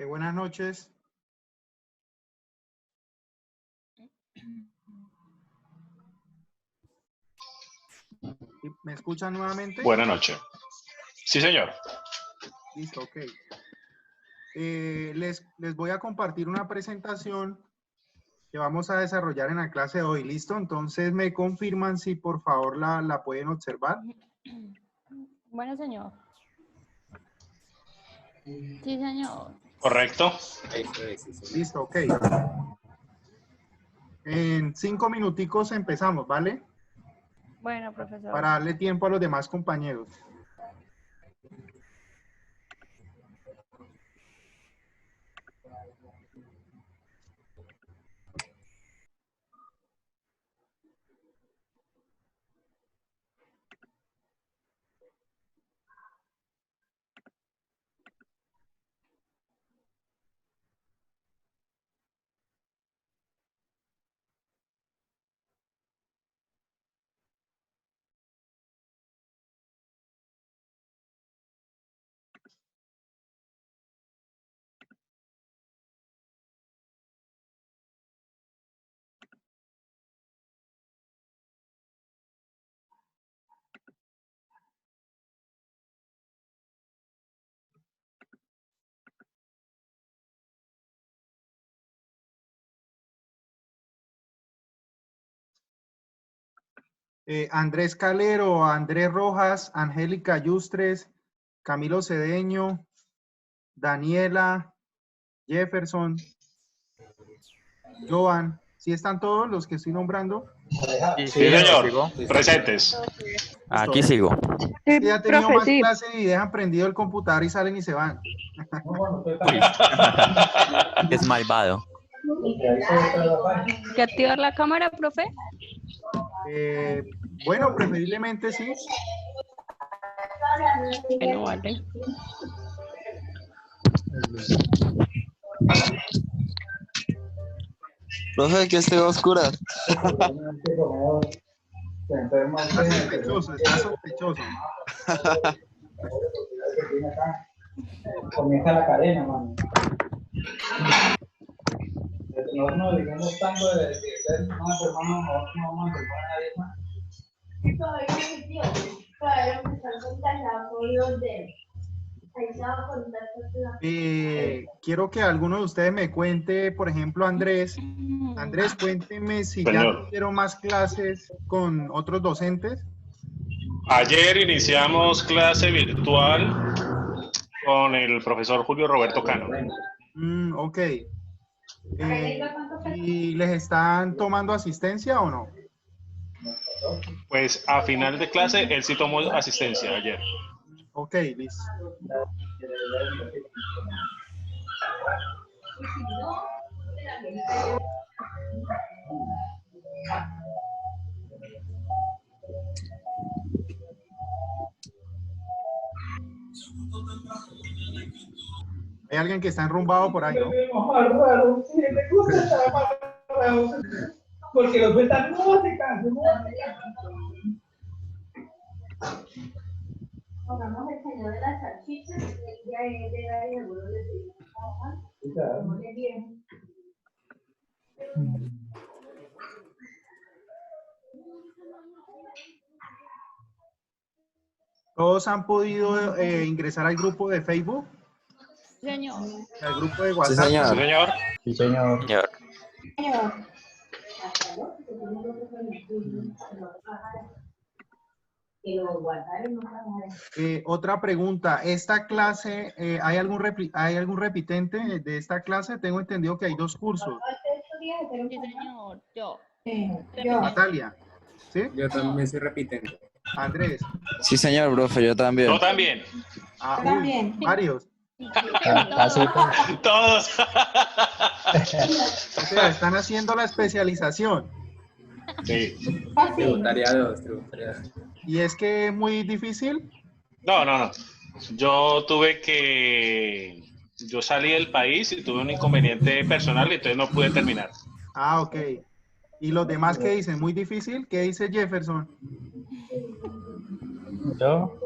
Buenas noches. ¿Me escuchan nuevamente? Buenas noches. Sí, señor. Listo, ok. Les voy a compartir una presentación que vamos a desarrollar en la clase de hoy. ¿Listo? Entonces me confirman si por favor la pueden observar. Bueno, señor. Sí, señor. Correcto. Listo, ok. En 5 minuticos empezamos, ¿vale? Bueno, profesor. Para darle tiempo a los demás compañeros. Andrés Calero, Andrés Rojas, Angélica Yustres, Camilo Cedeño, Daniela, Jefferson, Joan. ¿Sí están todos los que estoy nombrando? Sí, señor. Presentes. Aquí sigo. Es que ya he tenido profe, más sí. clases y dejan prendido el computador y salen y se van. Uy. Es malvado. ¿Que activar la cámara, profe? Bueno, preferiblemente sí. Bueno, vale. Profe, que esté oscura. Está sospechoso, está sospechoso. Comienza la cadena, mano. No digamos tanto de ser más hermano, no vamos a enfermar a nadie más. Quiero que alguno de ustedes me cuente, por ejemplo, Andrés. Andrés, cuénteme si ya Señor. tuvieron más clases con otros docentes. Ayer iniciamos clase virtual con el profesor Julio Roberto Cano. Ok. ¿Y les están tomando asistencia o no? Pues a final de clase, él sí tomó asistencia ayer. Ok, listo. Hay alguien que está enrumbado por ahí, ¿no? Porque los cuentan música. Pongamos el señor de las salchichas, ya es de dar y algunos les digo, ¿cómo le bien? ¿Todos han podido ingresar al grupo de Facebook? Señor. Al grupo de Sí, WhatsApp. Sí, señor. señor. Sí, señor. Señor. Que lo guardaron, no Otra pregunta, ¿esta clase, hay algún repitente de esta clase? Tengo entendido que hay 2 cursos. Sí, señor. Yo. Natalia, ¿sí? Yo también soy repitente. Andrés. Sí, señor, profe, yo también. Yo también. Ah, uy, varios. Todos. O sea, están haciendo la especialización. Sí. Tributaria 2, tributaria 2. ¿Y es que es muy difícil? No. Yo salí del país y tuve un inconveniente personal y entonces no pude terminar. Ah, ok. ¿Y los demás qué dicen? ¿Muy difícil? ¿Qué dice Jefferson? Yo.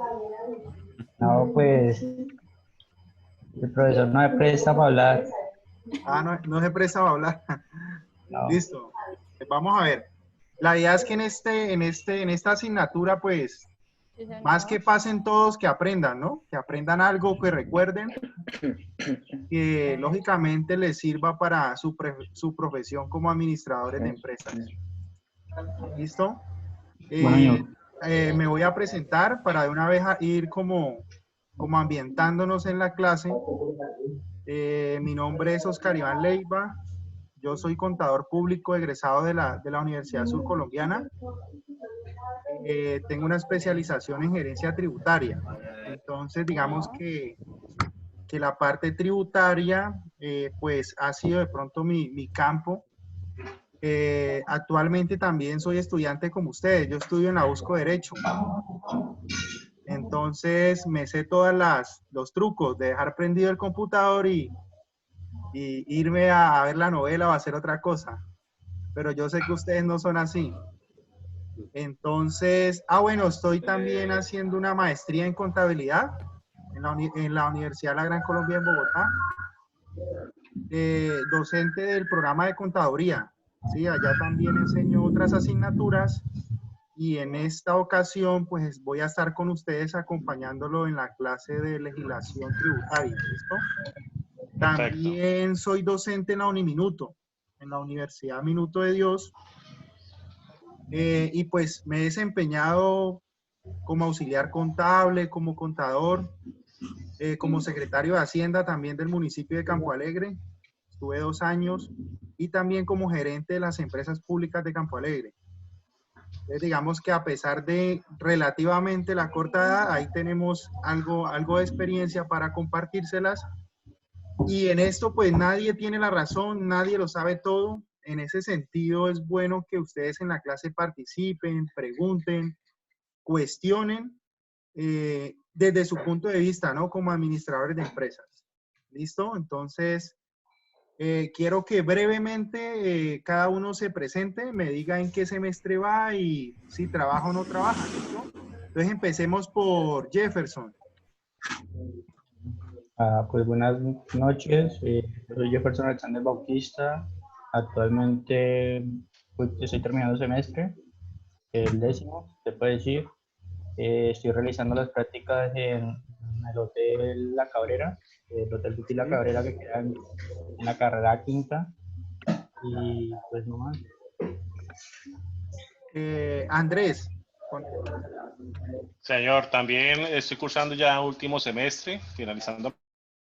No, pues. El profesor no me presta para hablar. Ah, no, no se presta para hablar. No. Listo. Vamos a ver. La idea es que en esta asignatura, pues, Sí, señor. más que pasen todos, que aprendan, ¿no? Que aprendan algo, que recuerden, que lógicamente les sirva para su profesión como administradores de empresas. ¿Listo? Bueno, Me voy a presentar para de una vez ir como ambientándonos en la clase. Mi nombre es Oscar Iván Leiva. Yo soy contador público egresado de la Universidad Surcolombiana. Tengo una especialización en gerencia tributaria. Entonces, digamos que la parte tributaria, pues, ha sido de pronto mi campo. Actualmente también soy estudiante como ustedes. Yo estudio en la USCO Derecho. Entonces, me sé los trucos de dejar prendido el computador y irme a ver la novela o a hacer otra cosa. Pero yo sé que ustedes no son así. Entonces, bueno, estoy también haciendo una maestría en contabilidad en la Universidad de la Gran Colombia en Bogotá. Docente del programa de contaduría. Sí, allá también enseño otras asignaturas y en esta ocasión pues voy a estar con ustedes acompañándolo en la clase de legislación tributaria. ¿Listo? También soy docente en la Uniminuto, en la Universidad Minuto de Dios. Y pues me he desempeñado como auxiliar contable, como contador, como secretario de Hacienda también del municipio de Campo Alegre. Estuve 2 años y también como gerente de las empresas públicas de Campo Alegre. Entonces, digamos que a pesar de relativamente la corta edad, ahí tenemos algo de experiencia para compartírselas. Y en esto, pues nadie tiene la razón, nadie lo sabe todo. En ese sentido, es bueno que ustedes en la clase participen, pregunten, cuestionen desde su punto de vista, ¿no? Como administradores de empresas. ¿Listo? Entonces, quiero que brevemente cada uno se presente, me diga en qué semestre va y si trabaja o no trabaja. ¿Listo? Entonces, empecemos por Jefferson. Pues buenas noches, soy Jefferson Alexander Bautista. Actualmente pues, estoy terminando el semestre, el 10º, se puede decir. Estoy realizando las prácticas en el Hotel La Cabrera, el Hotel Duty La Cabrera que queda en la carrera 5ª. Y pues no más. Andrés. Señor, también estoy cursando ya último semestre, finalizando O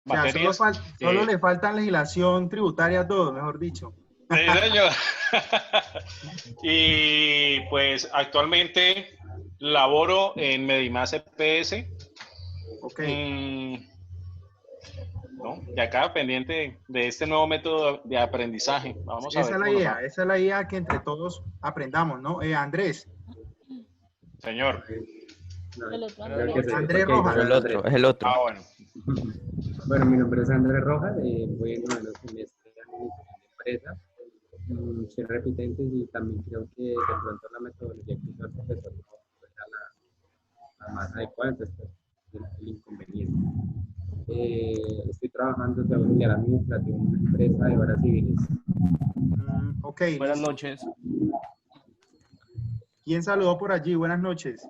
sea, materias. solo le falta legislación tributaria a todos, mejor dicho. Sí, señor. Y pues actualmente laboro en Medimás EPS. Ok. ¿No? Y acá pendiente de este nuevo método de aprendizaje. Vamos a ver. Esa es la idea, que entre todos aprendamos, ¿no? Andrés. Señor. Andrés Rojas. Es el otro. Bueno. Bueno, mi nombre es Andrés Rojas, voy en 9º semestre de administración de empresas. Soy repitente y también creo que de pronto la metodología que usa el profesor no es la más adecuada, entonces pues, el inconveniente. Estoy trabajando de auxiliar administrativo en una empresa de obras civiles. Ok. Buenas noches. ¿Quién saludó por allí? Buenas noches.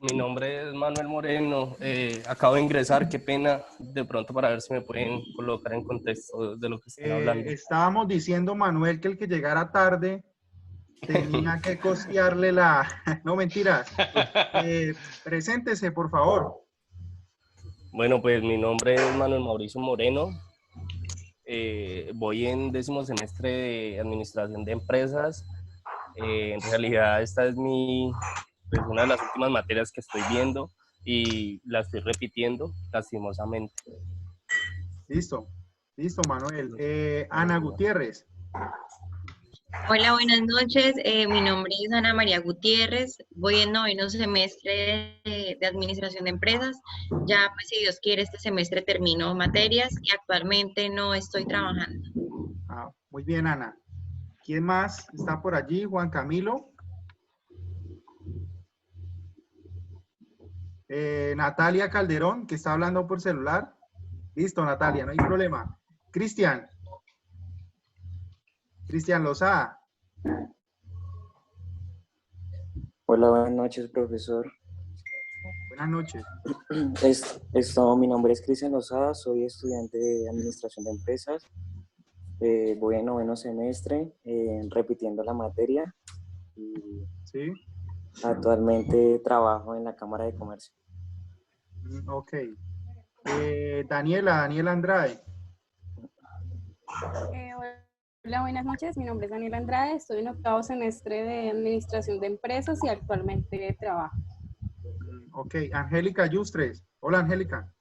Mi nombre es Manuel Moreno. Acabo de ingresar, qué pena, de pronto para ver si me pueden colocar en contexto de lo que están hablando. Estábamos diciendo, Manuel, que el que llegara tarde tenía que costearle la... No, mentiras. Preséntese, por favor. Bueno, pues mi nombre es Manuel Mauricio Moreno. Voy en 10º semestre de Administración de Empresas. En realidad esta es pues una de las últimas materias que estoy viendo y la estoy repitiendo, lastimosamente. Listo, Manuel. Ana Gutiérrez. Hola, buenas noches. Mi nombre es Ana María Gutiérrez. Voy en 9º semestre de Administración de Empresas. Ya, pues, si Dios quiere, este semestre termino materias y actualmente no estoy trabajando. Muy bien, Ana. ¿Quién más está por allí? Juan Camilo. Natalia Calderón, que está hablando por celular. Listo, Natalia, no hay problema. Cristian. Cristian Lozada. Hola, buenas noches, profesor. Buenas noches. Mi nombre es Cristian Lozada, soy estudiante de Administración de Empresas. Voy en noveno semestre, repitiendo la materia. Y sí. Actualmente trabajo en la Cámara de Comercio. Ok. Daniela Andrade. Hola, buenas noches. Mi nombre es Daniela Andrade. Estoy en octavo semestre de Administración de Empresas y actualmente trabajo. Ok. Angélica Yustres. Hola, Angélica.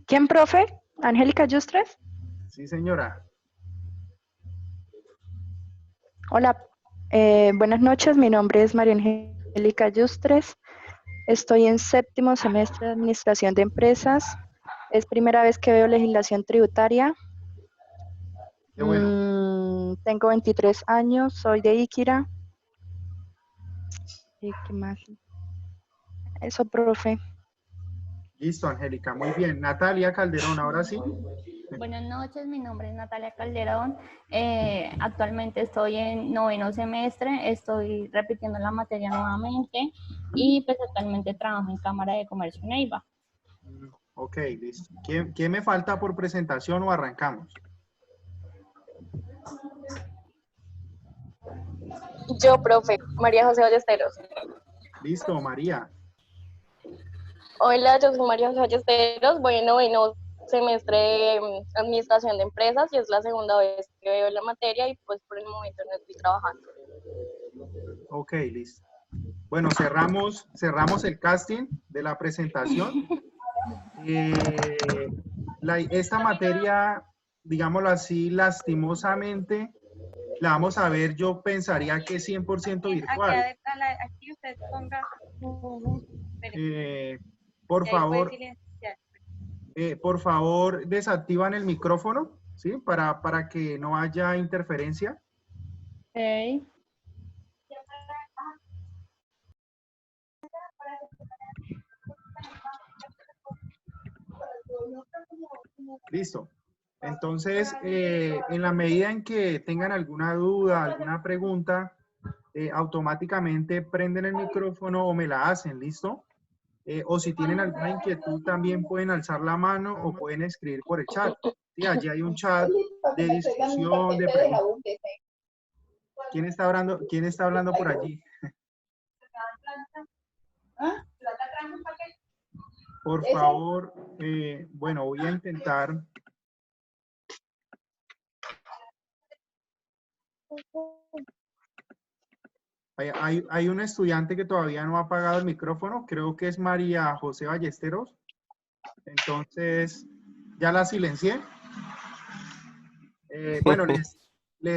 ¿Quién, profe? ¿Angélica Yustres? Sí, señora. Hola, buenas noches. Mi nombre es María Angélica Yustres. Estoy en séptimo semestre de Administración de Empresas. Es primera vez que veo legislación tributaria. Qué bueno. Tengo 23 años, soy de Iquira. ¿Y qué más? Eso, profe. Listo, Angélica. Muy bien. Natalia Calderón, ahora sí. Buenas noches, mi nombre es Natalia Calderón. Actualmente estoy en noveno semestre, estoy repitiendo la materia nuevamente y pues actualmente trabajo en Cámara de Comercio Neiva. Ok, listo. ¿Quién me falta por presentación o arrancamos? Yo, profe, María José Ballesteros. Listo, María. Hola, yo soy María José Ballesteros, voy en noveno semestre de Administración de Empresas y es la segunda vez que veo la materia y pues por el momento no estoy trabajando. Ok, listo. Bueno, cerramos el casting de la presentación. Esta materia, digámoslo así, lastimosamente, la vamos a ver, yo pensaría que 100% virtual. Aquí usted ponga. Por favor, desactivan el micrófono, ¿sí? Para que no haya interferencia. Okay. Listo. Entonces, en la medida en que tengan alguna duda, alguna pregunta, automáticamente prenden el micrófono o me la hacen, ¿listo? O si tienen alguna inquietud, también pueden alzar la mano o pueden escribir por el chat. Sí, allí hay un chat de discusión, de preguntas. ¿Quién está hablando por allí? Por favor, bueno, voy a intentar. Hay un estudiante que todavía no ha apagado el micrófono, creo que es María José Ballesteros. Entonces, ya la silencié. Bueno, les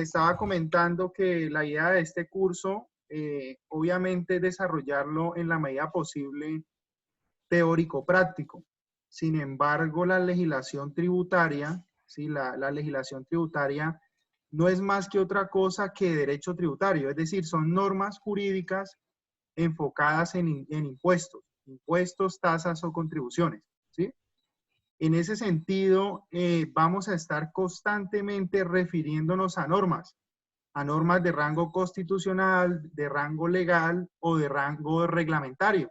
estaba comentando que la idea de este curso, obviamente, es desarrollarlo en la medida posible teórico-práctico. Sin embargo, la legislación tributaria, ¿sí? La legislación tributaria no es más que otra cosa que derecho tributario, es decir, son normas jurídicas enfocadas en impuestos, tasas o contribuciones, ¿sí? En ese sentido, vamos a estar constantemente refiriéndonos a normas de rango constitucional, de rango legal o de rango reglamentario,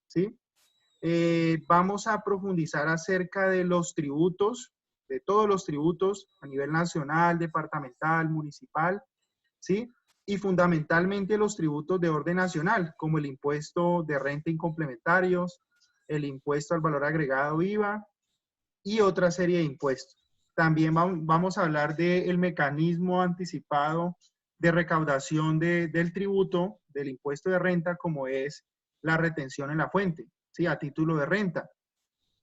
¿sí? Vamos a profundizar acerca de los tributos, de todos los tributos a nivel nacional, departamental, municipal, ¿sí? Y fundamentalmente los tributos de orden nacional, como el impuesto de renta incomplementarios, el impuesto al valor agregado IVA y otra serie de impuestos. También vamos a hablar del mecanismo anticipado de recaudación del tributo, del impuesto de renta, como es la retención en la fuente, ¿sí? A título de renta.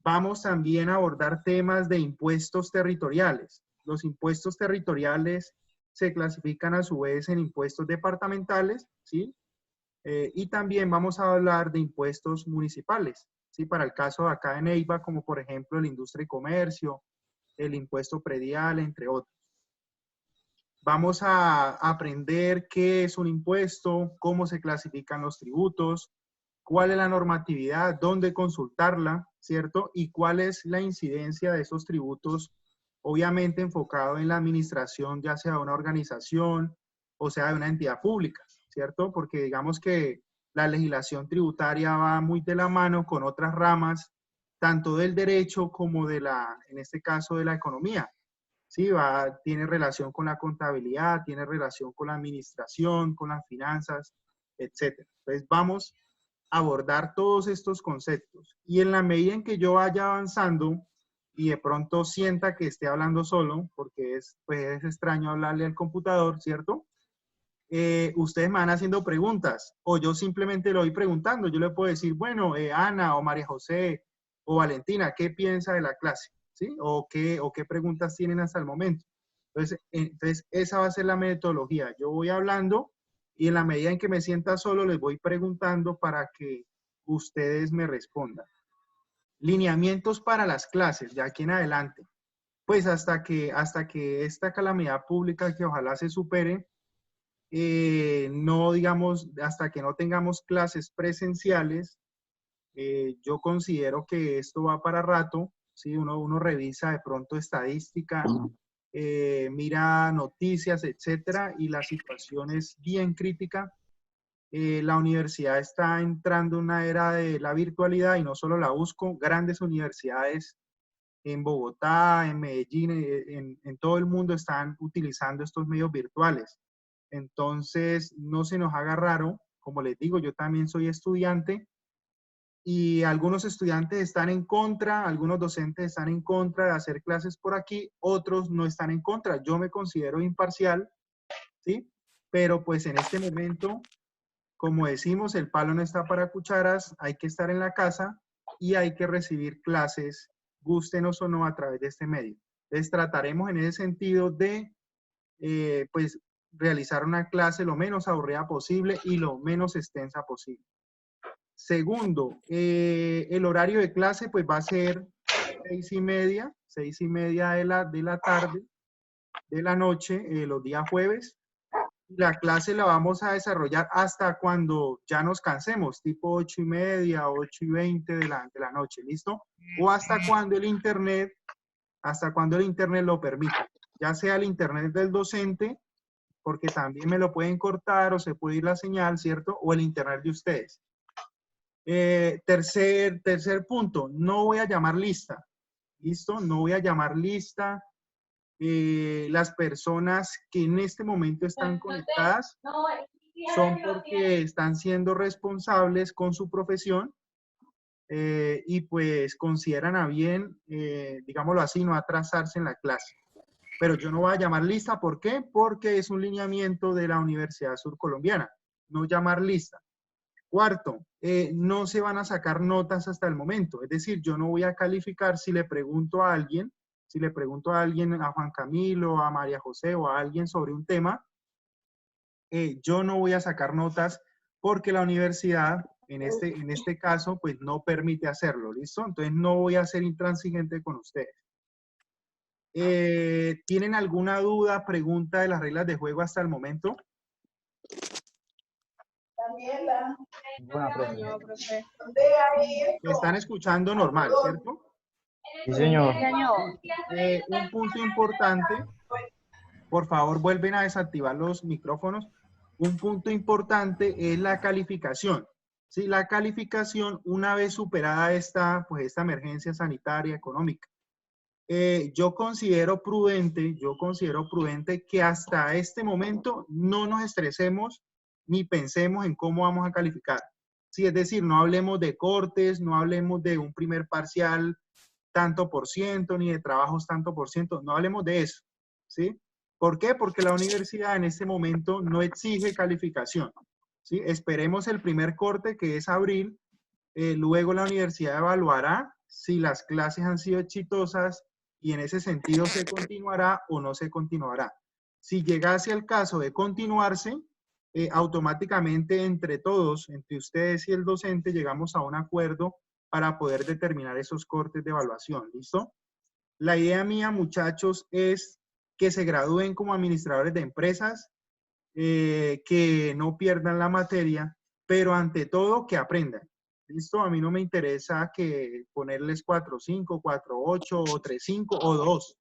Vamos también a abordar temas de impuestos territoriales. Los impuestos territoriales se clasifican a su vez en impuestos departamentales, ¿sí? Y también vamos a hablar de impuestos municipales, ¿sí? Para el caso de acá en Neiva, como por ejemplo el industria y comercio, el impuesto predial, entre otros. Vamos a aprender qué es un impuesto, cómo se clasifican los tributos, cuál es la normatividad, dónde consultarla, ¿cierto? Y cuál es la incidencia de esos tributos, obviamente enfocado en la administración, ya sea de una organización o sea de una entidad pública, ¿cierto? Porque digamos que la legislación tributaria va muy de la mano con otras ramas, tanto del derecho como de la, en este caso, de la economía. Sí, tiene relación con la contabilidad, tiene relación con la administración, con las finanzas, etc. Entonces vamos a abordar todos estos conceptos. Y en la medida en que yo vaya avanzando y de pronto sienta que esté hablando solo, porque pues es extraño hablarle al computador, ¿cierto? Ustedes me van haciendo preguntas o yo simplemente lo voy preguntando. Yo le puedo decir, bueno, Ana o María José o Valentina, ¿qué piensa de la clase? ¿Sí? ¿O qué preguntas tienen hasta el momento? Entonces, esa va a ser la metodología. Yo voy hablando y en la medida en que me sienta solo, les voy preguntando para que ustedes me respondan. Lineamientos para las clases, de aquí en adelante. Pues hasta que esta calamidad pública, que ojalá se supere, no digamos, hasta que no tengamos clases presenciales, yo considero que esto va para rato. ¿Sí? Uno revisa de pronto estadística, mira noticias, etcétera, y la situación es bien crítica. La universidad está entrando en una era de la virtualidad y no solo la busco, grandes universidades en Bogotá, en Medellín, en todo el mundo están utilizando estos medios virtuales. Entonces, no se nos haga raro, como les digo, yo también soy estudiante, y algunos estudiantes están en contra, algunos docentes están en contra de hacer clases por aquí, otros no están en contra. Yo me considero imparcial, ¿sí? Pero pues en este momento, como decimos, el palo no está para cucharas, hay que estar en la casa y hay que recibir clases, gústenos o no, a través de este medio. Entonces trataremos en ese sentido de, pues, realizar una clase lo menos aburrida posible y lo menos extensa posible. Segundo, el horario de clase pues va a ser 6:30 de la tarde, de la noche, los días jueves. La clase la vamos a desarrollar hasta cuando ya nos cansemos, tipo 8:30, 8:20 de la noche, ¿listo? O hasta cuando el internet lo permita, ya sea el internet del docente, porque también me lo pueden cortar o se puede ir la señal, ¿cierto? O el internet de ustedes. Tercer punto, no voy a llamar lista, ¿listo? No voy a llamar lista. Las personas que en este momento están conectadas son porque están siendo responsables con su profesión y pues consideran a bien, digámoslo así, no atrasarse en la clase. Pero yo no voy a llamar lista, ¿por qué? Porque es un lineamiento de la Universidad Surcolombiana, no llamar lista. Cuarto, no se van a sacar notas hasta el momento. Es decir, yo no voy a calificar si le pregunto a alguien, a Juan Camilo, a María José o a alguien sobre un tema, yo no voy a sacar notas porque la universidad, en este caso, pues no permite hacerlo, ¿listo? Entonces no voy a ser intransigente con ustedes. ¿Tienen alguna duda, pregunta de las reglas de juego hasta el momento? Me están escuchando normal, ¿cierto? Sí, señor. Un punto importante, por favor, vuelven a desactivar los micrófonos. Un punto importante es la calificación. Sí, la calificación, una vez superada esta emergencia sanitaria económica. Yo considero prudente que hasta este momento no nos estresemos ni pensemos en cómo vamos a calificar. Sí, es decir, no hablemos de cortes, no hablemos de un primer parcial tanto por ciento, ni de trabajos tanto por ciento, no hablemos de eso, ¿sí? ¿Por qué? Porque la universidad en este momento no exige calificación, ¿sí? Esperemos el primer corte, que es abril, luego la universidad evaluará si las clases han sido exitosas y en ese sentido se continuará o no se continuará. Si llegase al caso de continuarse, automáticamente entre todos, entre ustedes y el docente, llegamos a un acuerdo para poder determinar esos cortes de evaluación, ¿listo? La idea mía, muchachos, es que se gradúen como administradores de empresas, que no pierdan la materia, pero ante todo que aprendan. ¿Listo? A mí no me interesa que ponerles 4.5, 4.8 o 3.5 o 2.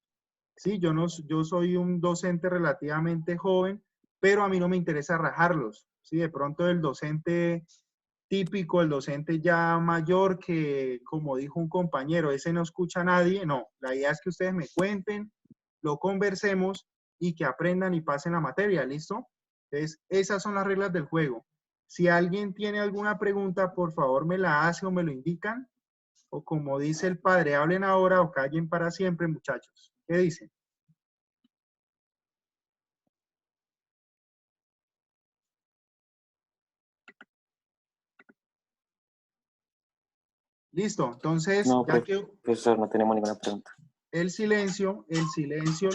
Sí, yo soy un docente relativamente joven, pero a mí no me interesa rajarlos. Sí, de pronto el docente típico, el docente ya mayor que, como dijo un compañero, ese no escucha a nadie. No, la idea es que ustedes me cuenten, lo conversemos y que aprendan y pasen la materia, ¿listo? Entonces, esas son las reglas del juego. Si alguien tiene alguna pregunta, por favor me la hace o me lo indican. O como dice el padre, hablen ahora o callen para siempre, muchachos. ¿Qué dicen? Listo, entonces, No, ya que profesor, no tenemos ninguna pregunta. el silencio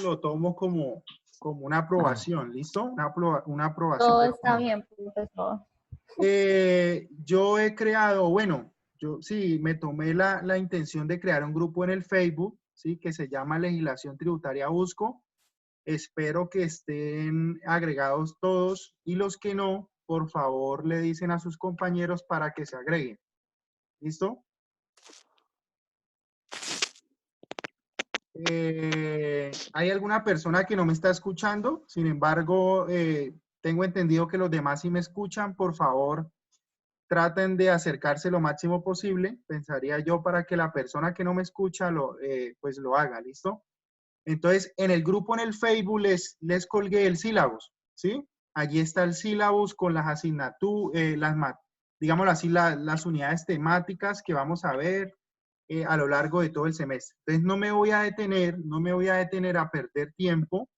lo tomo como una aprobación, ¿listo? Una aprobación. Todo está bien, profesor. Yo he creado, bueno, yo sí, me tomé la intención de crear un grupo en el Facebook, ¿sí? Que se llama Legislación Tributaria Busco. Espero que estén agregados todos y los que no, por favor, le dicen a sus compañeros para que se agreguen. ¿Listo? ¿Hay alguna persona que no me está escuchando? Sin embargo, tengo entendido que los demás sí me escuchan. Por favor, traten de acercarse lo máximo posible, pensaría yo, para que la persona que no me escucha pues lo haga, ¿listo? Entonces, en el grupo en el Facebook les colgué el sílabus, ¿sí? Allí está el sílabus con las asignaturas, digámoslo así, las unidades temáticas que vamos a ver a lo largo de todo el semestre. Entonces, no me voy a detener a perder tiempo,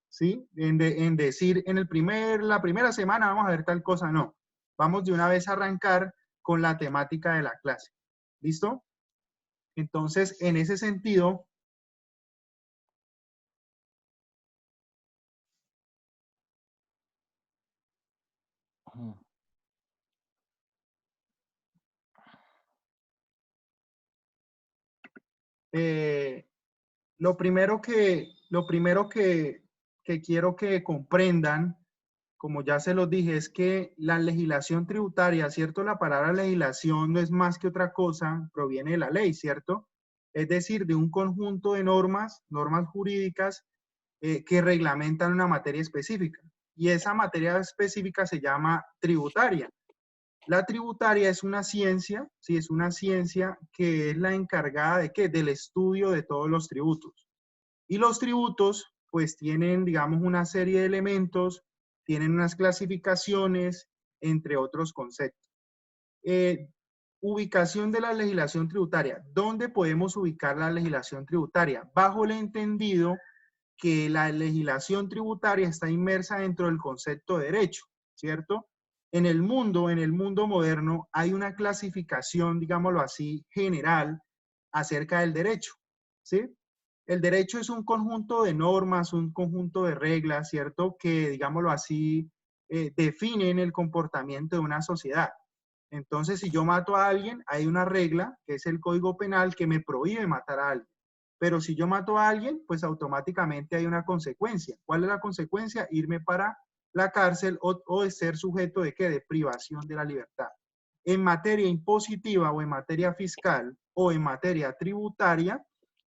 ¿sí? En decir, la primera semana vamos a ver tal cosa, no. Vamos de una vez a arrancar con la temática de la clase. ¿Listo? Entonces, en ese sentido, lo primero que quiero que comprendan, como ya se los dije, es que la legislación tributaria, ¿cierto? La palabra legislación no es más que otra cosa, proviene de la ley, ¿cierto? Es decir, de un conjunto de normas jurídicas que reglamentan una materia específica. Y esa materia específica se llama tributaria. La tributaria es una ciencia, sí, es una ciencia que es la encargada de ¿qué? Del estudio de todos los tributos. Y los tributos, pues tienen, digamos, una serie de elementos, tienen unas clasificaciones, entre otros conceptos. Ubicación de la legislación tributaria. ¿Dónde podemos ubicar la legislación tributaria? Bajo el entendido que la legislación tributaria está inmersa dentro del concepto de derecho, ¿cierto? En el mundo moderno hay una clasificación, digámoslo así, general acerca del derecho, ¿sí? El derecho es un conjunto de normas, un conjunto de reglas, ¿cierto? Que, digámoslo así, definen el comportamiento de una sociedad. Entonces, si yo mato a alguien, hay una regla, que es el Código Penal, que me prohíbe matar a alguien. Pero si yo mato a alguien, pues automáticamente hay una consecuencia. ¿Cuál es la consecuencia? Irme para la cárcel o de ser sujeto de ¿qué? De privación de la libertad. En materia impositiva o en materia fiscal o en materia tributaria,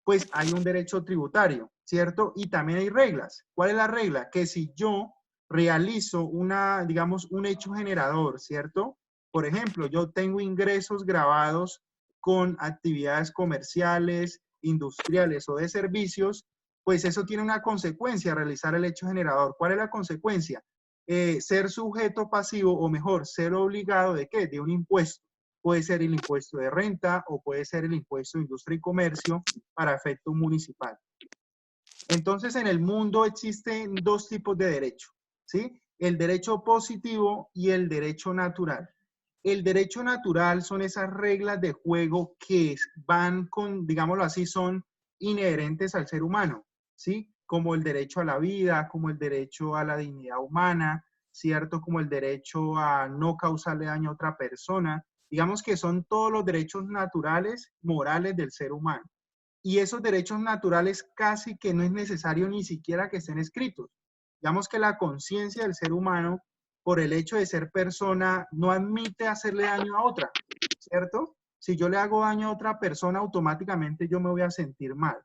pues hay un derecho tributario, ¿cierto? Y también hay reglas. ¿Cuál es la regla? Que si yo realizo digamos, un hecho generador, ¿cierto? Por ejemplo, yo tengo ingresos grabados con actividades comerciales, industriales o de servicios, pues eso tiene una consecuencia, realizar el hecho generador. ¿Cuál es la consecuencia? Ser sujeto pasivo, o mejor, ser obligado ¿de qué? De un impuesto. Puede ser el impuesto de renta o puede ser el impuesto de industria y comercio para efecto municipal. Entonces, en el mundo existen dos tipos de derecho, ¿sí? El derecho positivo y el derecho natural. El derecho natural son esas reglas de juego que van con, digámoslo así, son inherentes al ser humano, ¿sí? Como el derecho a la vida, como el derecho a la dignidad humana, ¿cierto? Como el derecho a no causarle daño a otra persona. Digamos que son todos los derechos naturales, morales del ser humano. y esos derechos naturales casi que no es necesario ni siquiera que estén escritos. Digamos que la conciencia del ser humano, por el hecho de ser persona, no admite hacerle daño a otra, ¿cierto? Si yo le hago daño a otra persona, automáticamente yo me voy a sentir mal.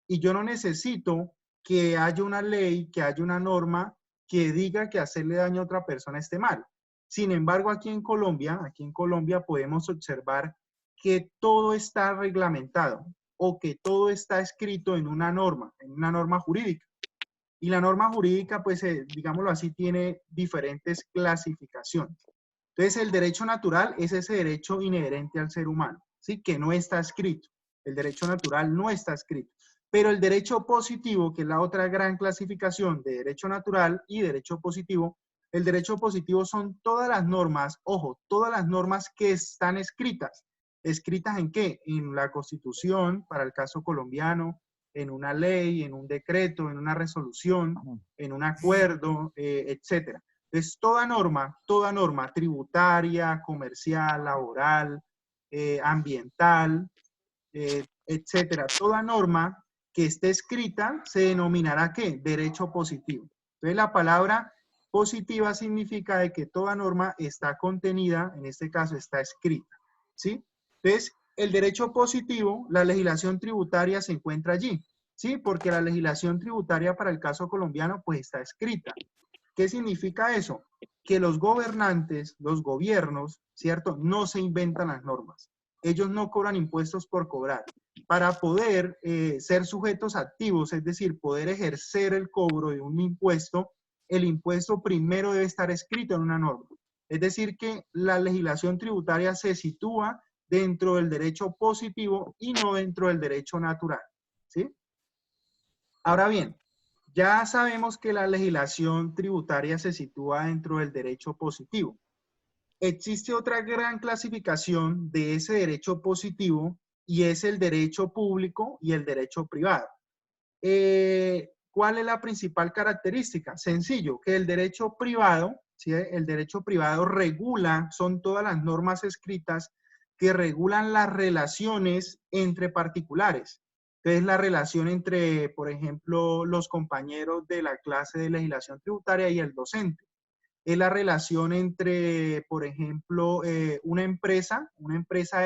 Y yo no necesito que haya una ley, que haya una norma que diga que hacerle daño a otra persona esté mal. Sin embargo, aquí en Colombia podemos observar que todo está reglamentado o que todo está escrito en una norma jurídica. Y la norma jurídica, pues, digámoslo así, tiene diferentes clasificaciones. Entonces, el derecho natural es ese derecho inherente al ser humano, ¿sí? Que no está escrito. El derecho natural no está escrito. Pero el derecho positivo, que es la otra gran clasificación de derecho natural y derecho positivo, el derecho positivo son todas las normas, ojo, todas las normas que están escritas. ¿Escritas en qué? En la Constitución, para el caso colombiano, en una ley, en un decreto, en una resolución, en un acuerdo, etcétera. Entonces, toda norma tributaria, comercial, laboral, ambiental, etcétera, toda norma que esté escrita se denominará ¿qué? Derecho positivo. Entonces, la palabra positiva significa de que toda norma está contenida, en este caso está escrita, ¿sí? Entonces, el derecho positivo, la legislación tributaria se encuentra allí, ¿sí? Porque la legislación tributaria para el caso colombiano, pues está escrita. ¿Qué significa eso? Que los gobernantes, los gobiernos, ¿cierto? No se inventan las normas. Ellos no cobran impuestos por cobrar. Para poder ser sujetos activos, es decir, poder ejercer el cobro de un impuesto, el impuesto primero debe estar escrito en una norma. Es decir, que la legislación tributaria se sitúa dentro del derecho positivo y no dentro del derecho natural, ¿sí? Ahora bien, ya sabemos que la legislación tributaria se sitúa dentro del derecho positivo. Existe otra gran clasificación de ese derecho positivo y es el derecho público y el derecho privado. ¿Cuál es la principal característica? Sencillo, que el derecho privado, ¿sí? El derecho privado regula, son todas las normas escritas que regulan las relaciones entre particulares. Entonces, la relación entre, por ejemplo, los compañeros de la clase de legislación tributaria y el docente. Es la relación entre, por ejemplo, una empresa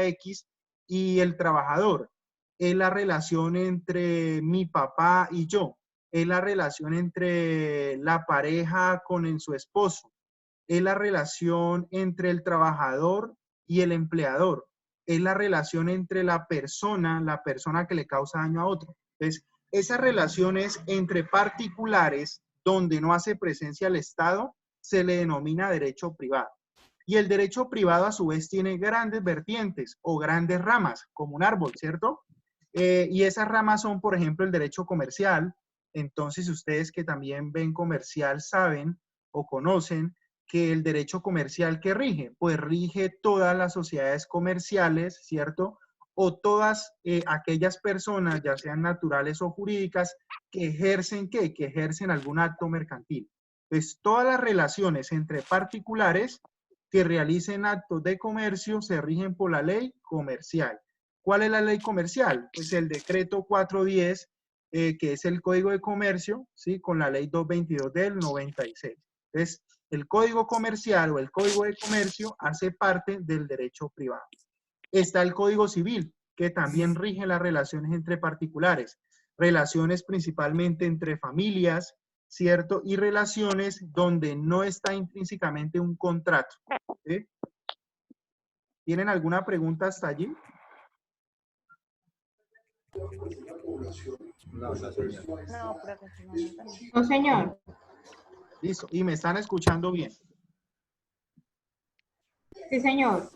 X y el trabajador. Es la relación entre mi papá y yo. Es la relación entre la pareja con su esposo. Es la relación entre el trabajador y el empleador. Es la relación entre la persona que le causa daño a otro. Entonces, esas relaciones entre particulares donde no hace presencia el Estado se le denomina derecho privado. Y el derecho privado a su vez tiene grandes vertientes o grandes ramas, como un árbol, ¿cierto? Y esas ramas son, por ejemplo, el derecho comercial. Entonces, ustedes que también ven comercial saben o conocen que el derecho comercial que rige, pues rige todas las sociedades comerciales, ¿cierto? O todas aquellas personas, ya sean naturales o jurídicas, que ejercen, ¿qué? Que ejercen algún acto mercantil. Pues todas las relaciones entre particulares que realicen actos de comercio se rigen por la ley comercial. ¿Cuál es la ley comercial? Pues el decreto 410, que es el Código de Comercio, ¿sí? Con la ley 222 del 96. Entonces, el Código Comercial o el Código de Comercio hace parte del derecho privado. Está el Código Civil, que también rige las relaciones entre particulares, relaciones principalmente entre familias, ¿cierto? Y relaciones donde no está intrínsecamente un contrato. ¿Sí? ¿Tienen alguna pregunta hasta allí? No, señor. Listo. ¿Y me están escuchando bien? Sí, señor.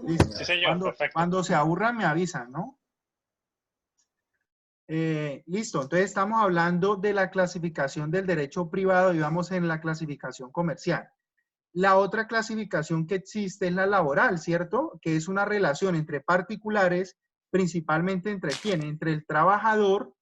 Listo. Sí, señor, perfecto. Cuando se aburran me avisan, ¿no? Listo. Entonces estamos hablando de la clasificación del derecho privado y vamos en la clasificación comercial. La otra clasificación que existe es la laboral, ¿cierto? Que es una relación entre particulares, principalmente entre quién, entre el trabajador,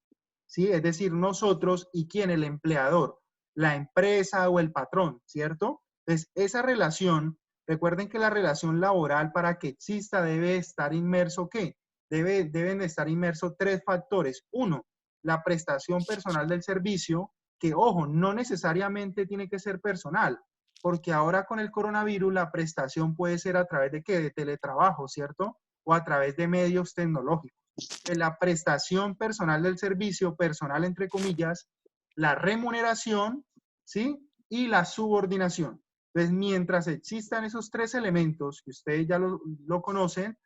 ¿sí? Es decir, nosotros y quién, el empleador, la empresa o el patrón, ¿cierto? Entonces, esa relación, recuerden que la relación laboral para que exista debe estar inmerso, ¿qué? deben estar inmersos 3 factores. 1, la prestación personal del servicio, que, ojo, no necesariamente tiene que ser personal, porque ahora con el coronavirus la prestación puede ser a través de ¿qué? De teletrabajo, ¿cierto? O a través de medios tecnológicos. La prestación personal del servicio, personal entre comillas, la remuneración, ¿sí? Y la subordinación. Entonces, mientras existan esos 3 elementos, que ustedes ya lo conocen,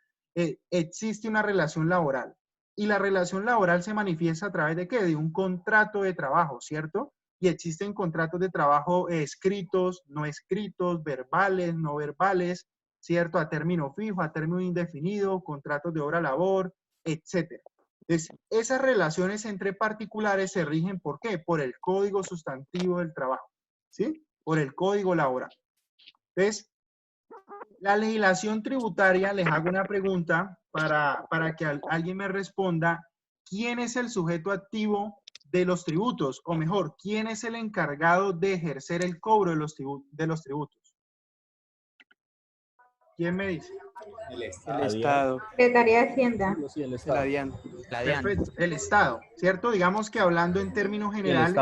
existe una relación laboral. Y la relación laboral se manifiesta a través de ¿qué? De un contrato de trabajo, ¿cierto? Y existen contratos de trabajo escritos, no escritos, verbales, no verbales, ¿cierto? A término fijo, a término indefinido, contratos de obra-labor, etc. Entonces, esas relaciones entre particulares se rigen ¿por qué? Por el Código Sustantivo del Trabajo, ¿sí? Por el Código Laboral. Entonces, la legislación tributaria, les hago una pregunta para que alguien me responda. ¿Quién es el sujeto activo de los tributos? O mejor, ¿quién es el encargado de ejercer el cobro de los tributos? ¿Quién me dice? El Estado. Secretaría de Hacienda. Sí, el Estado. La DIAN. Perfecto, el Estado, ¿cierto? Digamos que hablando en términos generales,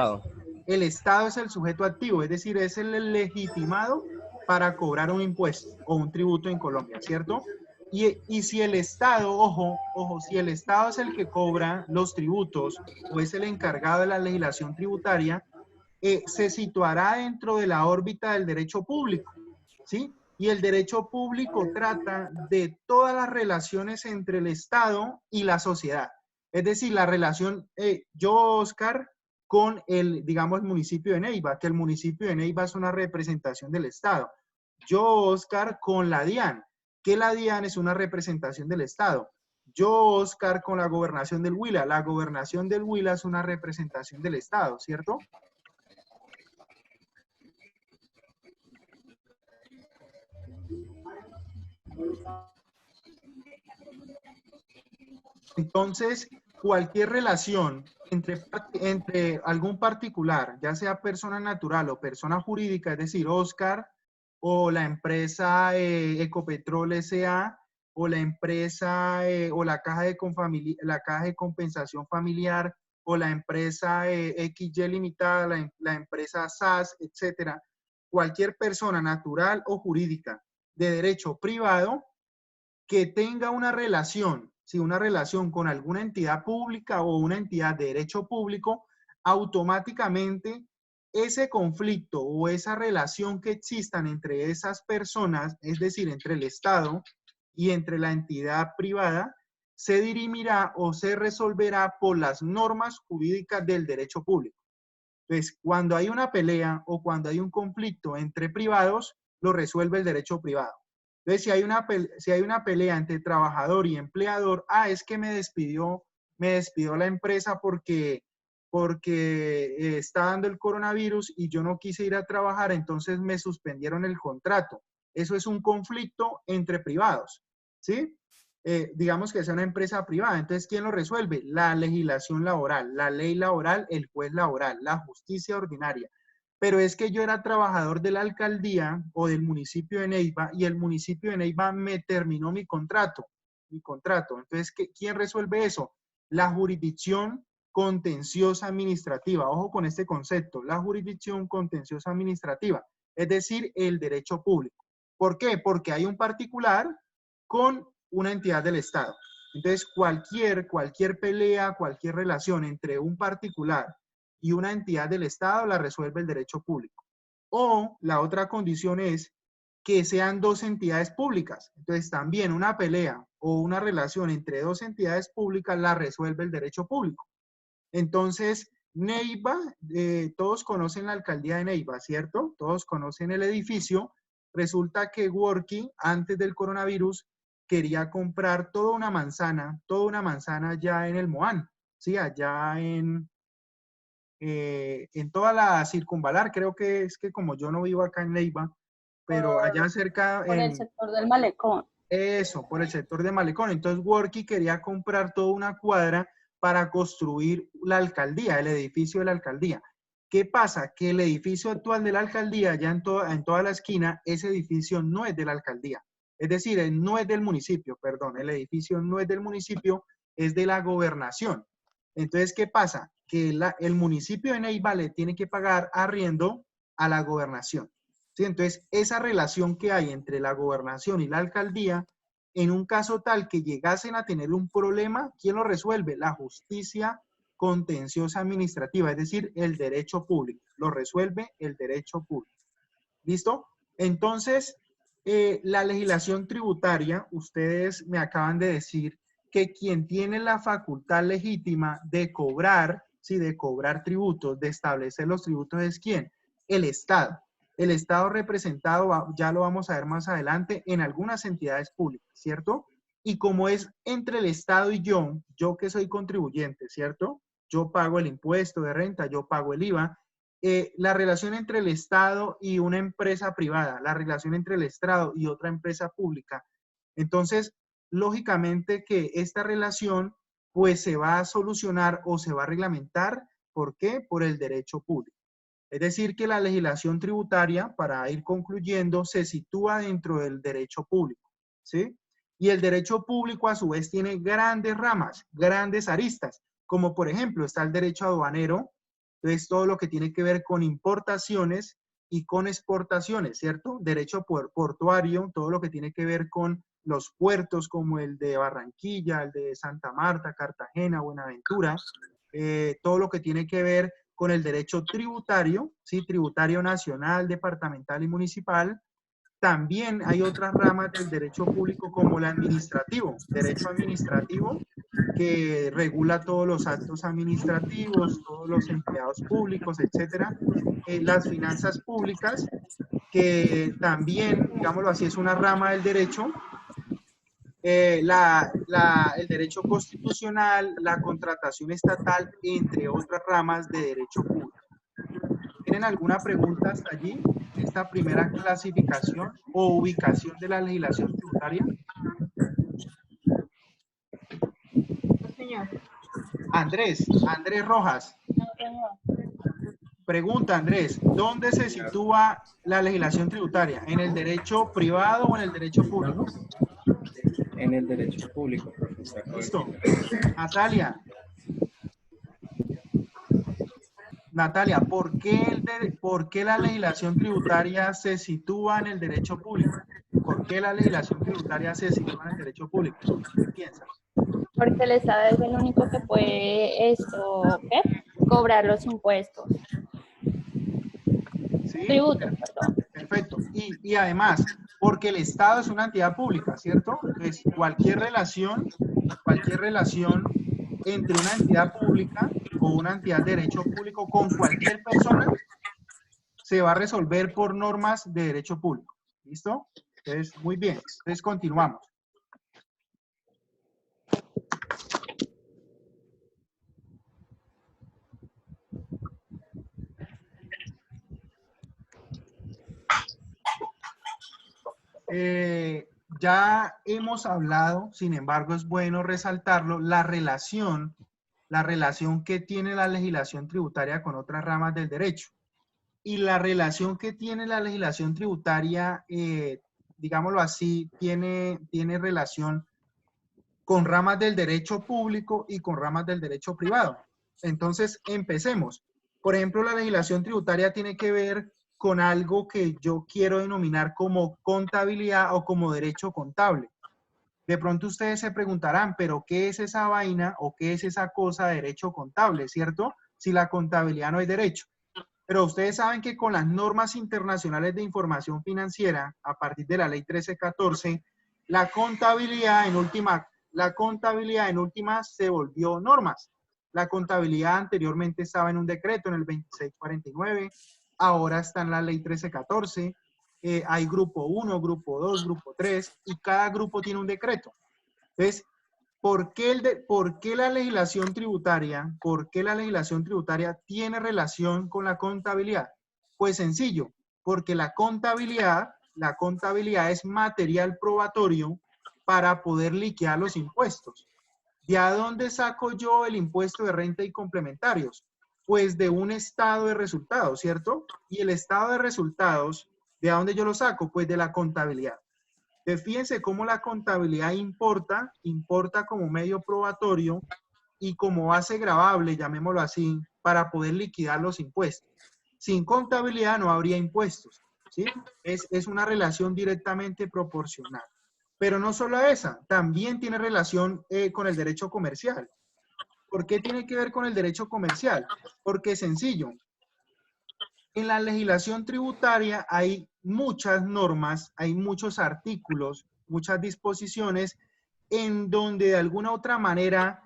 el Estado es el sujeto activo, es decir, es el legitimado para cobrar un impuesto o un tributo en Colombia, ¿cierto? Y si el Estado, ojo, si el Estado es el que cobra los tributos o es el encargado de la legislación tributaria, se situará dentro de la órbita del derecho público, ¿sí? Y el derecho público trata de todas las relaciones entre el Estado y la sociedad. Es decir, la relación, yo, Oscar, con el, digamos, el municipio de Neiva, que el municipio de Neiva es una representación del Estado. Yo, Oscar, con la DIAN, que la DIAN es una representación del Estado. Yo, Oscar, con la gobernación del Huila. La gobernación del Huila es una representación del Estado, ¿cierto? Entonces, cualquier relación entre algún particular, ya sea persona natural o persona jurídica, es decir, Oscar o la empresa Ecopetrol S.A., o la empresa o la caja de compensación familiar, o la empresa XY Limitada, la empresa SAS, etcétera, cualquier persona natural o jurídica de derecho privado que tenga una relación, si una relación con alguna entidad pública o una entidad de derecho público, automáticamente ese conflicto o esa relación que existan entre esas personas, es decir, entre el Estado y entre la entidad privada, se dirimirá o se resolverá por las normas jurídicas del derecho público. Entonces, cuando hay una pelea o cuando hay un conflicto entre privados, lo resuelve el derecho privado. Entonces, si hay una pelea entre trabajador y empleador, es que me despidió la empresa porque está dando el coronavirus y yo no quise ir a trabajar, entonces me suspendieron el contrato. Eso es un conflicto entre privados, ¿sí? Digamos que es una empresa privada. Entonces, ¿quién lo resuelve? La legislación laboral, la ley laboral, el juez laboral, la justicia ordinaria. Pero es que yo era trabajador de la alcaldía o del municipio de Neiva y el municipio de Neiva me terminó mi contrato. Entonces, ¿quién resuelve eso? La jurisdicción contenciosa administrativa. Ojo con este concepto, la jurisdicción contenciosa administrativa, es decir, el derecho público. ¿Por qué? Porque hay un particular con una entidad del Estado. Entonces, cualquier pelea, cualquier relación entre un particular y una entidad del Estado la resuelve el derecho público. O la otra condición es que sean 2 entidades públicas. Entonces, también una pelea o una relación entre 2 entidades públicas la resuelve el derecho público. Entonces, Neiva, todos conocen la alcaldía de Neiva, ¿cierto? Todos conocen el edificio. Resulta que Worky, antes del coronavirus, quería comprar toda una manzana ya en el Moán, ¿sí? Allá en toda la circunvalar, creo que es que como yo no vivo acá en Neiva, pero allá cerca... Por el sector del Malecón. Eso, por el sector de Malecón. Entonces, Worky quería comprar toda una cuadra para construir la alcaldía, el edificio de la alcaldía. ¿Qué pasa? Que el edificio actual de la alcaldía, ya en toda la esquina, ese edificio no es de la alcaldía. Es decir, no es del municipio, perdón, el edificio no es del municipio, es de la gobernación. Entonces, ¿qué pasa? Que el municipio de Neiva le tiene que pagar arriendo a la gobernación. ¿Sí? Entonces, esa relación que hay entre la gobernación y la alcaldía, en un caso tal que llegasen a tener un problema, ¿quién lo resuelve? La justicia contenciosa administrativa, es decir, el derecho público. Lo resuelve el derecho público. ¿Listo? Entonces, la legislación tributaria, ustedes me acaban de decir que quien tiene la facultad legítima de cobrar, ¿sí? De cobrar tributos, de establecer los tributos, ¿es quién? El Estado. El Estado representado, ya lo vamos a ver más adelante, en algunas entidades públicas, ¿cierto? Y como es entre el Estado y yo que soy contribuyente, ¿cierto? Yo pago el impuesto de renta, yo pago el IVA. La relación entre el Estado y una empresa privada, la relación entre el Estado y otra empresa pública. Entonces, lógicamente que esta relación pues se va a solucionar o se va a reglamentar. ¿Por qué? Por el derecho público. Es decir, que la legislación tributaria, para ir concluyendo, se sitúa dentro del derecho público, ¿sí? Y el derecho público, a su vez, tiene grandes ramas, grandes aristas, como por ejemplo está el derecho aduanero, entonces todo lo que tiene que ver con importaciones y con exportaciones, ¿cierto? Derecho portuario, todo lo que tiene que ver con los puertos como el de Barranquilla, el de Santa Marta, Cartagena, Buenaventura, todo lo que tiene que ver con el derecho tributario, ¿sí? Tributario nacional, departamental y municipal. También hay otras ramas del derecho público como el administrativo, derecho administrativo, que regula todos los actos administrativos, todos los empleados públicos, etcétera. Las finanzas públicas, que también, digámoslo así, es una rama del derecho. El derecho constitucional, la contratación estatal, entre otras ramas de derecho público. ¿Tienen alguna pregunta hasta allí? Esta primera clasificación o ubicación de la legislación tributaria. Señor. Andrés Rojas. No, señor. Pregunta, Andrés, ¿dónde se sitúa la legislación tributaria? ¿En el derecho privado o en el derecho público? En el derecho público, profesor. Listo. Natalia, ¿por qué la legislación tributaria se sitúa en el derecho público? ¿Por qué la legislación tributaria se sitúa en el derecho público? ¿Qué piensas? Porque el Estado es el único que puede cobrar los impuestos. ¿Sí? Tributos, perdón. Perfecto. Y además, porque el Estado es una entidad pública, ¿cierto? Entonces, cualquier relación entre una entidad pública o una entidad de derecho público con cualquier persona se va a resolver por normas de derecho público. ¿Listo? Entonces, muy bien. Entonces, continuamos. Ya hemos hablado, sin embargo, es bueno resaltarlo, la relación que tiene la legislación tributaria con otras ramas del derecho. Y la relación que tiene la legislación tributaria, digámoslo así, tiene relación con ramas del derecho público y con ramas del derecho privado. Entonces, empecemos. Por ejemplo, la legislación tributaria tiene que ver con algo que yo quiero denominar como contabilidad o como derecho contable. De pronto ustedes se preguntarán, ¿pero qué es esa vaina o qué es esa cosa de derecho contable, cierto? Si la contabilidad no es derecho. Pero ustedes saben que con las normas internacionales de información financiera, a partir de la ley 1314, la contabilidad en última se volvió normas. La contabilidad anteriormente estaba en un decreto, en el 2649, ahora está en la ley 1314, hay grupo 1, grupo 2, grupo 3, y cada grupo tiene un decreto. Entonces, ¿por qué la legislación tributaria tiene relación con la contabilidad? Pues sencillo, porque la contabilidad es material probatorio para poder liquidar los impuestos. ¿De a dónde saco yo el impuesto de renta y complementarios? Pues de un estado de resultados, ¿cierto? Y el estado de resultados, ¿de dónde yo lo saco? Pues de la contabilidad. Entonces, fíjense cómo la contabilidad importa como medio probatorio y como base gravable, llamémoslo así, para poder liquidar los impuestos. Sin contabilidad no habría impuestos, ¿sí? Es una relación directamente proporcional. Pero no solo esa, también tiene relación con el derecho comercial. ¿Por qué tiene que ver con el derecho comercial? Porque es sencillo. En la legislación tributaria hay muchas normas, hay muchos artículos, muchas disposiciones en donde de alguna u otra manera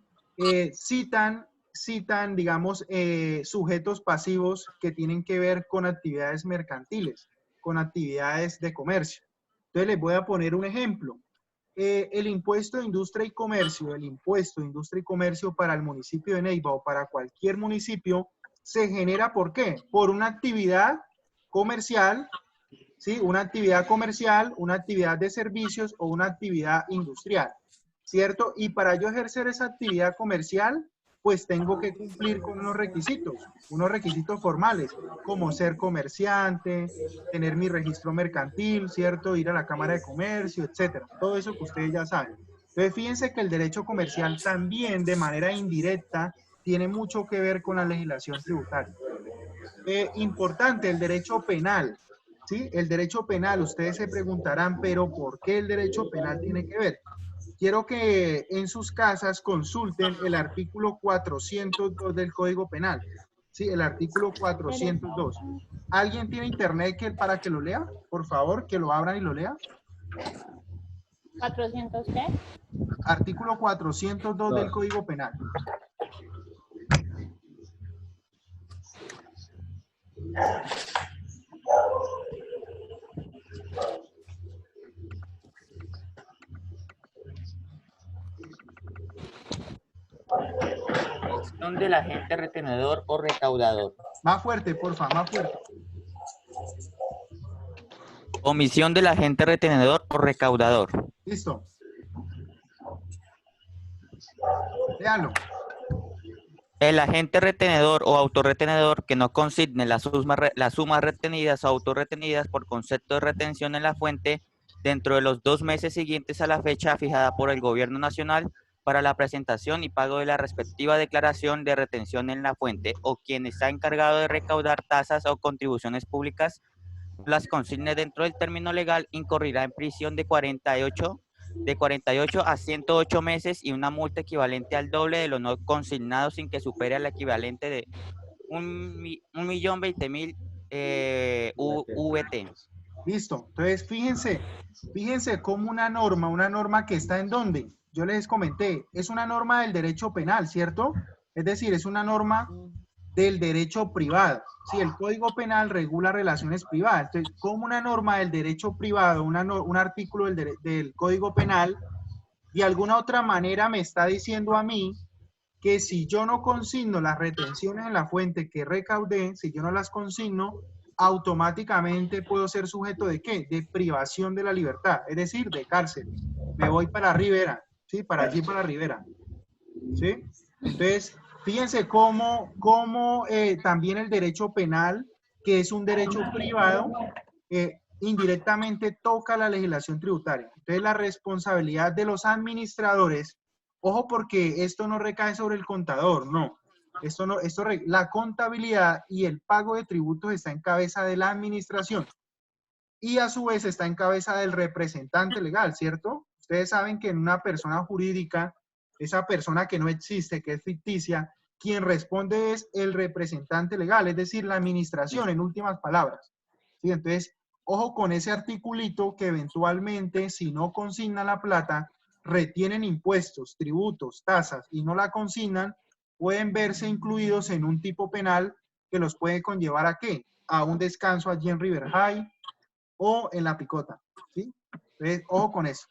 citan, digamos, sujetos pasivos que tienen que ver con actividades mercantiles, con actividades de comercio. Entonces les voy a poner un ejemplo. El impuesto de industria y comercio, para el municipio de Neiva o para cualquier municipio, se genera ¿por qué? Por una actividad comercial, ¿sí? Una actividad comercial, una actividad de servicios o una actividad industrial, ¿cierto? Y para yo ejercer esa actividad comercial, pues tengo que cumplir con unos requisitos formales, como ser comerciante, tener mi registro mercantil, ¿cierto? Ir a la Cámara de Comercio, etcétera. Todo eso que ustedes ya saben. Entonces, fíjense que el derecho comercial también, de manera indirecta, tiene mucho que ver con la legislación tributaria. Importante, el derecho penal, ¿sí? El derecho penal, ustedes se preguntarán, pero ¿por qué el derecho penal tiene que ver? Quiero que en sus casas consulten el artículo 402 del Código Penal. Sí, el artículo 402. ¿Alguien tiene internet para que lo lea? Por favor, que lo abran y lo lea. ¿400 qué? Artículo 402 del Código Penal. Omisión del agente retenedor o recaudador. Más fuerte, porfa, más fuerte. Omisión del agente retenedor o recaudador. Listo. Léalo. El agente retenedor o autorretenedor que no consigne las sumas retenidas o autorretenidas por concepto de retención en la fuente dentro de los 2 meses siguientes a la fecha fijada por el Gobierno Nacional para la presentación y pago de la respectiva declaración de retención en la fuente, o quien está encargado de recaudar tasas o contribuciones públicas, las consigne dentro del término legal, incurrirá en prisión de 48 a 108 meses y una multa equivalente al doble de lo no consignado sin que supere al equivalente de 1.020.000 VT. Listo. Entonces, fíjense cómo una norma que está en dónde. Yo les comenté, es una norma del derecho penal, ¿cierto? Es decir, es una norma del derecho privado. Sí, el Código Penal regula relaciones privadas. Entonces, como una norma del derecho privado, un artículo del Código Penal, de alguna otra manera me está diciendo a mí que si yo no consigno las retenciones en la fuente que recaudé, si yo no las consigno, automáticamente puedo ser sujeto ¿de qué? De privación de la libertad, es decir, de cárcel. Me voy para Rivera, ¿sí? Para allí, para Rivera, ¿sí? Entonces, fíjense cómo también el derecho penal, que es un derecho privado, indirectamente toca la legislación tributaria. Entonces, la responsabilidad de los administradores, ojo, porque esto no recae sobre el contador, no. La contabilidad y el pago de tributos está en cabeza de la administración y a su vez está en cabeza del representante legal, ¿cierto? Ustedes saben que en una persona jurídica, esa persona que no existe, que es ficticia, quien responde es el representante legal, es decir, la administración, en últimas palabras. ¿Sí? Entonces, ojo con ese articulito que eventualmente, si no consignan la plata, retienen impuestos, tributos, tasas y no la consignan, pueden verse incluidos en un tipo penal que los puede conllevar ¿a qué? A un descanso allí en River High o en La Picota. ¿Sí? Entonces, ojo con eso.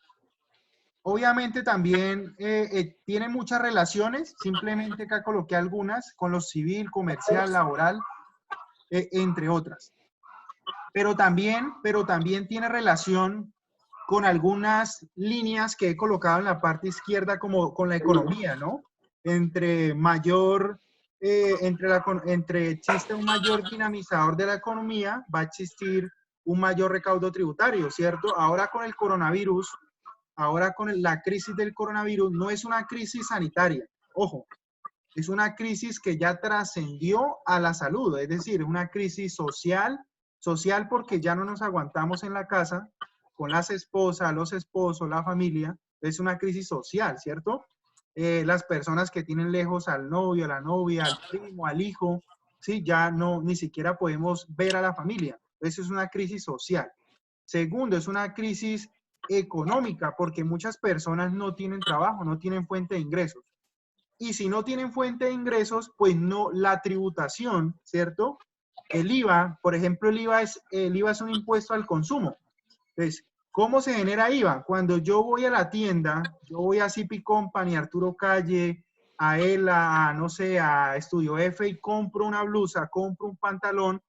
Obviamente también tiene muchas relaciones, simplemente acá coloqué algunas, con lo civil, comercial, laboral, entre otras. Pero también tiene relación con algunas líneas que he colocado en la parte izquierda como con la economía, ¿no? Existe un mayor dinamizador de la economía, va a existir un mayor recaudo tributario, ¿cierto? Ahora con el coronavirus, ahora con la crisis del coronavirus, no es una crisis sanitaria, ojo, es una crisis que ya trascendió a la salud, es decir, una crisis social porque ya no nos aguantamos en la casa con las esposas, los esposos, la familia, es una crisis social, ¿cierto? Las personas que tienen lejos al novio, a la novia, al primo, al hijo, ¿sí? Ya no, ni siquiera podemos ver a la familia. Eso es una crisis social. Segundo, es una crisis económica porque muchas personas no tienen trabajo, no tienen fuente de ingresos. Y si no tienen fuente de ingresos, pues no, la tributación, ¿cierto? El IVA, por ejemplo, el IVA es un impuesto al consumo. Entonces, ¿cómo se genera IVA? Cuando yo voy a la tienda, yo voy a CP Company, Arturo Calle, a ELA, no sé, a Estudio F y compro una blusa, compro un pantalón.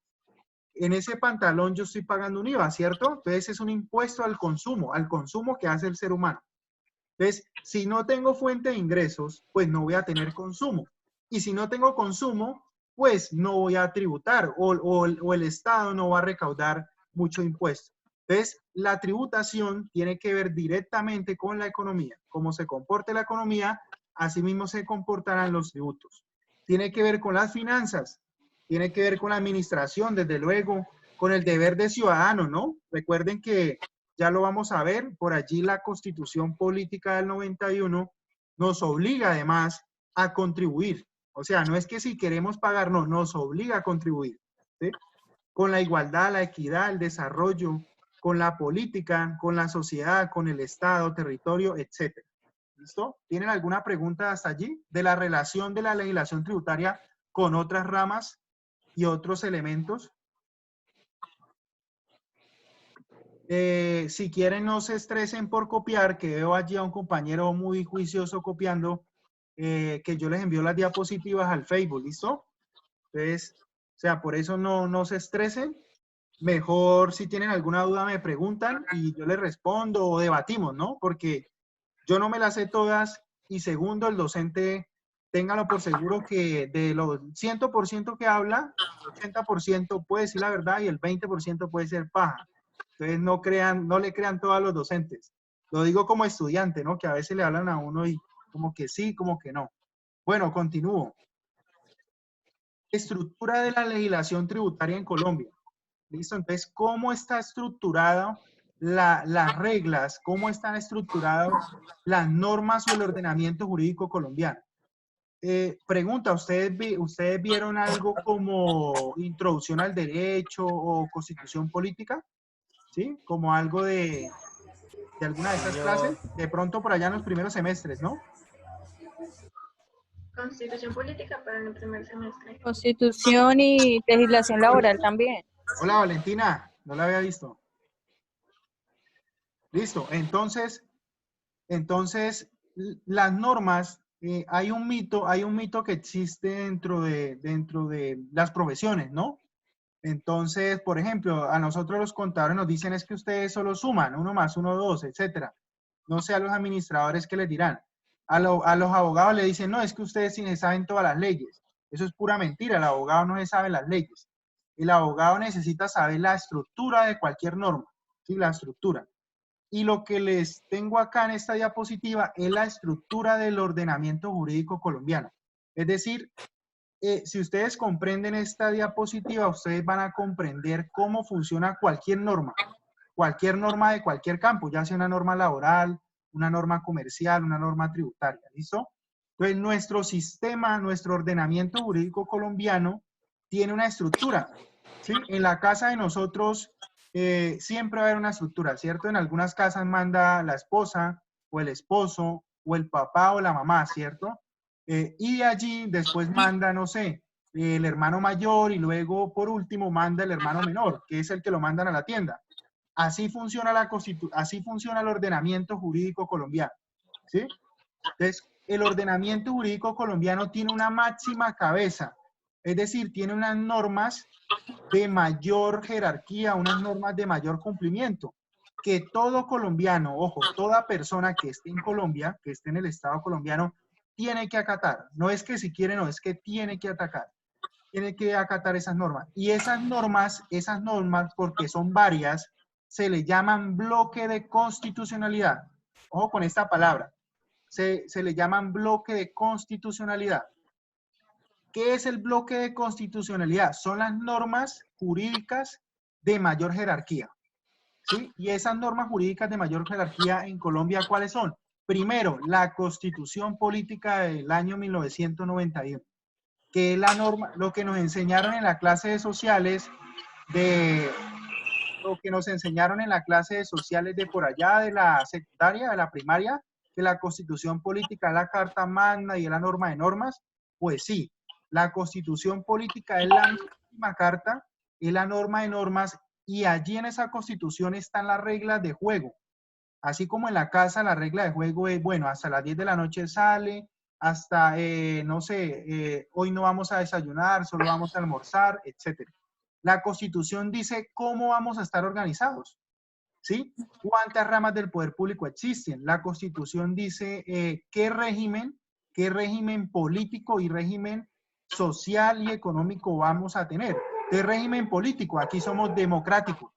En ese pantalón yo estoy pagando un IVA, ¿cierto? Entonces es un impuesto al consumo que hace el ser humano. Entonces, si no tengo fuente de ingresos, pues no voy a tener consumo. Y si no tengo consumo, pues no voy a tributar o el Estado no va a recaudar mucho impuesto. Entonces, la tributación tiene que ver directamente con la economía. Cómo se comporte la economía, así mismo se comportarán los tributos. Tiene que ver con las finanzas, tiene que ver con la administración, desde luego, con el deber de ciudadano, ¿no? Recuerden que ya lo vamos a ver, por allí la Constitución Política del 91 nos obliga además a contribuir. O sea, no es que si queremos pagar, no, nos obliga a contribuir, ¿sí? Con la igualdad, la equidad, el desarrollo, con la política, con la sociedad, con el Estado, territorio, etc. ¿Listo? ¿Tienen alguna pregunta hasta allí de la relación de la legislación tributaria con otras ramas y otros elementos? Si quieren, no se estresen por copiar, que veo allí a un compañero muy juicioso copiando, que yo les envío las diapositivas al Facebook, ¿listo? Entonces, o sea, por eso no se estresen. Mejor, si tienen alguna duda, me preguntan y yo les respondo o debatimos, ¿no? Porque yo no me las sé todas y segundo, el docente, téngalo por seguro que de los 100% que habla, el 80% puede decir la verdad y el 20% puede ser paja. Entonces no le crean todo a los docentes. Lo digo como estudiante, ¿no? Que a veces le hablan a uno y como que sí, como que no. Bueno, continúo. Estructura de la legislación tributaria en Colombia. ¿Listo? Entonces, ¿cómo está estructurada las reglas? ¿Cómo están estructuradas las normas o el ordenamiento jurídico colombiano? Pregunta, ¿ustedes vieron algo como introducción al derecho o constitución política? ¿Sí? Como algo de alguna de esas clases, de pronto por allá en los primeros semestres, ¿no? Constitución política para el primer semestre. Constitución y legislación laboral también. Hola Valentina, no la había visto. Listo, entonces las normas, hay un mito que existe dentro de las profesiones, ¿no? Entonces, por ejemplo, a nosotros los contadores nos dicen es que ustedes solo suman, 1 más 1, 2, etcétera. No sé a los administradores qué les dirán. A los abogados le dicen, no, es que ustedes sí saben todas las leyes. Eso es pura mentira, el abogado no se sabe las leyes. El abogado necesita saber la estructura de cualquier norma, ¿sí? La estructura. Y lo que les tengo acá en esta diapositiva es la estructura del ordenamiento jurídico colombiano. Es decir, si ustedes comprenden esta diapositiva, ustedes van a comprender cómo funciona cualquier norma de cualquier campo, ya sea una norma laboral, una norma comercial, una norma tributaria, ¿listo? Entonces, nuestro sistema, nuestro ordenamiento jurídico colombiano tiene una estructura, ¿sí? En la casa de nosotros siempre va a haber una estructura, ¿cierto? En algunas casas manda la esposa, o el esposo, o el papá o la mamá, ¿cierto? Y de allí después manda, no sé, el hermano mayor y luego por último manda el hermano menor, que es el que lo mandan a la tienda. Así funciona así funciona el ordenamiento jurídico colombiano, ¿sí? Entonces, el ordenamiento jurídico colombiano tiene una máxima cabeza, es decir, tiene unas normas de mayor jerarquía, unas normas de mayor cumplimiento, que todo colombiano, ojo, toda persona que esté en Colombia, que esté en el Estado colombiano, tiene que acatar. No es que si quiere, no, es que tiene que atacar. tiene que acatar esas normas. Y esas normas, porque son varias, se le llaman bloque de constitucionalidad. Ojo con esta palabra. Se le llaman bloque de constitucionalidad. ¿Qué es el bloque de constitucionalidad? Son las normas jurídicas de mayor jerarquía. ¿Sí? Y esas normas jurídicas de mayor jerarquía en Colombia, ¿cuáles son? Primero, la Constitución Política del año 1991, que es la norma, lo que nos enseñaron en la clase de sociales de por allá de la secundaria, de la primaria, que la Constitución Política es la Carta Magna y es la norma de normas. Pues sí, la Constitución Política es la misma carta, es la norma de normas, y allí en esa Constitución están las reglas de juego. Así como en la casa la regla de juego es, bueno, hasta las 10 de la noche sale, hasta, no sé, hoy no vamos a desayunar, solo vamos a almorzar, etc. La Constitución dice cómo vamos a estar organizados, ¿sí? ¿Cuántas ramas del poder público existen? La Constitución dice qué régimen político y régimen social y económico vamos a tener. ¿Qué régimen político? Aquí somos democráticos,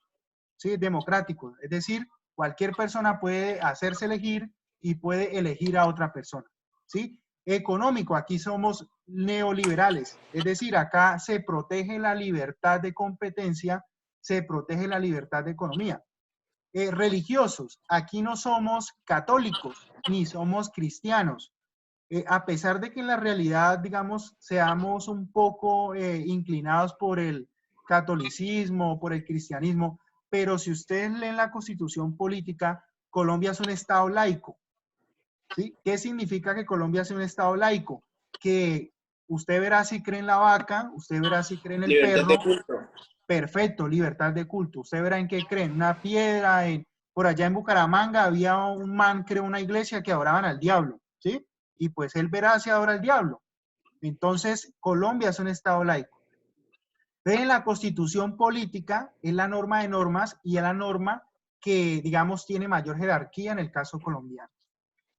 ¿sí? Democráticos, es decir, cualquier persona puede hacerse elegir y puede elegir a otra persona, ¿sí? Económico, aquí somos neoliberales, es decir, acá se protege la libertad de competencia, se protege la libertad de economía. Religiosos, aquí no somos católicos ni somos cristianos. A pesar de que en la realidad, digamos, seamos un poco inclinados por el catolicismo, por el cristianismo, pero si ustedes leen la Constitución Política, Colombia es un Estado laico, ¿sí? ¿Qué significa que Colombia sea un Estado laico? Que usted verá si cree en la vaca, usted verá si cree en el perro. De culto. Perfecto, libertad de culto. Usted verá en qué creen, una piedra. Por allá en Bucaramanga había un man, creó una iglesia que adoraban al diablo, ¿sí? Y pues él verá si adora al diablo. Entonces, Colombia es un Estado laico. En la Constitución Política es la norma de normas y es la norma que, digamos, tiene mayor jerarquía en el caso colombiano.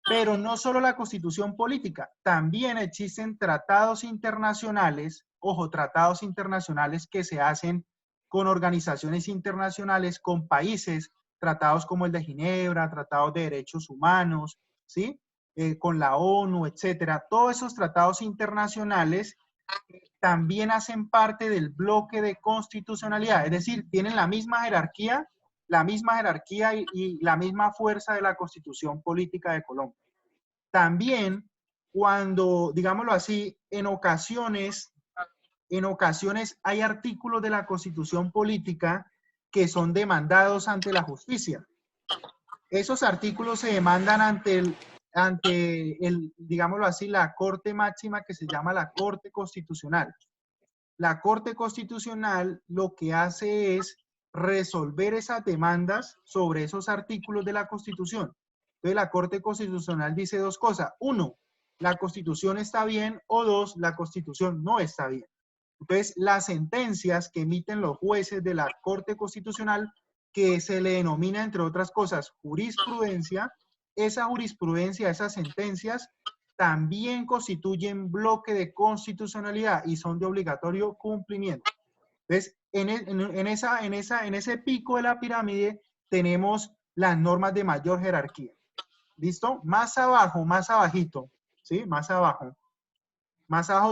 Pero no solo la Constitución Política, también existen tratados internacionales, ojo, tratados internacionales que se hacen con organizaciones internacionales, con países, tratados como el de Ginebra, tratados de derechos humanos, ¿sí? Con la ONU, etcétera. Todos esos tratados internacionales también hacen parte del bloque de constitucionalidad, es decir, tienen la misma jerarquía y la misma fuerza de la Constitución Política de Colombia. También cuando, digámoslo así, en ocasiones hay artículos de la Constitución Política que son demandados ante la justicia. Esos artículos se demandan ante digámoslo así, la Corte Máxima, que se llama la Corte Constitucional. La Corte Constitucional lo que hace es resolver esas demandas sobre esos artículos de la Constitución. Entonces, la Corte Constitucional dice dos cosas. Uno, la Constitución está bien, o dos, la Constitución no está bien. Entonces, las sentencias que emiten los jueces de la Corte Constitucional, que se le denomina, entre otras cosas, jurisprudencia, esa jurisprudencia, esas sentencias, también constituyen bloque de constitucionalidad y son de obligatorio cumplimiento. Entonces, en ese pico de la pirámide tenemos las normas de mayor jerarquía. ¿Listo? Más abajo, más abajito, ¿sí? Más abajo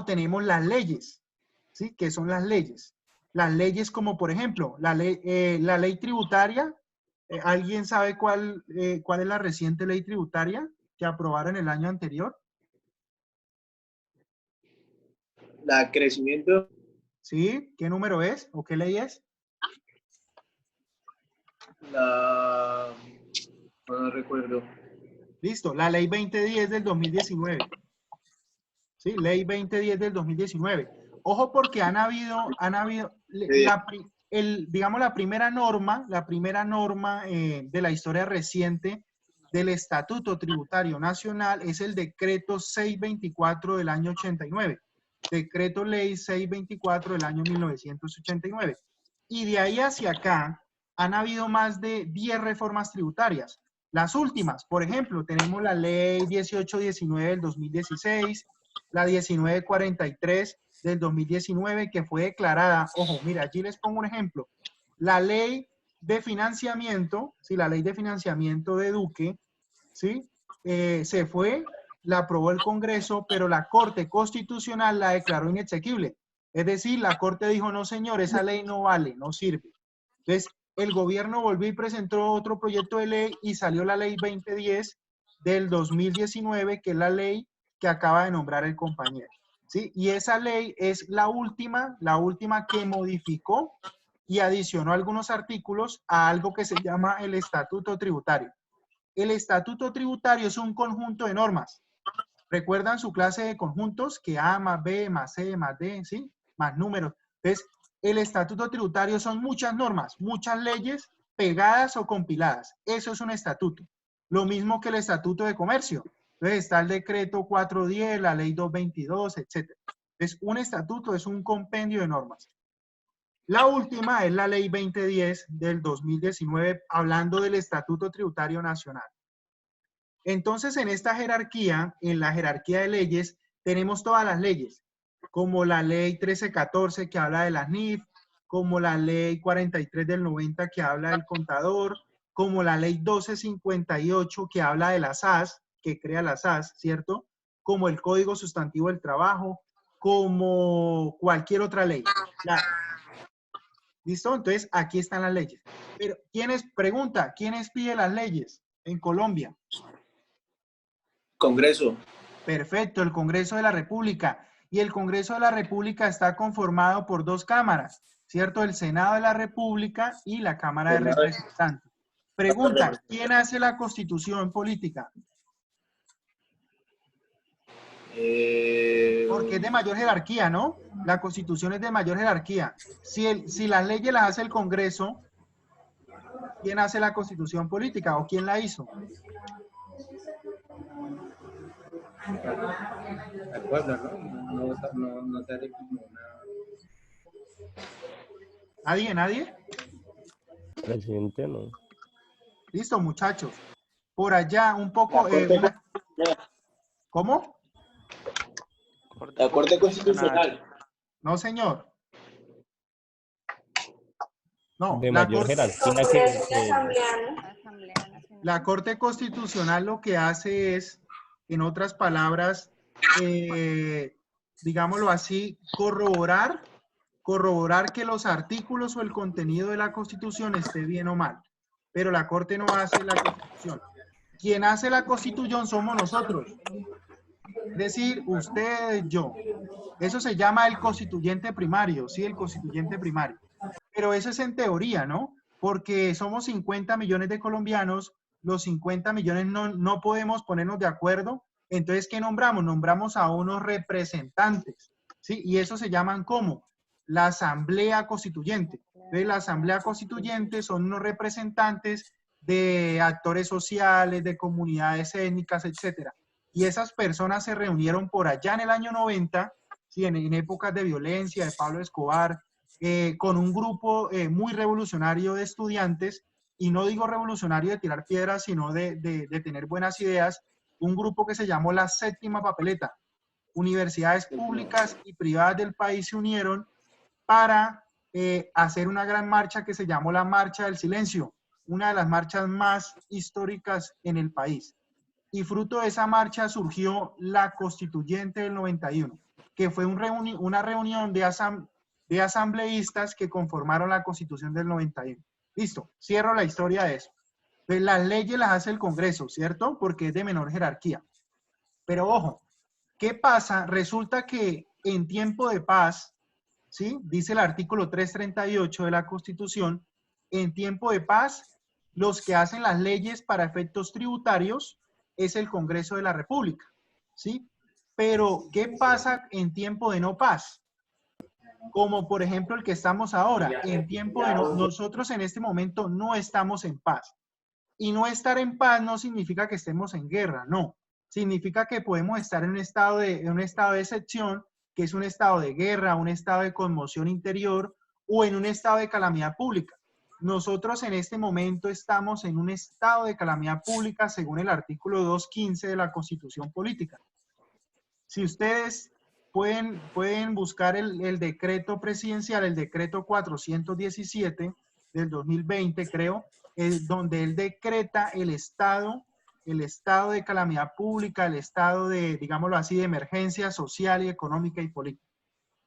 tenemos las leyes, ¿sí? ¿Qué son las leyes? Las leyes como, por ejemplo, la ley tributaria. ¿Alguien sabe cuál es la reciente ley tributaria que aprobaron el año anterior? La crecimiento. ¿Sí? ¿Qué número es? ¿O qué ley es? No recuerdo. Listo, la ley 2010 del 2019. Sí, ley 2010 del 2019. Ojo porque han habido digamos, la primera norma de la historia reciente del Estatuto Tributario Nacional es el Decreto 624 del año 89. Decreto Ley 624 del año 1989. Y de ahí hacia acá han habido más de 10 reformas tributarias. Las últimas, por ejemplo, tenemos la Ley 1819 del 2016, la 1943 del 2019 que fue declarada, ojo, mira, aquí les pongo un ejemplo, la ley de financiamiento, ¿sí? La ley de financiamiento de Duque, ¿sí? Se fue, la aprobó el Congreso, pero la Corte Constitucional la declaró inexequible. Es decir, la Corte dijo, no señor, esa ley no vale, no sirve. Entonces, el gobierno volvió y presentó otro proyecto de ley y salió la ley 2010 del 2019, que es la ley que acaba de nombrar el compañero. ¿Sí? Y esa ley es la última que modificó y adicionó algunos artículos a algo que se llama el Estatuto Tributario. El Estatuto Tributario es un conjunto de normas. ¿Recuerdan su clase de conjuntos? Que A más B más C más D, ¿sí? Más números. Entonces, el Estatuto Tributario son muchas normas, muchas leyes pegadas o compiladas. Eso es un estatuto. Lo mismo que el Estatuto de Comercio. Entonces, está el Decreto 410, la Ley 222, etc. Entonces, un estatuto es un compendio de normas. La última es la Ley 2010 del 2019, hablando del Estatuto Tributario Nacional. Entonces, en esta jerarquía, en la jerarquía de leyes, tenemos todas las leyes, como la Ley 1314 que habla de las NIF, como la Ley 43 del 90 que habla del contador, como la Ley 1258 que habla de las SAS, que crea las SAS, ¿cierto? Como el Código Sustantivo del Trabajo, como cualquier otra ley. ¿Listo? Entonces, aquí están las leyes. Pero, ¿quiénes pide las leyes en Colombia? Congreso. Perfecto, el Congreso de la República. Y el Congreso de la República está conformado por dos cámaras, ¿cierto? El Senado de la República y la Cámara de Representantes. Pregunta, ¿quién hace la Constitución política? Porque es de mayor jerarquía, ¿no? La Constitución es de mayor jerarquía. Si las leyes las hace el Congreso, ¿quién hace la Constitución política o quién la hizo? El pueblo, ¿no? No se hace como una... ¿Nadie? Presidente, no. Listo, muchachos. Por allá, un poco... ¿Cómo? La Corte Constitucional. No, señor. No, De mayor jerarquía que... La Corte Constitucional lo que hace es, en otras palabras, digámoslo así, corroborar que los artículos o el contenido de la Constitución esté bien o mal. Pero la Corte no hace la Constitución. Quien hace la Constitución somos nosotros. Es decir, usted, yo. Eso se llama el constituyente primario, ¿sí? El constituyente primario. Pero eso es en teoría, ¿no? Porque somos 50 millones de colombianos, los 50 millones no podemos ponernos de acuerdo. Entonces, ¿qué nombramos? Nombramos a unos representantes, ¿sí? Y eso se llaman ¿cómo? La Asamblea Constituyente. Entonces, la Asamblea Constituyente son unos representantes de actores sociales, de comunidades étnicas, etcétera. Y esas personas se reunieron por allá en el año 90, ¿sí? En épocas de violencia, de Pablo Escobar, con un grupo muy revolucionario de estudiantes, y no digo revolucionario de tirar piedras, sino de tener buenas ideas, un grupo que se llamó la Séptima Papeleta. Universidades públicas y privadas del país se unieron para hacer una gran marcha que se llamó la Marcha del Silencio, una de las marchas más históricas en el país. Y fruto de esa marcha surgió la Constituyente del 91, que fue una reunión de asambleístas que conformaron la Constitución del 91. Listo, cierro la historia de eso. Pues las leyes las hace el Congreso, ¿cierto? Porque es de menor jerarquía. Pero ojo, ¿qué pasa? Resulta que en tiempo de paz, ¿sí? Dice el artículo 338 de la Constitución, en tiempo de paz, los que hacen las leyes para efectos tributarios es el Congreso de la República, ¿sí? Pero, ¿qué pasa en tiempo de no paz? Como por ejemplo el que estamos ahora, en tiempo de no, nosotros en este momento no estamos en paz. Y no estar en paz no significa que estemos en guerra, no. Significa que podemos estar en un estado de excepción, que es un estado de guerra, un estado de conmoción interior o en un estado de calamidad pública. Nosotros en este momento estamos en un estado de calamidad pública según el artículo 215 de la Constitución Política. Si ustedes pueden buscar el decreto presidencial, el decreto 417 del 2020, creo, donde él decreta el estado de calamidad pública, el estado de, digámoslo así, de emergencia social y económica y política.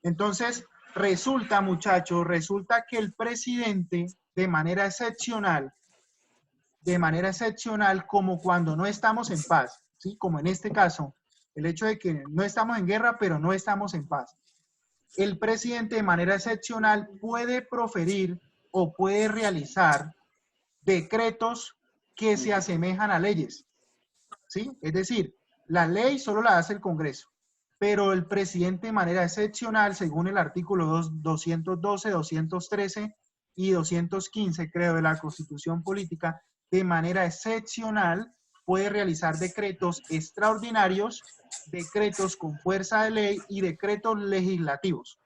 Entonces, resulta, muchachos, resulta que el presidente, de manera excepcional, como cuando no estamos en paz, ¿sí? Como en este caso, el hecho de que no estamos en guerra, pero no estamos en paz. El presidente, de manera excepcional, puede proferir o puede realizar decretos que se asemejan a leyes, ¿sí? Es decir, la ley solo la hace el Congreso, pero el presidente, de manera excepcional, según el artículo 212, 213 y 215, creo, de la Constitución Política, de manera excepcional puede realizar decretos extraordinarios, decretos con fuerza de ley y decretos legislativos.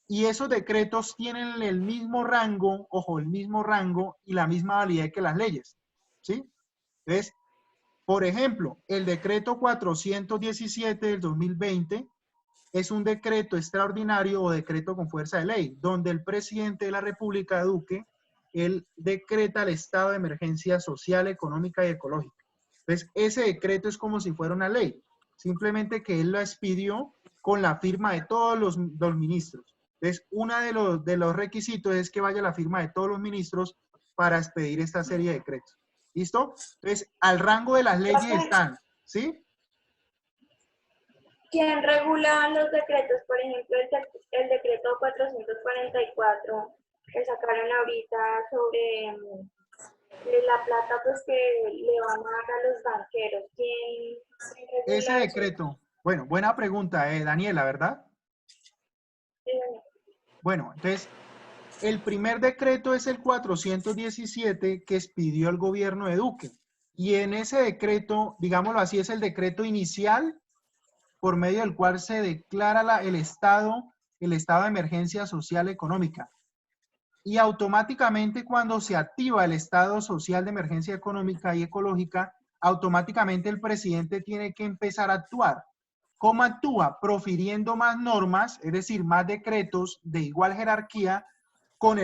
Y esos decretos tienen el mismo rango, ojo, el mismo rango y la misma validez que las leyes, ¿sí? Entonces, por ejemplo, el decreto 417 del 2020 es un decreto extraordinario o decreto con fuerza de ley, donde el presidente de la República, Duque, él decreta el estado de emergencia social, económica y ecológica. Entonces, ese decreto es como si fuera una ley, simplemente que él lo expidió con la firma de todos los ministros. Entonces, uno de los requisitos es que vaya la firma de todos los ministros para expedir esta serie de decretos. ¿Listo? Entonces, al rango de las leyes están, ¿sí? ¿Quién regula los decretos? Por ejemplo, el decreto 444 que sacaron ahorita sobre la plata pues que le van a dar a los banqueros. ¿Quién regula Ese decreto, bueno, buena pregunta, Daniela, ¿verdad? Sí. Bueno, entonces, el primer decreto es el 417 que expidió el gobierno de Duque. Y en ese decreto, digámoslo así, es el decreto inicial por medio del cual se declara el estado de emergencia social económica. Y automáticamente cuando se activa el estado social de emergencia económica y ecológica, automáticamente el presidente tiene que empezar a actuar. ¿Cómo actúa? Profiriendo más normas, es decir, más decretos de igual jerarquía, con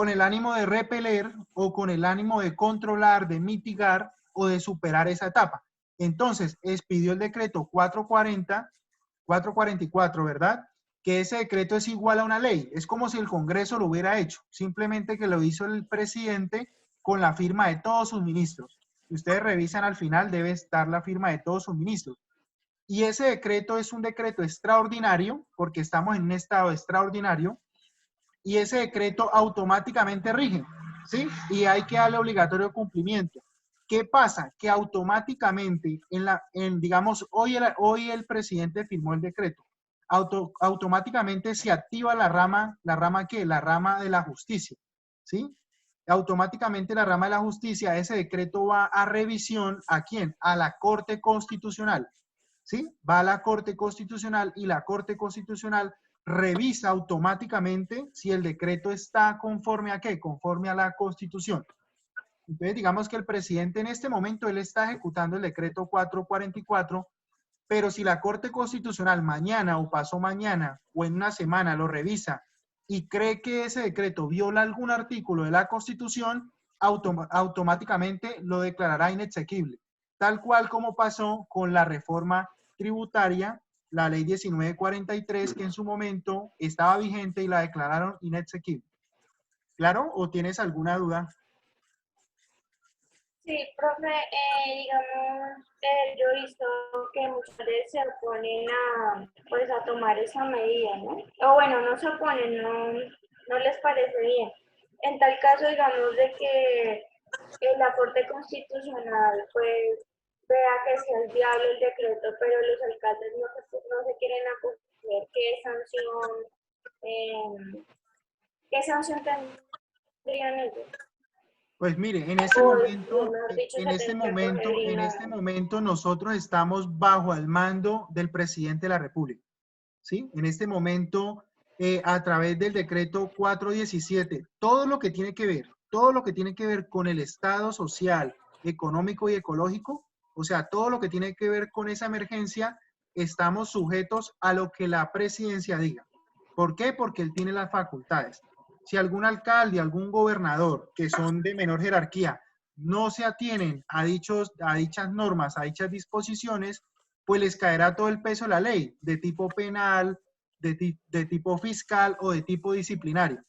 el ánimo de repeler o con el ánimo de controlar, de mitigar o de superar esa etapa. Entonces, expidió el decreto 444, ¿verdad? Que ese decreto es igual a una ley. Es como si el Congreso lo hubiera hecho, simplemente que lo hizo el presidente con la firma de todos sus ministros. Si ustedes revisan al final, debe estar la firma de todos sus ministros. Y ese decreto es un decreto extraordinario, porque estamos en un estado extraordinario, y ese decreto automáticamente rige, ¿sí? Y hay que darle obligatorio cumplimiento. ¿Qué pasa? Que automáticamente, digamos, hoy el presidente firmó el decreto, automáticamente se activa la rama ¿qué? La rama de la justicia, ¿sí? Automáticamente la rama de la justicia, ese decreto va a revisión, ¿a quién? A la Corte Constitucional, ¿sí? Va a la Corte Constitucional y la Corte Constitucional revisa automáticamente si el decreto está conforme a qué, conforme a la Constitución. Entonces, digamos que el presidente en este momento, él está ejecutando el decreto 444, pero si la Corte Constitucional mañana o pasó mañana o en una semana lo revisa y cree que ese decreto viola algún artículo de la Constitución, automáticamente lo declarará inexequible, tal cual como pasó con la reforma tributaria, la ley 1943, que en su momento estaba vigente y la declararon inexequible. ¿Claro? ¿O tienes alguna duda? Sí, profe, digamos, yo he visto que muchas veces se oponen a tomar esa medida, ¿no? O bueno, no se oponen, no les parece bien. En tal caso, digamos, de que la Corte Constitucional, pues, vea que sí es viable el decreto, pero los alcaldes no se quieren acoger, ¿qué sanción tendrían ellos? Pues mire, en este momento nosotros estamos bajo el mando del presidente de la República, ¿sí? En este momento, a través del decreto 417, todo lo que tiene que ver con el estado social, económico y ecológico, o sea, todo lo que tiene que ver con esa emergencia, estamos sujetos a lo que la presidencia diga. ¿Por qué? Porque él tiene las facultades. Si algún alcalde, algún gobernador, que son de menor jerarquía, no se atienen a dichas normas, a dichas disposiciones, pues les caerá todo el peso de la ley, de tipo penal, de tipo fiscal o de tipo disciplinario.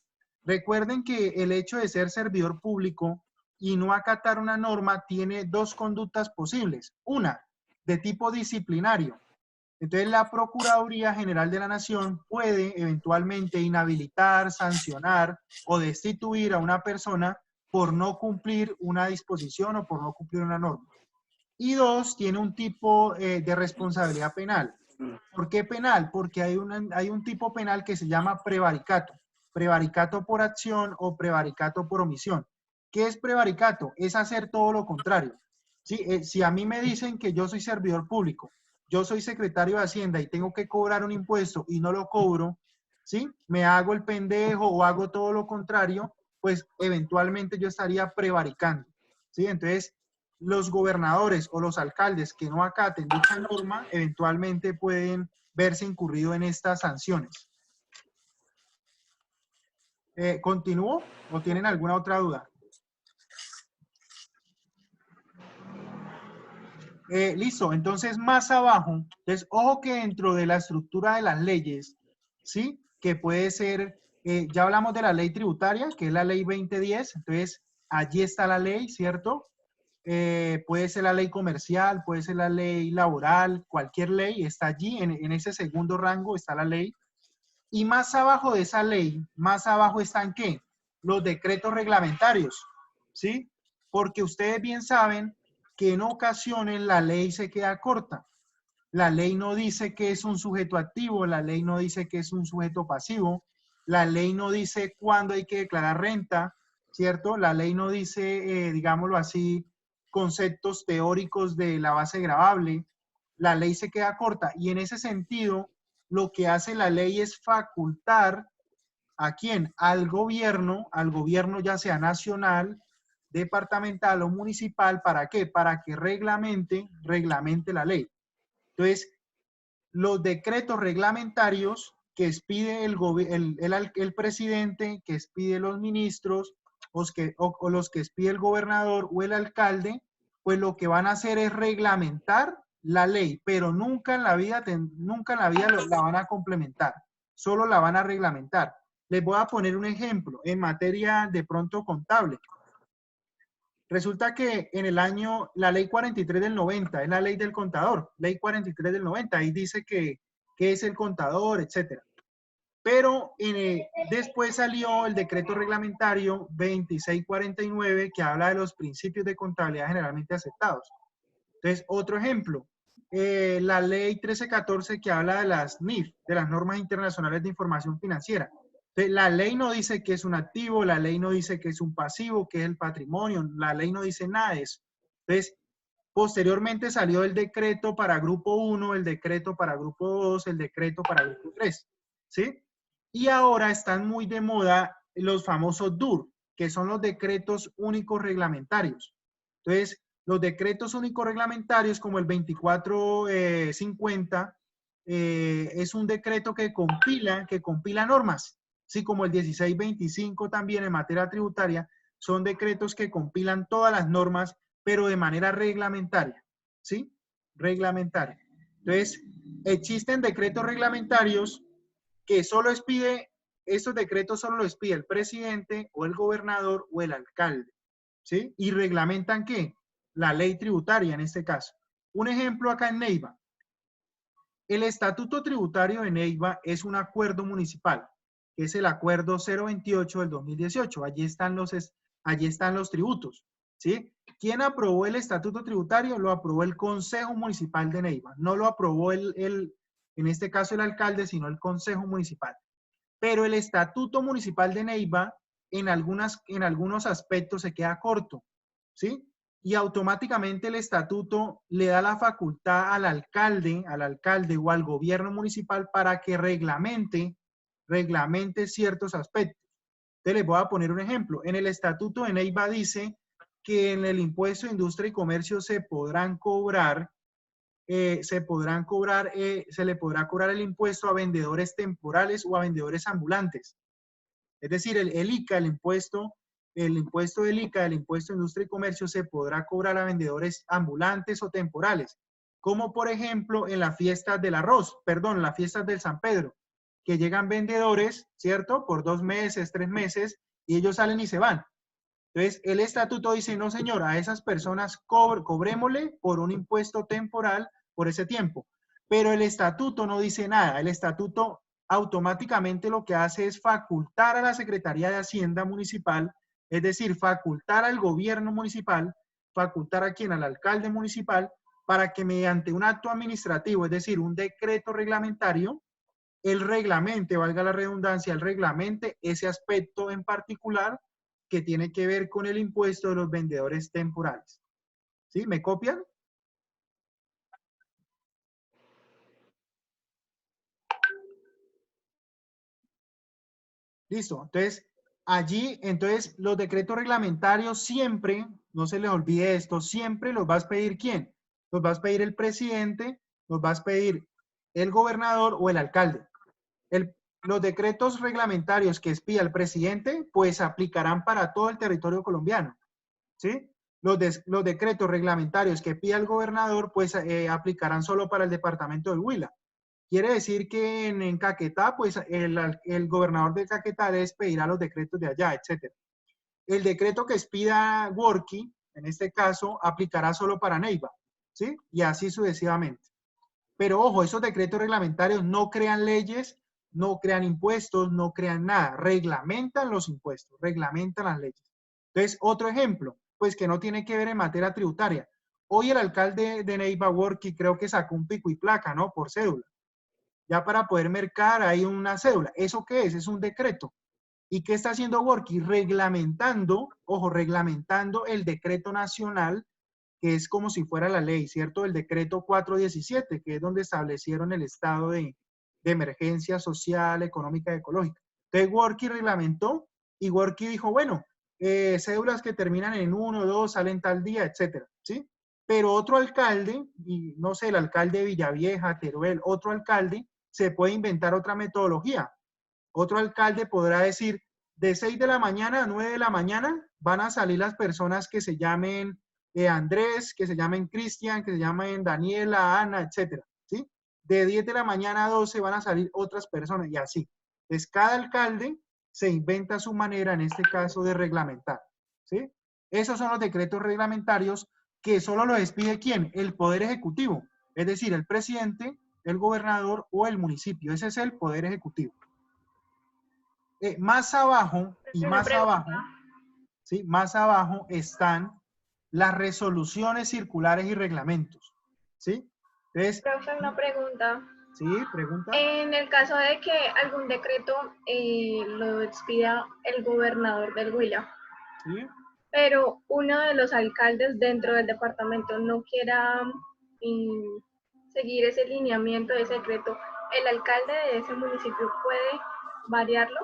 Recuerden que el hecho de ser servidor público y no acatar una norma tiene dos conductas posibles. Una, de tipo disciplinario. Entonces, la Procuraduría General de la Nación puede eventualmente inhabilitar, sancionar o destituir a una persona por no cumplir una disposición o por no cumplir una norma. Y dos, tiene un tipo de responsabilidad penal. ¿Por qué penal? Porque hay un tipo penal que se llama prevaricato. Prevaricato por acción o prevaricato por omisión. ¿Qué es prevaricato? Es hacer todo lo contrario. ¿Sí? Si a mí me dicen que yo soy servidor público, yo soy secretario de Hacienda y tengo que cobrar un impuesto y no lo cobro, ¿sí? Me hago el pendejo o hago todo lo contrario, pues eventualmente yo estaría prevaricando, ¿sí? Entonces, los gobernadores o los alcaldes que no acaten dicha norma, eventualmente pueden verse incurrido en estas sanciones. ¿Continúo o tienen alguna otra duda? Listo, entonces más abajo, entonces ojo que dentro de la estructura de las leyes, ¿sí? Que puede ser, ya hablamos de la ley tributaria, que es la ley 2010, entonces allí está la ley, ¿cierto? Puede ser la ley comercial, puede ser la ley laboral, cualquier ley está allí, en ese segundo rango está la ley. Y más abajo de esa ley, más abajo están ¿qué? Los decretos reglamentarios, ¿sí? Porque ustedes bien saben que en ocasiones la ley se queda corta. La ley no dice que es un sujeto activo, la ley no dice que es un sujeto pasivo, la ley no dice cuándo hay que declarar renta, ¿cierto? La ley no dice, digámoslo así, conceptos teóricos de la base gravable. La ley se queda corta y en ese sentido lo que hace la ley es facultar ¿a quién? Al gobierno ya sea nacional, departamental o municipal, ¿para qué? Para que reglamente la ley. Entonces, los decretos reglamentarios que expide el presidente, que expide los ministros, o los que expide el gobernador o el alcalde, pues lo que van a hacer es reglamentar la ley, pero nunca en la vida la van a complementar, solo la van a reglamentar. Les voy a poner un ejemplo en materia de pronto contable. Resulta que en el año, la ley 43 del 90, es la ley del contador, ley 43 del 90, ahí dice que es el contador, etcétera. Pero después salió el decreto reglamentario 2649 que habla de los principios de contabilidad generalmente aceptados. Entonces, otro ejemplo, la ley 1314 que habla de las NIF, de las normas internacionales de información financiera. Entonces, la ley no dice que es un activo, la ley no dice que es un pasivo, que es el patrimonio, la ley no dice nada de eso. Entonces, posteriormente salió el decreto para grupo 1, el decreto para grupo 2, el decreto para grupo 3, ¿sí? Y ahora están muy de moda los famosos DUR, que son los decretos únicos reglamentarios. Entonces, los decretos únicos reglamentarios como el 2450 es un decreto que compila normas, ¿sí? Como el 1625 también en materia tributaria, son decretos que compilan todas las normas, pero de manera reglamentaria, ¿sí? Reglamentaria. Entonces, existen decretos reglamentarios que solo expide, estos decretos solo los expide el presidente o el gobernador o el alcalde, ¿sí? Y reglamentan ¿qué? La ley tributaria en este caso. Un ejemplo acá en Neiva. El estatuto tributario de Neiva es un acuerdo municipal, que es el acuerdo 028 del 2018. Allí están los tributos, ¿sí? ¿Quién aprobó el estatuto tributario? Lo aprobó el Consejo Municipal de Neiva. No lo aprobó en este caso el alcalde, sino el Consejo Municipal. Pero el estatuto municipal de Neiva en algunos aspectos se queda corto, ¿sí? Y automáticamente el estatuto le da la facultad al alcalde o al gobierno municipal para que reglamente ciertos aspectos. Entonces les voy a poner un ejemplo. En el estatuto de Neiva dice que en el impuesto de industria y comercio se podrán cobrar se le podrá cobrar el impuesto a vendedores temporales o a vendedores ambulantes. Es decir, el ICA, el impuesto del ICA, el impuesto de industria y comercio, se podrá cobrar a vendedores ambulantes o temporales, como por ejemplo en las fiestas del arroz, perdón, las fiestas del San Pedro, que llegan vendedores, ¿cierto? Por 2 meses, 3 meses, y ellos salen y se van. Entonces, el estatuto dice, no señor, a esas personas cobrémosle por un impuesto temporal por ese tiempo. Pero el estatuto no dice nada. El estatuto automáticamente lo que hace es facultar a la Secretaría de Hacienda Municipal, es decir, facultar al gobierno municipal, facultar a quien, al alcalde municipal, para que mediante un acto administrativo, es decir, un decreto reglamentario, el reglamente, valga la redundancia, el reglamente ese aspecto en particular que tiene que ver con el impuesto de los vendedores temporales. ¿Sí? ¿Me copian? Listo. Entonces, allí, los decretos reglamentarios siempre, no se les olvide esto, siempre los va a pedir ¿quién? Los va a pedir el presidente, los va a pedir el gobernador o el alcalde. Los decretos reglamentarios que expida el presidente, pues aplicarán para todo el territorio colombiano, ¿sí? Los decretos reglamentarios que pida el gobernador, pues aplicarán solo para el departamento del Huila. Quiere decir que en Caquetá, pues el gobernador de Caquetá les pedirá los decretos de allá, etc. El decreto que expida Worky, en este caso, aplicará solo para Neiva, ¿sí? Y así sucesivamente. Pero ojo, esos decretos reglamentarios no crean leyes, no crean impuestos, no crean nada. Reglamentan los impuestos, reglamentan las leyes. Entonces, otro ejemplo, pues que no tiene que ver en materia tributaria. Hoy el alcalde de Neiva, Worky, creo que sacó un pico y placa, ¿no? Por cédula. Ya para poder mercar hay una cédula. ¿Eso qué es? Es un decreto. ¿Y qué está haciendo Worky? Reglamentando, ojo, reglamentando el decreto nacional, que es como si fuera la ley, ¿cierto? El decreto 417, que es donde establecieron el estado de emergencia social, económica y ecológica. Entonces Worky reglamentó y Worky dijo, bueno, cédulas que terminan en 1, 2, salen tal día, etcétera, ¿sí? Pero otro alcalde, y no sé, el alcalde de Villavieja, Teruel, otro alcalde, se puede inventar otra metodología. Otro alcalde podrá decir, de 6 de la mañana a 9 de la mañana van a salir las personas que se llamen Andrés, que se llamen Cristian, que se llamen Daniela, Ana, etcétera, ¿sí? De 10 de la mañana a 12 van a salir otras personas y así. Entonces, cada alcalde se inventa su manera, en este caso, de reglamentar, ¿sí? Esos son los decretos reglamentarios que solo los expide ¿quién? El Poder Ejecutivo, es decir, el presidente, el gobernador o el municipio. Ese es el Poder Ejecutivo. Más abajo, y más abajo, ¿sí? Más abajo están las resoluciones circulares y reglamentos, ¿sí? Entonces, Profe, una pregunta. Sí, pregunta. En el caso de que algún decreto lo expida el gobernador del Huila, ¿sí? Pero uno de los alcaldes dentro del departamento no quiera seguir ese lineamiento de ese decreto, ¿el alcalde de ese municipio puede variarlo,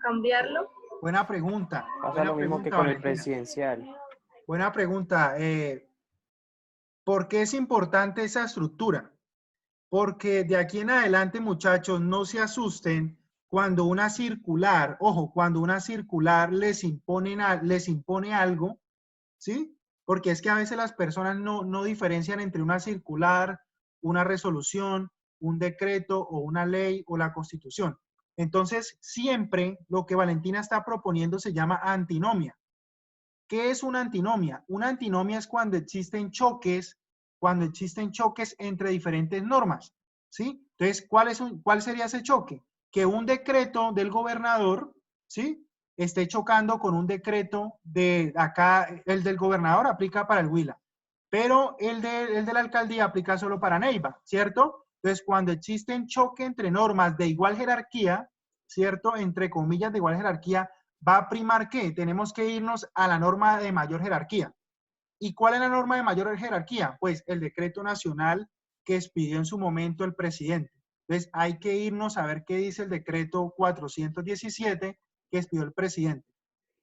cambiarlo? Buena pregunta. Pasa lo mismo que con el presidencial. Buena pregunta. ¿Por qué es importante esa estructura? Porque de aquí en adelante, muchachos, no se asusten cuando una circular, ojo, cuando una circular les impone algo, ¿sí? Porque es que a veces las personas no diferencian entre una circular, una resolución, un decreto o una ley o la Constitución. Entonces, siempre lo que Valentina está proponiendo se llama antinomia. ¿Qué es una antinomia? Una antinomia es cuando existen choques entre diferentes normas, ¿sí? Entonces, ¿cuál sería ese choque? Que un decreto del gobernador, ¿sí? Esté chocando con un decreto de acá, el del gobernador aplica para el Huila, pero el de la alcaldía aplica solo para Neiva, ¿cierto? Entonces, cuando existen choque entre normas de igual jerarquía, ¿cierto? Entre comillas de igual jerarquía, ¿va a primar qué? Tenemos que irnos a la norma de mayor jerarquía. ¿Y cuál es la norma de mayor jerarquía? Pues el decreto nacional que expidió en su momento el presidente. Entonces hay que irnos a ver qué dice el decreto 417 que expidió el presidente.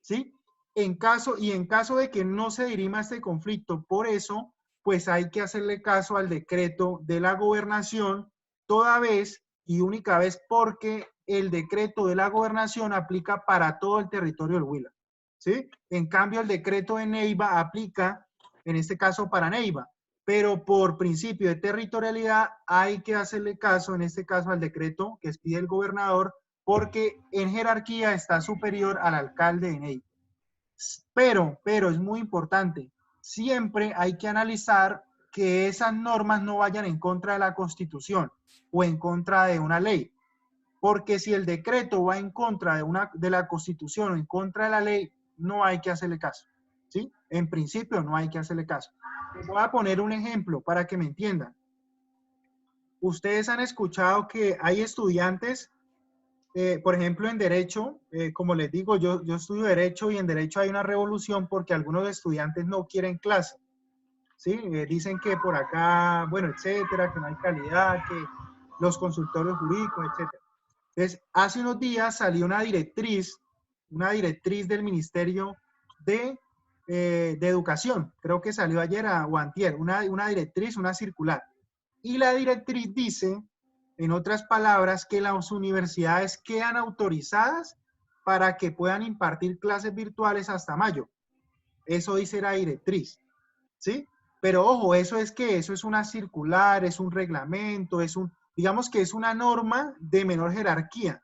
¿Sí? En caso de que no se dirima este conflicto, por eso pues hay que hacerle caso al decreto de la gobernación toda vez y única vez porque el decreto de la gobernación aplica para todo el territorio del Huila, ¿sí? En cambio, el decreto de Neiva aplica, en este caso, para Neiva, pero por principio de territorialidad hay que hacerle caso, en este caso, al decreto que expide el gobernador, porque en jerarquía está superior al alcalde de Neiva. Pero es muy importante, siempre hay que analizar que esas normas no vayan en contra de la Constitución o en contra de una ley. Porque si el decreto va en contra de la Constitución o en contra de la ley, no hay que hacerle caso, ¿sí? En principio no hay que hacerle caso. Les voy a poner un ejemplo para que me entiendan. Ustedes han escuchado que hay estudiantes, por ejemplo, en Derecho, como les digo, yo estudio Derecho y en Derecho hay una revolución porque algunos estudiantes no quieren clase, ¿sí? Dicen que por acá, bueno, etcétera, que no hay calidad, que los consultorios jurídicos, etcétera. Entonces, hace unos días salió una directriz del Ministerio de Educación, creo que salió ayer o antier, una directriz, una circular. Y la directriz dice, en otras palabras, que las universidades quedan autorizadas para que puedan impartir clases virtuales hasta mayo. Eso dice la directriz, ¿sí? Pero ojo, eso es una circular, es un reglamento, digamos que es una norma de menor jerarquía.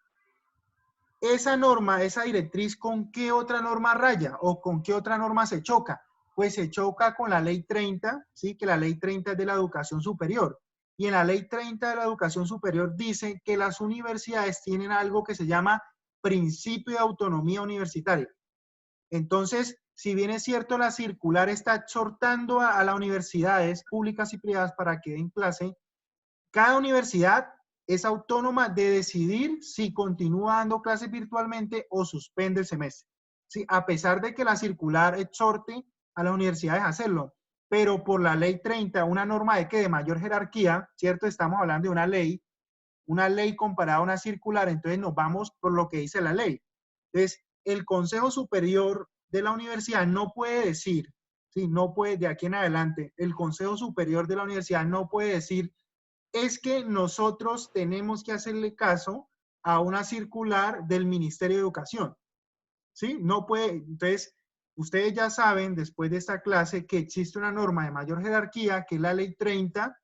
Esa norma, esa directriz, ¿con qué otra norma raya o con qué otra norma se choca? Pues se choca con la Ley 30, ¿sí? Que la Ley 30 es de la educación superior. Y en la Ley 30 de la educación superior dice que las universidades tienen algo que se llama principio de autonomía universitaria. Entonces, si bien es cierto, la circular está exhortando a las universidades públicas y privadas para que den clase, cada universidad es autónoma de decidir si continúa dando clases virtualmente o suspende el semestre. ¿Sí? A pesar de que la circular exhorte a las universidades a hacerlo, pero por la Ley 30, una norma de mayor jerarquía, ¿cierto? Estamos hablando de una ley comparada a una circular, entonces nos vamos por lo que dice la ley. Entonces, el Consejo Superior de la Universidad no puede decir, ¿sí? No puede, de aquí en adelante, el Consejo Superior de la Universidad no puede decir, es que nosotros tenemos que hacerle caso a una circular del Ministerio de Educación, ¿sí? No puede, entonces, ustedes ya saben, después de esta clase, que existe una norma de mayor jerarquía, que es la Ley 30,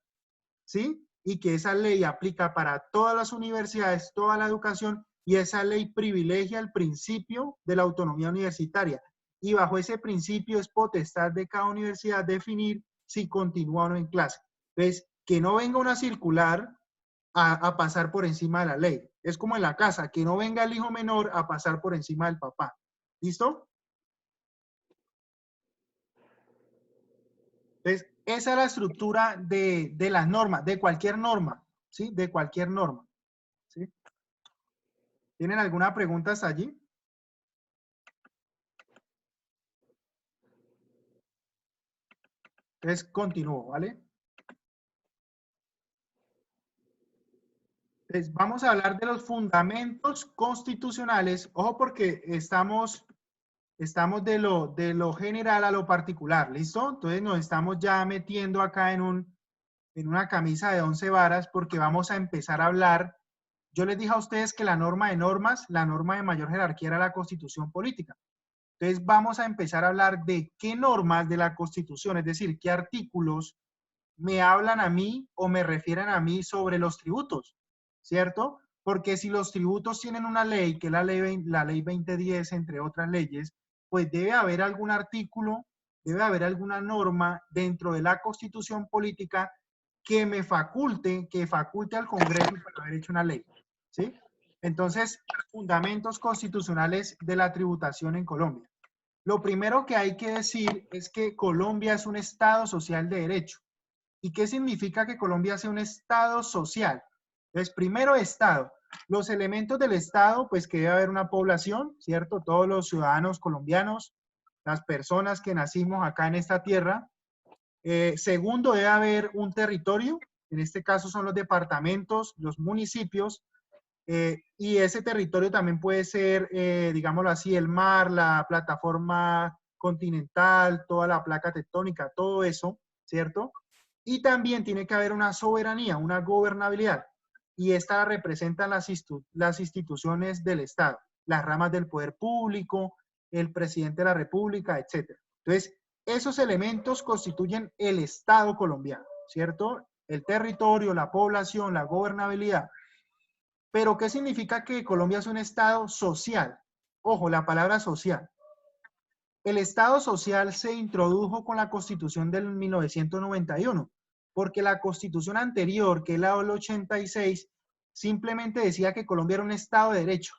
¿sí? Y que esa ley aplica para todas las universidades, toda la educación, y esa ley privilegia el principio de la autonomía universitaria. Y bajo ese principio es potestad de cada universidad definir si continúa o no en clase. Entonces, que no venga una circular a pasar por encima de la ley. Es como en la casa, que no venga el hijo menor a pasar por encima del papá. ¿Listo? Entonces, esa es la estructura de las normas, de cualquier norma, ¿sí? De cualquier norma, ¿sí? ¿Tienen alguna pregunta hasta allí? Entonces, continúo, ¿vale? Entonces, vamos a hablar de los fundamentos constitucionales. Ojo, porque estamos de lo general a lo particular, ¿listo? Entonces, nos estamos ya metiendo acá en una camisa de 11 varas porque vamos a empezar a hablar. Yo les dije a ustedes que la norma de normas, la norma de mayor jerarquía era la Constitución política. Entonces vamos a empezar a hablar de qué normas de la Constitución, es decir, qué artículos me hablan a mí o me refieren a mí sobre los tributos, ¿cierto? Porque si los tributos tienen una ley, que es la ley 2010, entre otras leyes, pues debe haber algún artículo, debe haber alguna norma dentro de la Constitución política que me faculte al Congreso para haber hecho una ley, ¿sí? Entonces, fundamentos constitucionales de la tributación en Colombia. Lo primero que hay que decir es que Colombia es un Estado social de derecho. ¿Y qué significa que Colombia sea un Estado social? Entonces, primero, Estado. Los elementos del Estado, pues que debe haber una población, ¿cierto? Todos los ciudadanos colombianos, las personas que nacimos acá en esta tierra. Segundo, debe haber un territorio, en este caso son los departamentos, los municipios, y ese territorio también puede ser, digámoslo así, el mar, la plataforma continental, toda la placa tectónica, todo eso, ¿cierto? Y también tiene que haber una soberanía, una gobernabilidad. Y esta la representan las instituciones del Estado, las ramas del poder público, el presidente de la República, etc. Entonces, esos elementos constituyen el Estado colombiano, ¿cierto? El territorio, la población, la gobernabilidad. Pero, ¿qué significa que Colombia es un Estado social? Ojo, la palabra social. El Estado social se introdujo con la Constitución del 1991, porque la Constitución anterior, que es la del 86, simplemente decía que Colombia era un Estado de derecho,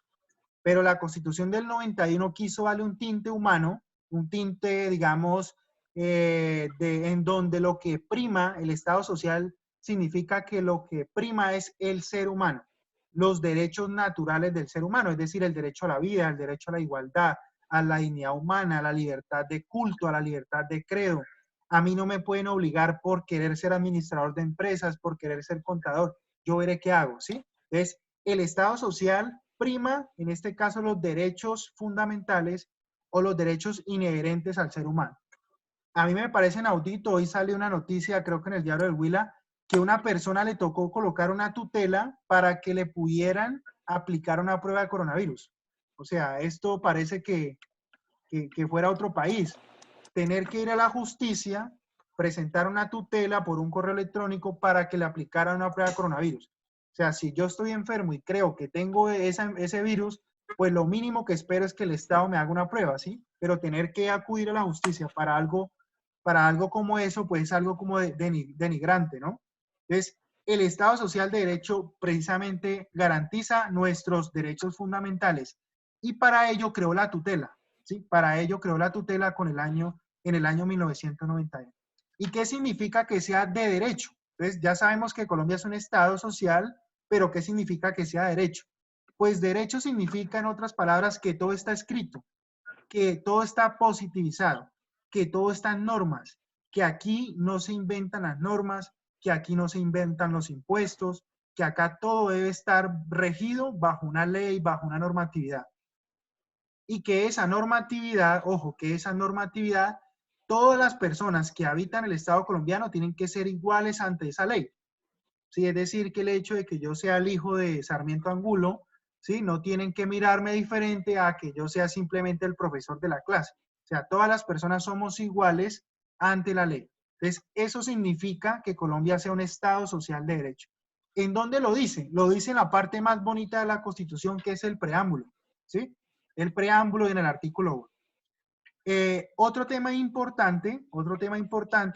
pero la Constitución del 91 quiso darle un tinte humano, un tinte, digamos, en donde lo que prima el Estado social significa que lo que prima es el ser humano, los derechos naturales del ser humano, es decir, el derecho a la vida, el derecho a la igualdad, a la dignidad humana, a la libertad de culto, a la libertad de credo. A mí no me pueden obligar por querer ser administrador de empresas, por querer ser contador. Yo veré qué hago, ¿sí? Entonces, el Estado social prima, en este caso, los derechos fundamentales o los derechos inherentes al ser humano. A mí me parece inaudito, hoy sale una noticia, creo que en el diario del Huila, que una persona le tocó colocar una tutela para que le pudieran aplicar una prueba de coronavirus. O sea, esto parece que fuera otro país. Tener que ir a la justicia, presentar una tutela por un correo electrónico para que le aplicaran una prueba de coronavirus. O sea, si yo estoy enfermo y creo que tengo ese virus, pues lo mínimo que espero es que el Estado me haga una prueba, ¿sí? Pero tener que acudir a la justicia para algo como eso, pues es algo como denigrante, ¿no? Entonces, el Estado Social de Derecho precisamente garantiza nuestros derechos fundamentales y para ello creó la tutela, ¿sí? Para ello creó la tutela en el año 1991. ¿Y qué significa que sea de derecho? Entonces, ya sabemos que Colombia es un Estado social, pero ¿qué significa que sea de derecho? Pues derecho significa, en otras palabras, que todo está escrito, que todo está positivizado, que todo está en normas, que aquí no se inventan las normas, que aquí no se inventan los impuestos, que acá todo debe estar regido bajo una ley, bajo una normatividad. Y que esa normatividad, ojo, que esa normatividad, todas las personas que habitan el Estado colombiano tienen que ser iguales ante esa ley. ¿Sí? Es decir, que el hecho de que yo sea el hijo de Sarmiento Angulo, ¿sí? No tienen que mirarme diferente a que yo sea simplemente el profesor de la clase. O sea, todas las personas somos iguales ante la ley. Entonces, eso significa que Colombia sea un Estado social de derecho. ¿En dónde lo dice? Lo dice en la parte más bonita de la Constitución, que es el preámbulo, ¿sí? El preámbulo en el artículo 1. Otro tema importante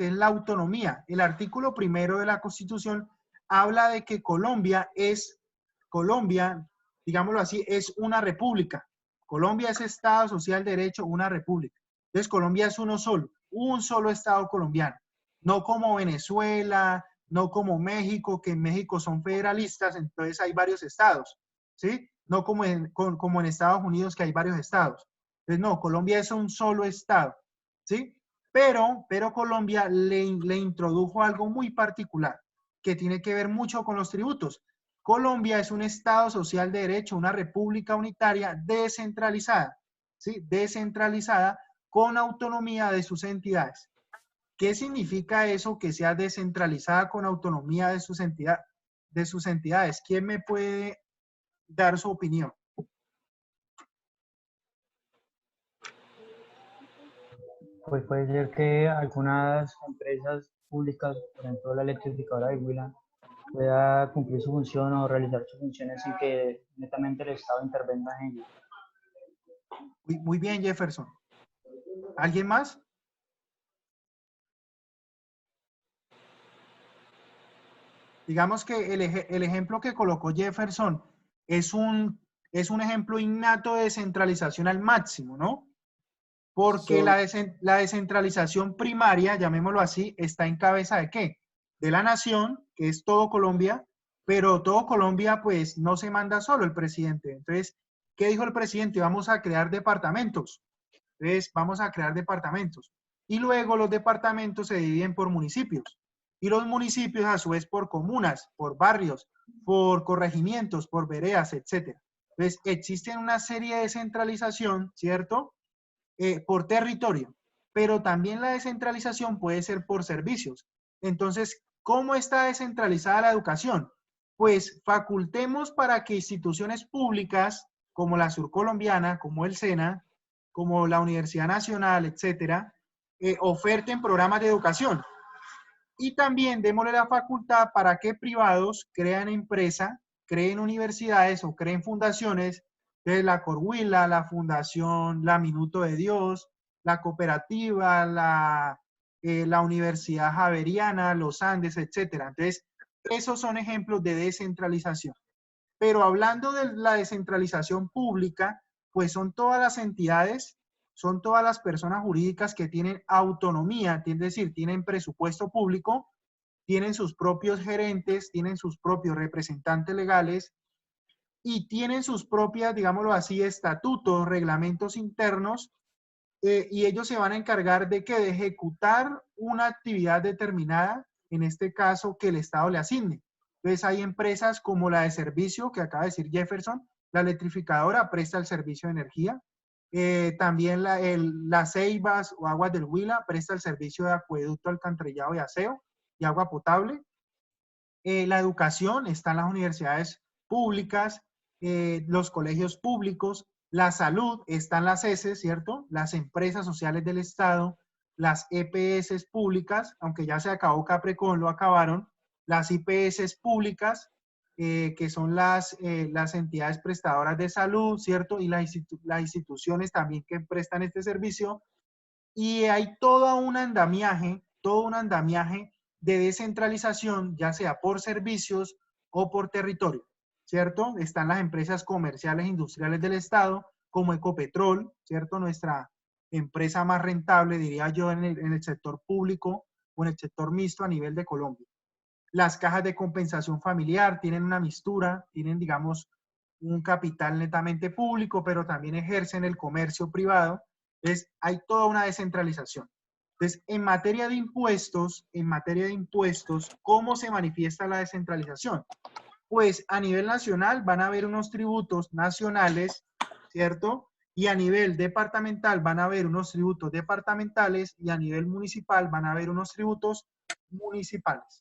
es la autonomía. El artículo 1 de la Constitución habla de que Colombia, digámoslo así, es una república. Colombia es Estado Social de Derecho, una república. Entonces, Colombia es uno solo, un solo Estado colombiano. No como Venezuela, no como México, que en México son federalistas, entonces hay varios estados, ¿sí? No como en Estados Unidos, que hay varios estados. Entonces, no, Colombia es un solo estado, ¿sí? Pero Colombia le introdujo algo muy particular, que tiene que ver mucho con los tributos. Colombia es un Estado social de derecho, una república unitaria descentralizada, ¿sí? Descentralizada con autonomía de sus entidades. ¿Qué significa eso, que sea descentralizada con autonomía de sus entidades? ¿Quién me puede dar su opinión? Pues puede ser que algunas empresas públicas, por ejemplo la electrificadora de Huila, pueda cumplir su función o realizar sus funciones sin que netamente el Estado intervenga en ello. Muy bien, Jefferson. ¿Alguien más? Digamos que el ejemplo que colocó Jefferson es un ejemplo innato de descentralización al máximo, ¿no? Porque la descentralización primaria, llamémoslo así, está en cabeza ¿de qué? De la nación, que es todo Colombia, pero todo Colombia pues no se manda solo el presidente. Entonces, ¿qué dijo el presidente? Vamos a crear departamentos. Entonces, vamos a crear departamentos. Y luego los departamentos se dividen por municipios. Y los municipios a su vez por comunas, por barrios, por corregimientos, por veredas, etc. Entonces, existe una serie de descentralización, ¿cierto? Por territorio. pero también la descentralización puede ser por servicios. Entonces, ¿cómo está descentralizada la educación? Pues facultemos para que instituciones públicas como la Surcolombiana, como el SENA, como la Universidad Nacional, etcétera, oferten programas de educación. Y también démosle la facultad para que privados crean empresa, creen universidades o creen fundaciones, de la Corhuila, la Fundación La Minuto de Dios, la Cooperativa, la Universidad Javeriana, los Andes, etcétera. Entonces, esos son ejemplos de descentralización. Pero hablando de la descentralización pública, pues son todas las entidades, son todas las personas jurídicas que tienen autonomía, es decir, tienen presupuesto público, tienen sus propios gerentes, tienen sus propios representantes legales y tienen sus propias, digámoslo así, estatutos, reglamentos internos, y ellos se van a encargar de que de ejecutar una actividad determinada, en este caso que el Estado le asigne. Entonces hay empresas como la de servicio, que acaba de decir Jefferson, la electrificadora presta el servicio de energía, también las Ceibas o Aguas del Huila presta el servicio de acueducto, alcantarillado y aseo y agua potable. La educación, están las universidades públicas, los colegios públicos, la salud, están las ESE, ¿cierto? Las empresas sociales del Estado, las EPS públicas, aunque ya se acabó Caprecon, lo acabaron, las IPS públicas, que son las entidades prestadoras de salud, ¿cierto? Y las instituciones también que prestan este servicio. Y hay todo un andamiaje de descentralización, ya sea por servicios o por territorio, ¿cierto? Están las empresas comerciales industriales del Estado, como Ecopetrol, ¿cierto? Nuestra empresa más rentable, diría yo, en el sector público o en el sector mixto a nivel de Colombia. Las cajas de compensación familiar tienen una mixtura, tienen, digamos, un capital netamente público, pero también ejercen el comercio privado. Entonces, hay toda una descentralización. Entonces, en materia de impuestos, ¿cómo se manifiesta la descentralización? Pues a nivel nacional van a haber unos tributos nacionales, ¿cierto? Y a nivel departamental van a haber unos tributos departamentales y a nivel municipal van a haber unos tributos municipales.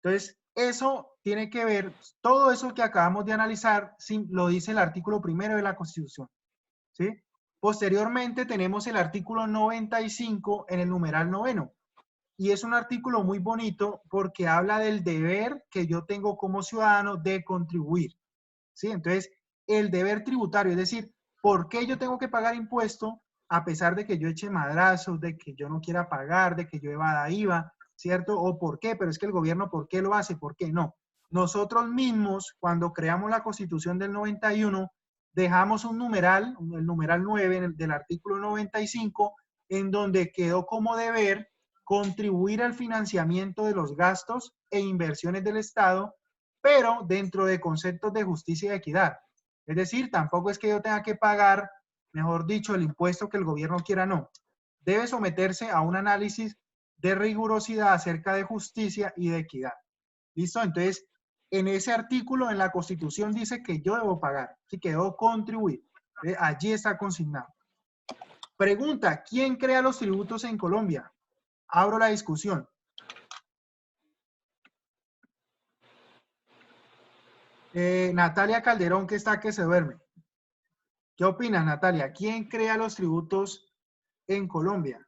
Entonces, eso tiene que ver, todo eso que acabamos de analizar, lo dice el artículo 1 de la Constitución, ¿sí? Posteriormente tenemos el artículo 95 en el numeral 9, y es un artículo muy bonito porque habla del deber que yo tengo como ciudadano de contribuir, ¿sí? Entonces, el deber tributario, es decir, ¿por qué yo tengo que pagar impuesto a pesar de que yo eche madrazos, de que yo no quiera pagar, de que yo evada IVA, ¿cierto? ¿O por qué? Pero es que el gobierno, ¿por qué lo hace? ¿Por qué no? Nosotros mismos, cuando creamos la Constitución del 91, dejamos un numeral, el numeral 9 del artículo 95, en donde quedó como deber contribuir al financiamiento de los gastos e inversiones del Estado, pero dentro de conceptos de justicia y equidad. Es decir, tampoco es que yo tenga que pagar, mejor dicho, el impuesto que el gobierno quiera, no. Debe someterse a un análisis de rigurosidad acerca de justicia y de equidad. ¿Listo? Entonces, en ese artículo en la Constitución dice que yo debo pagar, así que debo contribuir. Allí está consignado. Pregunta, ¿quién crea los tributos en Colombia? Abro la discusión. Natalia Calderón, que está que se duerme. ¿Qué opinas, Natalia? ¿Quién crea los tributos en Colombia?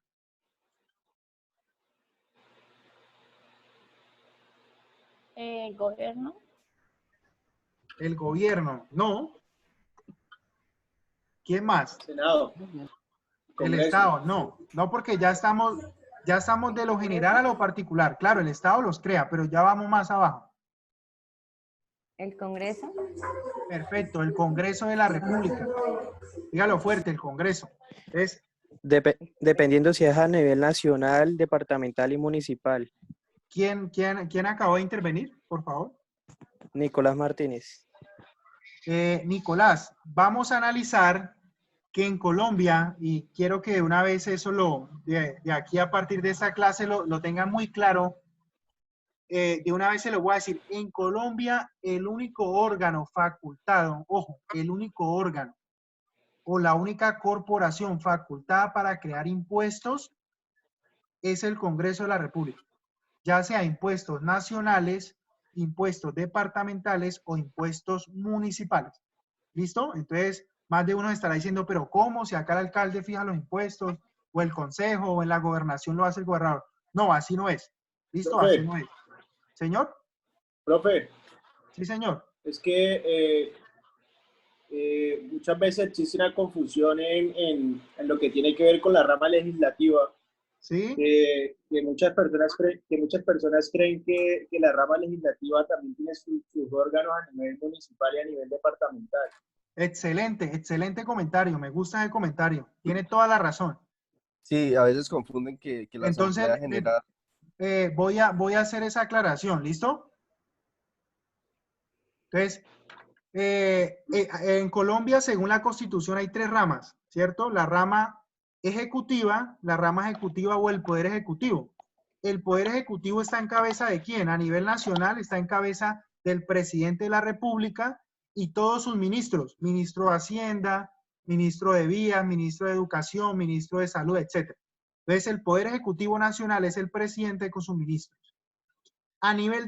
¿El gobierno? El gobierno, no. ¿Quién más? Senado. El Estado, no. No, porque ya estamos de lo general a lo particular. Claro, el Estado los crea, pero ya vamos más abajo. ¿El Congreso? Perfecto, el Congreso de la República. Dígalo fuerte, el Congreso. Es Dependiendo si es a nivel nacional, departamental y municipal. ¿Quién acabó de intervenir, por favor? Nicolás Martínez. Nicolás, vamos a analizar que en Colombia, y quiero que una vez eso de aquí a partir de esta clase lo tengan muy claro, de una vez se lo voy a decir, en Colombia el único órgano facultado, ojo, el único órgano o la única corporación facultada para crear impuestos es el Congreso de la República, ya sea impuestos nacionales, impuestos departamentales o impuestos municipales. ¿Listo? Entonces, más de uno estará diciendo, pero ¿cómo? Si acá el alcalde fija los impuestos, o el consejo, o en la gobernación lo hace el gobernador. No, así no es. ¿Listo? Profe. Así no es. ¿Señor? Profe, Sí, señor. es que muchas veces existe una confusión en lo que tiene que ver con la rama legislativa. Sí. Que muchas personas creen que la rama legislativa también tiene sus órganos a nivel municipal y a nivel departamental. Excelente, excelente comentario. Me gusta el comentario. Tiene toda la razón. Sí, a veces confunden que la Entonces, Asamblea General... voy a hacer esa aclaración. ¿Listo? Entonces, en Colombia, según la Constitución, hay 3 ramas, ¿cierto? La rama ejecutiva o el Poder Ejecutivo. El Poder Ejecutivo está en cabeza ¿de quién? A nivel nacional está en cabeza del presidente de la República y todos sus ministros, ministro de Hacienda, ministro de Vías, ministro de Educación, ministro de Salud, etc. Entonces, el Poder Ejecutivo Nacional es el presidente con sus ministros. A nivel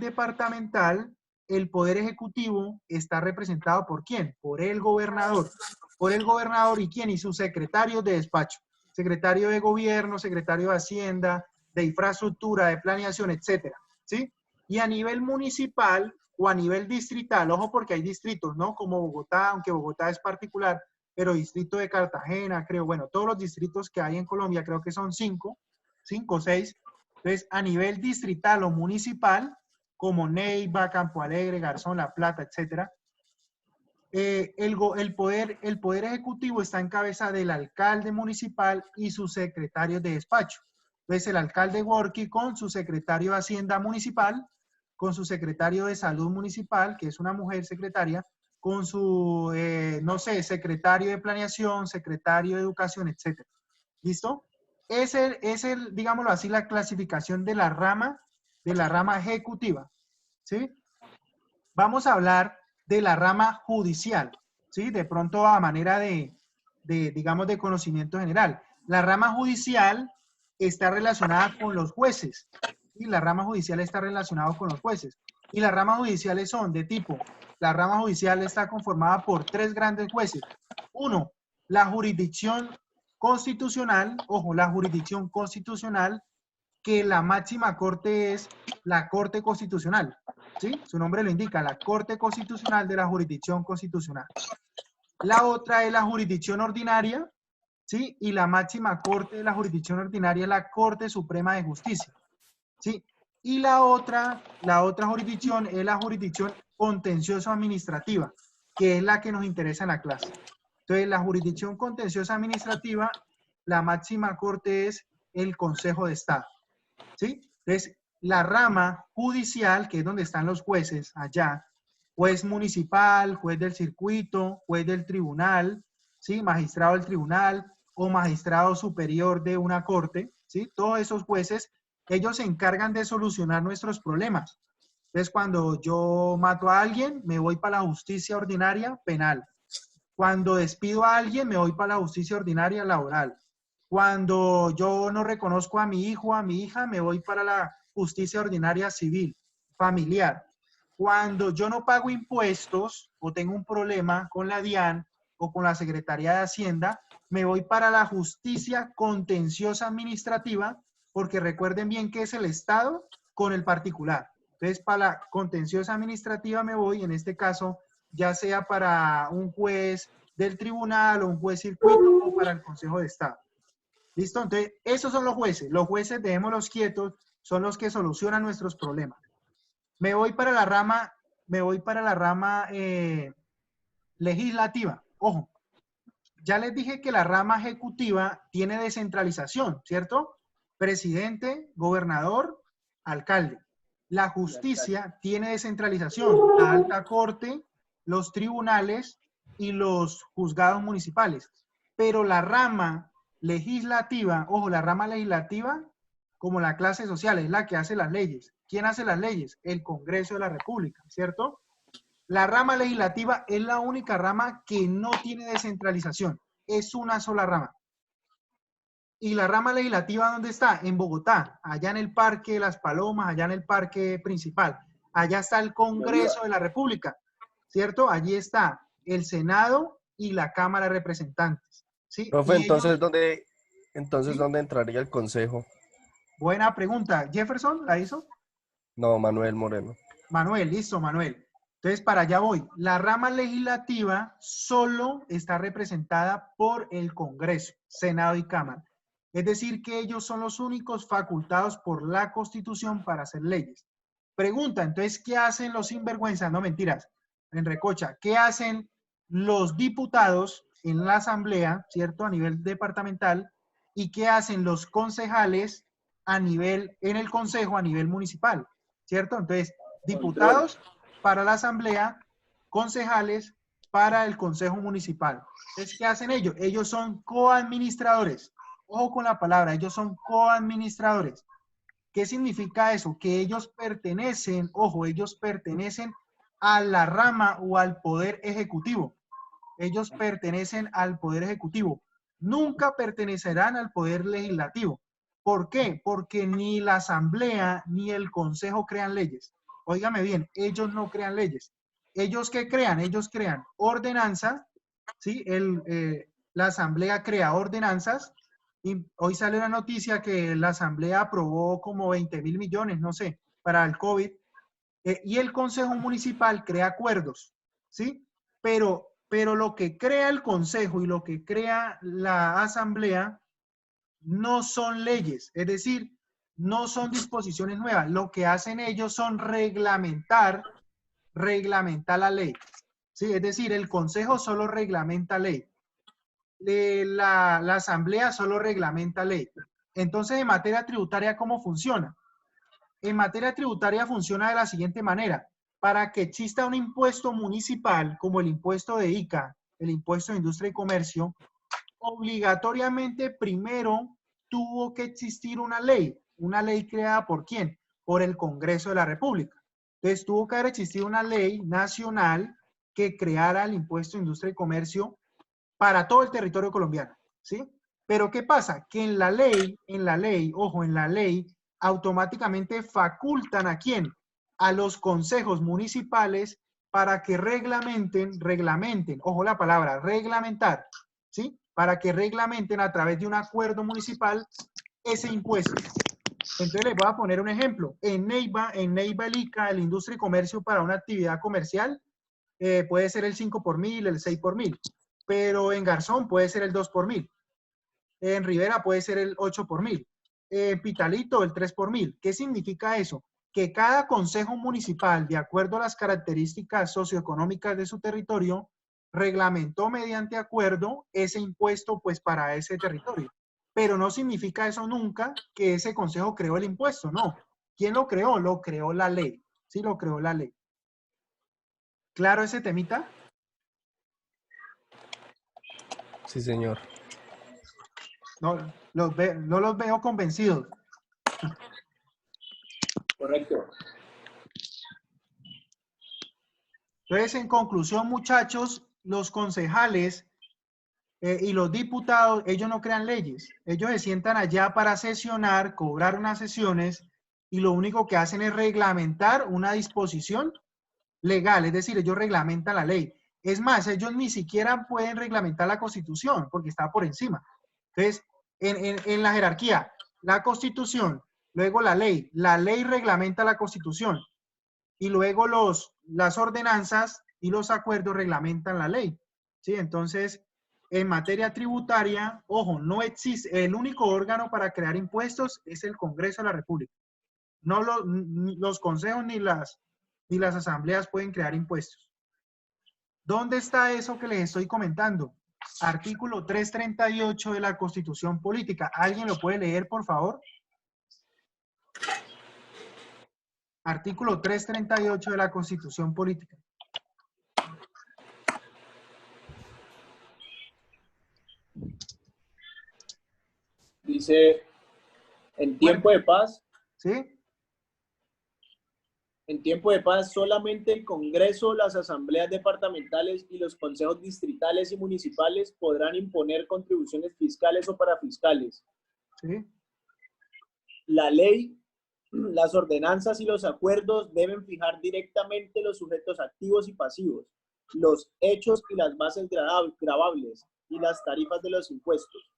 departamental, el Poder Ejecutivo está representado ¿por quién? Por el gobernador. Por el gobernador y quién, y sus secretarios de despacho. Secretario de Gobierno, secretario de Hacienda, de Infraestructura, de Planeación, etcétera, ¿sí? Y a nivel municipal o a nivel distrital, ojo porque hay distritos, ¿no? Como Bogotá, aunque Bogotá es particular, pero distrito de Cartagena, creo, bueno, todos los distritos que hay en Colombia, creo que son 5 o 6. Entonces, a nivel distrital o municipal, como Neiva, Campo Alegre, Garzón, La Plata, etcétera, el poder ejecutivo está en cabeza del alcalde municipal y sus secretarios de despacho. Entonces, el alcalde Worky con su secretario de Hacienda municipal, con su secretario de Salud municipal, que es una mujer secretaria, con su, no sé, secretario de Planeación, secretario de Educación, etc. ¿Listo? Es el, digámoslo así, la clasificación de la rama ejecutiva. ¿Sí? Vamos a hablar de la rama judicial, ¿sí? De pronto a manera digamos, de conocimiento general. La rama judicial está relacionada con los jueces, ¿sí? La rama judicial está relacionada con los jueces. Y las ramas judiciales son de tipo, la rama judicial está conformada por 3 grandes jueces. 1, la jurisdicción constitucional, ojo, la jurisdicción constitucional, que la máxima corte es la Corte Constitucional, ¿sí? Su nombre lo indica, la Corte Constitucional de la Jurisdicción Constitucional. La otra es la jurisdicción ordinaria, ¿sí? Y la máxima corte de la jurisdicción ordinaria es la Corte Suprema de Justicia, ¿sí? Y la otra jurisdicción es la jurisdicción contencioso administrativa, que es la que nos interesa en la clase. Entonces, la jurisdicción contenciosa administrativa, la máxima corte es el Consejo de Estado, ¿sí? Entonces, la rama judicial, que es donde están los jueces, allá, juez municipal, juez del circuito, juez del tribunal, ¿sí? Magistrado del tribunal o magistrado superior de una corte, ¿sí? Todos esos jueces, ellos se encargan de solucionar nuestros problemas. Entonces, cuando yo mato a alguien, me voy para la justicia ordinaria penal. Cuando despido a alguien, me voy para la justicia ordinaria laboral. Cuando yo no reconozco a mi hijo o a mi hija, me voy para la justicia ordinaria civil, familiar. Cuando yo no pago impuestos o tengo un problema con la DIAN o con la Secretaría de Hacienda, me voy para la justicia contenciosa administrativa, porque recuerden bien que es el Estado con el particular. Entonces, para la contenciosa administrativa me voy, en este caso, ya sea para un juez del tribunal o un juez circuito o para el Consejo de Estado. ¿Listo? Entonces, esos son los jueces. Los jueces, dejémoslos quietos, son los que solucionan nuestros problemas. Me voy para la rama legislativa. Ojo, ya les dije que la rama ejecutiva tiene descentralización, ¿cierto? Presidente, gobernador, alcalde. La justicia tiene descentralización. La alta corte, los tribunales y los juzgados municipales. Pero la rama legislativa, ojo, la rama legislativa, como la clase social, es la que hace las leyes. ¿Quién hace las leyes? El Congreso de la República, ¿cierto? La rama legislativa es la única rama que no tiene descentralización. Es una sola rama. ¿Y la rama legislativa dónde está? En Bogotá, allá en el Parque Las Palomas, allá en el parque principal. Allá está el Congreso de la República, ¿cierto? Allí está el Senado y la Cámara de Representantes, ¿sí? Profe, Y ellos, entonces, ¿sí? ¿dónde entraría el consejo? Buena pregunta. ¿Jefferson la hizo? No, Manuel Moreno. Manuel, listo, Manuel. Entonces, para allá voy. La rama legislativa solo está representada por el Congreso, Senado y Cámara. Es decir, que ellos son los únicos facultados por la Constitución para hacer leyes. Pregunta, entonces, ¿qué hacen los sinvergüenzas? No, mentiras, en recocha. ¿Qué hacen los diputados en la Asamblea, ¿cierto? A nivel departamental. ¿Y qué hacen los concejales en el Consejo a nivel municipal? ¿Cierto? Entonces, diputados para la Asamblea, concejales para el Consejo Municipal. Entonces, ¿qué hacen ellos? Ellos son coadministradores. Ojo con la palabra, ellos son coadministradores. ¿Qué significa eso? Que ellos pertenecen, ojo, ellos pertenecen a la rama o al poder ejecutivo. Ellos pertenecen al poder ejecutivo. Nunca pertenecerán al poder legislativo. ¿Por qué? Porque ni la Asamblea ni el Consejo crean leyes. Óigame bien, ellos no crean leyes. ¿Ellos qué crean? Ellos crean ordenanza, ¿sí? La Asamblea crea ordenanzas. Y hoy sale una noticia que la Asamblea aprobó como 20.000 millones, no sé, para el COVID. Y el Consejo Municipal crea acuerdos, ¿sí? Pero lo que crea el Consejo y lo que crea la Asamblea no son leyes, es decir, no son disposiciones nuevas. Lo que hacen ellos son reglamentar la ley, ¿sí? Es decir, el Consejo solo reglamenta ley. La Asamblea solo reglamenta ley. Entonces, en materia tributaria, ¿cómo funciona? En materia tributaria funciona de la siguiente manera. Para que exista un impuesto municipal, como el impuesto de ICA, el impuesto de industria y comercio, obligatoriamente primero tuvo que existir una ley creada ¿por quién? Por el Congreso de la República. Entonces, tuvo que haber existido una ley nacional que creara el impuesto de industria y comercio para todo el territorio colombiano, ¿sí? Pero ¿qué pasa? Que en la ley, ojo, en la ley, automáticamente facultan ¿a quién? A los consejos municipales para que reglamenten, ojo la palabra, reglamentar, ¿sí? Para que reglamenten a través de un acuerdo municipal ese impuesto. Entonces les voy a poner un ejemplo. En Neiva el ICA, el industria y comercio para una actividad comercial, puede ser el 5 por mil, el 6 por mil. Pero en Garzón puede ser el 2 por mil. En Rivera puede ser el 8 por mil. En Pitalito el 3 por mil. ¿Qué significa eso? Que cada consejo municipal, de acuerdo a las características socioeconómicas de su territorio, reglamentó mediante acuerdo ese impuesto pues para ese territorio. Pero no significa eso nunca que ese consejo creó el impuesto, no. ¿Quién lo creó? Lo creó la ley. Sí, lo creó la ley. ¿Claro ese temita? Sí, señor. No los veo convencidos. Correcto. Entonces, en conclusión, muchachos, los concejales y los diputados, ellos no crean leyes. Ellos se sientan allá para sesionar, cobrar unas sesiones, y lo único que hacen es reglamentar una disposición legal, es decir, ellos reglamentan la ley. Es más, ellos ni siquiera pueden reglamentar la Constitución, porque está por encima. Entonces, en la jerarquía, la Constitución, luego la ley reglamenta la Constitución, y luego las ordenanzas y los acuerdos reglamentan la ley, ¿sí? Entonces, en materia tributaria, ojo, no existe, el único órgano para crear impuestos es el Congreso de la República. No los consejos ni las asambleas pueden crear impuestos. ¿Dónde está eso que les estoy comentando? Artículo 338 de la Constitución Política. ¿Alguien lo puede leer, por favor? Artículo 338 de la Constitución Política. Dice, en tiempo de paz. ¿Sí? En tiempo de paz, solamente el Congreso, las asambleas departamentales y los consejos distritales y municipales podrán imponer contribuciones fiscales o parafiscales. ¿Sí? La ley, las ordenanzas y los acuerdos deben fijar directamente los sujetos activos y pasivos, los hechos y las bases gravables y las tarifas de los impuestos.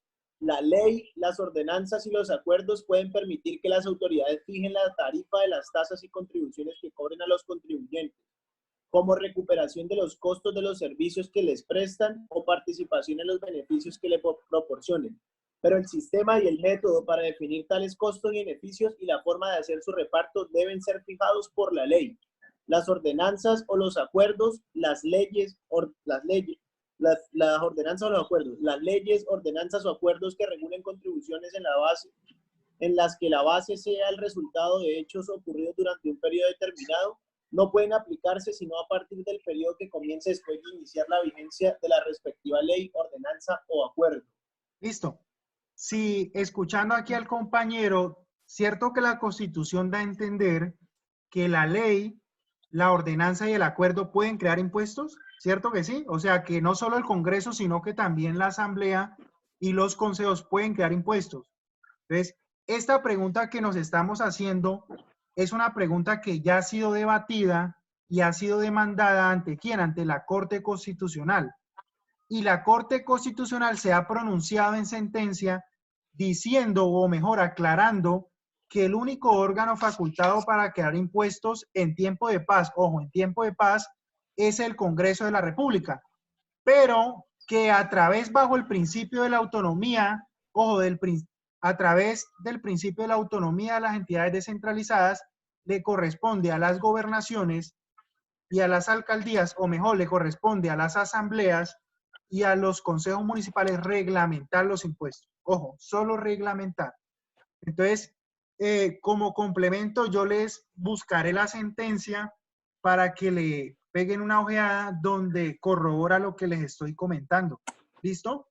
La ley, las ordenanzas y los acuerdos pueden permitir que las autoridades fijen la tarifa de las tasas y contribuciones que cobren a los contribuyentes, como recuperación de los costos de los servicios que les prestan o participación en los beneficios que le proporcionen. Pero el sistema y el método para definir tales costos y beneficios y la forma de hacer su reparto deben ser fijados por la ley. Las ordenanzas o los acuerdos, las leyes, las ordenanzas o los acuerdos, las leyes, ordenanzas o acuerdos que regulen contribuciones en la base, en las que la base sea el resultado de hechos ocurridos durante un periodo determinado, no pueden aplicarse sino a partir del periodo que comience después de iniciar la vigencia de la respectiva ley, ordenanza o acuerdo. Listo. Si escuchando aquí al compañero, cierto que la Constitución da a entender que la ley, la ordenanza y el acuerdo pueden crear impuestos, ¿cierto que sí? O sea, que no solo el Congreso, sino que también la Asamblea y los consejos pueden crear impuestos. Entonces, esta pregunta que nos estamos haciendo es una pregunta que ya ha sido debatida y ha sido demandada ¿ante quién? Ante la Corte Constitucional. Y la Corte Constitucional se ha pronunciado en sentencia diciendo, o mejor, aclarando, que el único órgano facultado para crear impuestos en tiempo de paz, ojo, en tiempo de paz, es el Congreso de la República, pero que a través, bajo el principio de la autonomía, ojo, a través del principio de la autonomía de las entidades descentralizadas, le corresponde a las gobernaciones y a las alcaldías, o mejor, le corresponde a las asambleas y a los consejos municipales reglamentar los impuestos. Ojo, solo reglamentar. Entonces, como complemento, yo les buscaré la sentencia para que le peguen una ojeada donde corrobora lo que les estoy comentando. ¿Listo?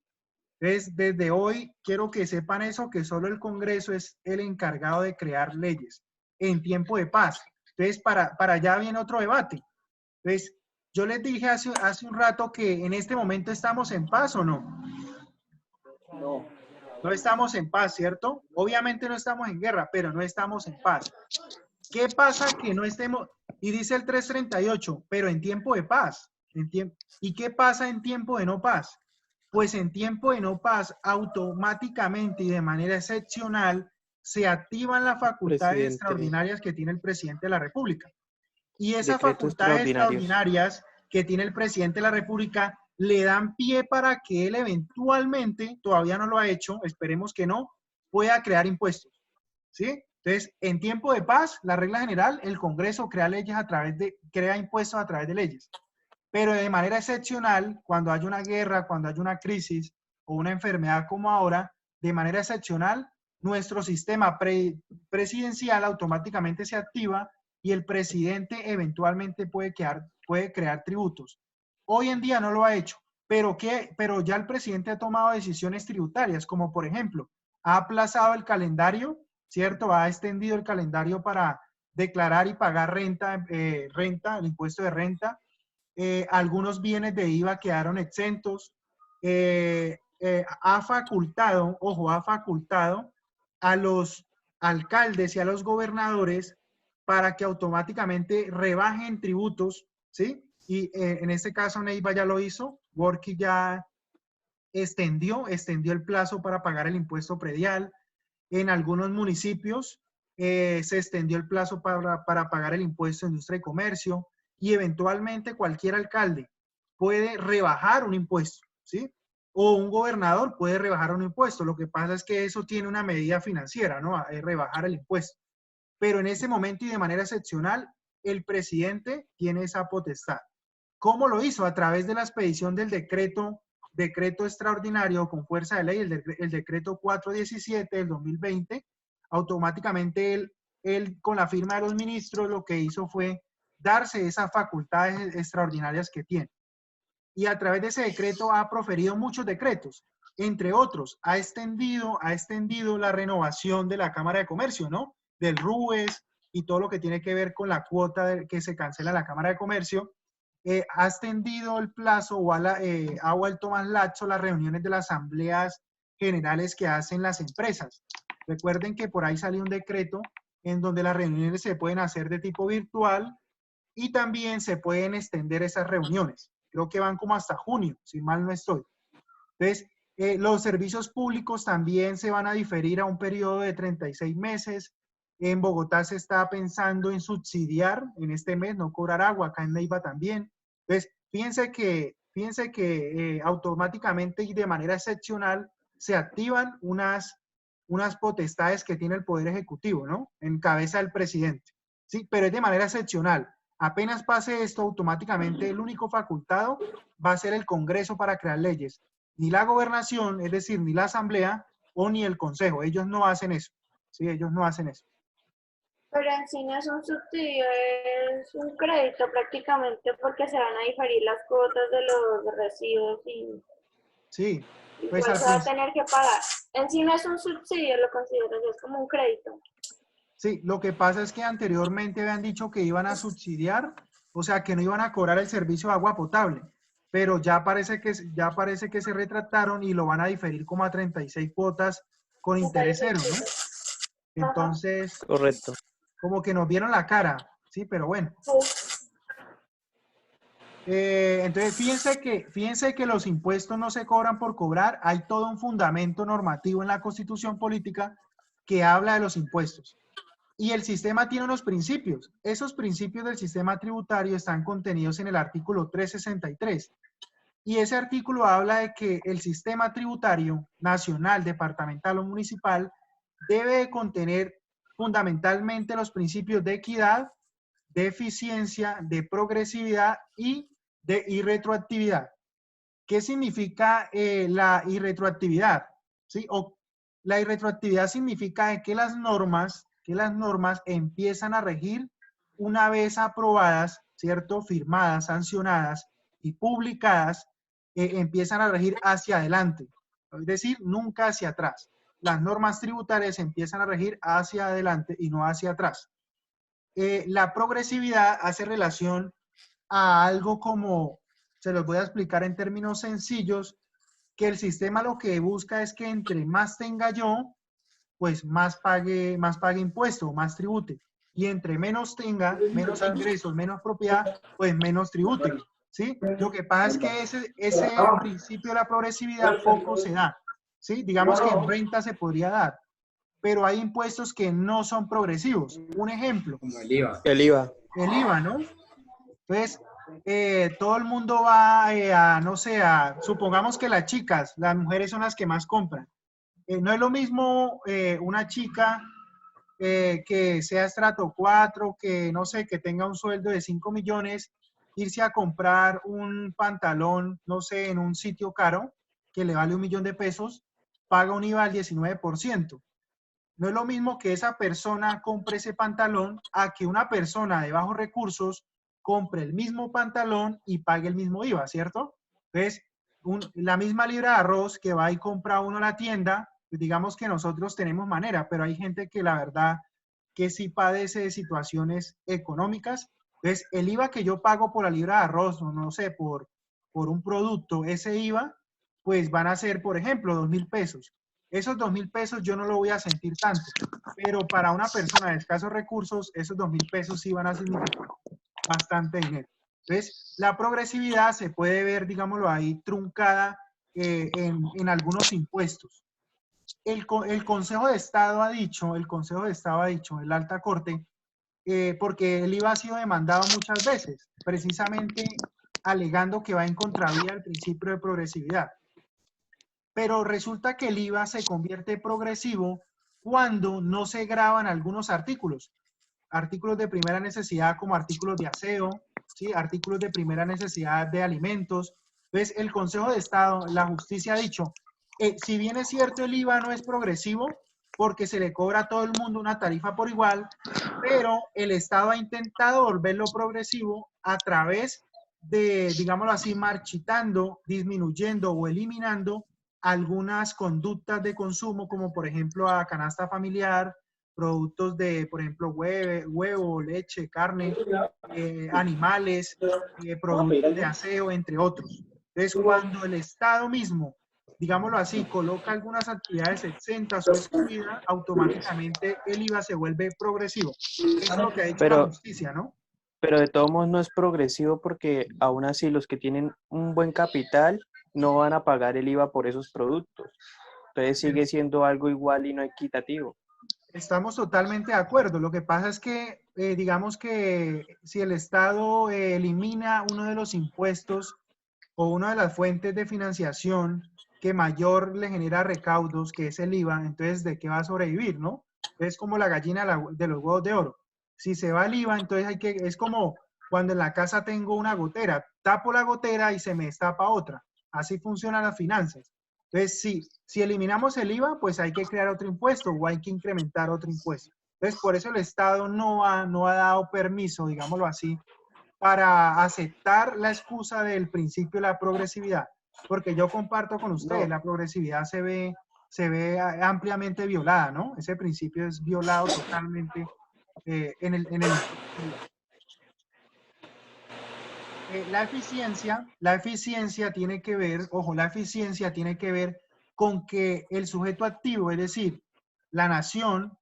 Entonces, desde hoy quiero que sepan eso, que solo el Congreso es el encargado de crear leyes en tiempo de paz. Entonces, para allá viene otro debate. Entonces, yo les dije hace un rato que en este momento estamos en paz, ¿o no? No. No estamos en paz, ¿cierto? Obviamente no estamos en guerra, pero no estamos en paz. ¿Qué pasa que no estemos? Y dice el 338, pero en tiempo de paz. ¿Y qué pasa en tiempo de no paz? Pues en tiempo de no paz, automáticamente y de manera excepcional, se activan las facultades extraordinarias que tiene el presidente de la República. Y esas facultades extraordinarias que tiene el presidente de la República le dan pie para que él eventualmente, todavía no lo ha hecho, esperemos que no, pueda crear impuestos. ¿Sí? Entonces, en tiempo de paz, la regla general, el Congreso crea leyes crea impuestos a través de leyes. Pero de manera excepcional, cuando hay una guerra, cuando hay una crisis o una enfermedad como ahora, de manera excepcional, nuestro sistema presidencial automáticamente se activa y el presidente eventualmente puede crear tributos. Hoy en día no lo ha hecho, pero ya el presidente ha tomado decisiones tributarias, como por ejemplo, ha aplazado el calendario, ¿cierto? Ha extendido el calendario para declarar y pagar renta, el impuesto de renta. Algunos bienes de IVA quedaron exentos. Ha facultado, ojo, ha facultado a los alcaldes y a los gobernadores para que automáticamente rebajen tributos, ¿sí? Y en este caso Neiva ya lo hizo, Worky ya extendió el plazo para pagar el impuesto predial. En algunos municipios se extendió el plazo para pagar el impuesto de industria y comercio, y eventualmente cualquier alcalde puede rebajar un impuesto, ¿sí? O un gobernador puede rebajar un impuesto. Lo que pasa es que eso tiene una medida financiera, ¿no? Rebajar el impuesto. Pero en ese momento y de manera excepcional, el presidente tiene esa potestad. ¿Cómo lo hizo? A través de la expedición del decreto extraordinario con fuerza de ley, el decreto 417 del 2020, automáticamente él con la firma de los ministros lo que hizo fue darse esas facultades extraordinarias que tiene. Y a través de ese decreto ha proferido muchos decretos. Entre otros, ha extendido la renovación de la Cámara de Comercio, ¿no? Del RUES, y todo lo que tiene que ver con la cuota que se cancela en la Cámara de Comercio, ha extendido el plazo o ha vuelto más laxo las reuniones de las asambleas generales que hacen las empresas. Recuerden que por ahí salió un decreto en donde las reuniones se pueden hacer de tipo virtual y también se pueden extender esas reuniones. Creo que van como hasta junio, si mal no estoy. Entonces, los servicios públicos también se van a diferir a un periodo de 36 meses. En Bogotá se está pensando en subsidiar en este mes, no cobrar agua, acá en Neiva también. Entonces, fíjense que automáticamente y de manera excepcional se activan unas potestades que tiene el Poder Ejecutivo, ¿no? En cabeza del presidente. Sí, pero es de manera excepcional. Apenas pase esto, automáticamente el único facultado va a ser el Congreso para crear leyes. Ni la gobernación, es decir, ni la asamblea o ni el consejo. Ellos no hacen eso. Sí, ellos no hacen eso. Pero en sí no es un subsidio, es un crédito prácticamente porque se van a diferir las cuotas de los residuos y sí, pues igual se va a tener que pagar. En sí no es un subsidio, lo considero yo, es como un crédito. Sí, lo que pasa es que anteriormente habían dicho que iban a subsidiar, o sea, que no iban a cobrar el servicio de agua potable, pero ya parece que se retractaron y lo van a diferir como a 36 cuotas con interés cero, ¿no? Entonces, correcto. Como que nos vieron la cara, sí, pero bueno. Entonces, fíjense que los impuestos no se cobran por cobrar. Hay todo un fundamento normativo en la Constitución Política que habla de los impuestos. Y el sistema tiene unos principios. Esos principios del sistema tributario están contenidos en el artículo 363. Y ese artículo habla de que el sistema tributario nacional, departamental o municipal debe de contener fundamentalmente los principios de equidad, de eficiencia, de progresividad y de irretroactividad. ¿Qué significa la irretroactividad? ¿Sí? La irretroactividad significa que las normas empiezan a regir una vez aprobadas, ¿cierto? Firmadas, sancionadas y publicadas, empiezan a regir hacia adelante, es decir, nunca hacia atrás. Las normas tributarias empiezan a regir hacia adelante y no hacia atrás. La progresividad hace relación a algo como, se los voy a explicar en términos sencillos, que el sistema lo que busca es que entre más tenga yo, pues más pague impuesto, más tribute. Y entre menos tenga, menos ingresos, menos propiedad, pues menos tribute. ¿Sí? Lo que pasa es que ese principio de la progresividad poco se da. ¿Sí? Digamos que en renta se podría dar, pero hay impuestos que no son progresivos. Un ejemplo. Como el IVA. El IVA. El IVA, ¿no? Entonces, todo el mundo va no sé, supongamos que las chicas, las mujeres son las que más compran. No es lo mismo una chica que sea estrato 4, que no sé, que tenga un sueldo de 5 millones, irse a comprar un pantalón, no sé, en un sitio caro, que le vale 1 millón de pesos, paga un IVA al 19%. No es lo mismo que esa persona compre ese pantalón a que una persona de bajos recursos compre el mismo pantalón y pague el mismo IVA, ¿cierto? Entonces, la misma libra de arroz que va y compra uno a la tienda, pues digamos que nosotros tenemos manera, pero hay gente que la verdad que sí padece de situaciones económicas. Entonces, el IVA que yo pago por la libra de arroz, o no sé, por un producto, ese IVA, pues van a ser, por ejemplo, 2.000 pesos. Esos 2.000 pesos yo no lo voy a sentir tanto, pero para una persona de escasos recursos, esos 2.000 pesos sí van a significar bastante dinero. Entonces, la progresividad se puede ver, digámoslo ahí, truncada en algunos impuestos. El Consejo de Estado ha dicho, el Alta Corte, porque el IVA ha sido demandado muchas veces, precisamente alegando que va en contravía del principio de progresividad. Pero resulta que el IVA se convierte progresivo cuando no se graban algunos artículos de primera necesidad como artículos de aseo, ¿sí? Artículos de primera necesidad de alimentos. Entonces, el Consejo de Estado, la justicia ha dicho, si bien es cierto el IVA no es progresivo, porque se le cobra a todo el mundo una tarifa por igual, pero el Estado ha intentado volverlo progresivo a través de, digámoslo así, marchitando, disminuyendo o eliminando algunas conductas de consumo, como por ejemplo a canasta familiar, productos de, por ejemplo, huevo, leche, carne, animales, productos de aseo, entre otros. Entonces, cuando el Estado mismo, digámoslo así, coloca algunas actividades exentas o excluidas, automáticamente el IVA se vuelve progresivo. Eso es lo que ha hecho la justicia, ¿no? Pero de todos modos no es progresivo porque aún así los que tienen un buen capital no van a pagar el IVA por esos productos. Entonces sigue siendo algo igual y no equitativo. Estamos totalmente de acuerdo. Lo que pasa es que, digamos que si el Estado elimina uno de los impuestos o una de las fuentes de financiación que mayor le genera recaudos, que es el IVA, entonces ¿de qué va a sobrevivir, no? Es como la gallina de los huevos de oro. Si se va el IVA, entonces es como cuando en la casa tengo una gotera, tapo la gotera y se me destapa otra. Así funcionan las finanzas. Entonces, si eliminamos el IVA, pues hay que crear otro impuesto o hay que incrementar otro impuesto. Entonces, por eso el Estado no ha dado permiso, digámoslo así, para aceptar la excusa del principio de la progresividad. Porque yo comparto con ustedes, la progresividad se ve ampliamente violada, ¿no? Ese principio es violado totalmente en el la eficiencia tiene que ver, ojo, la eficiencia tiene que ver con que el sujeto activo, es decir, la nación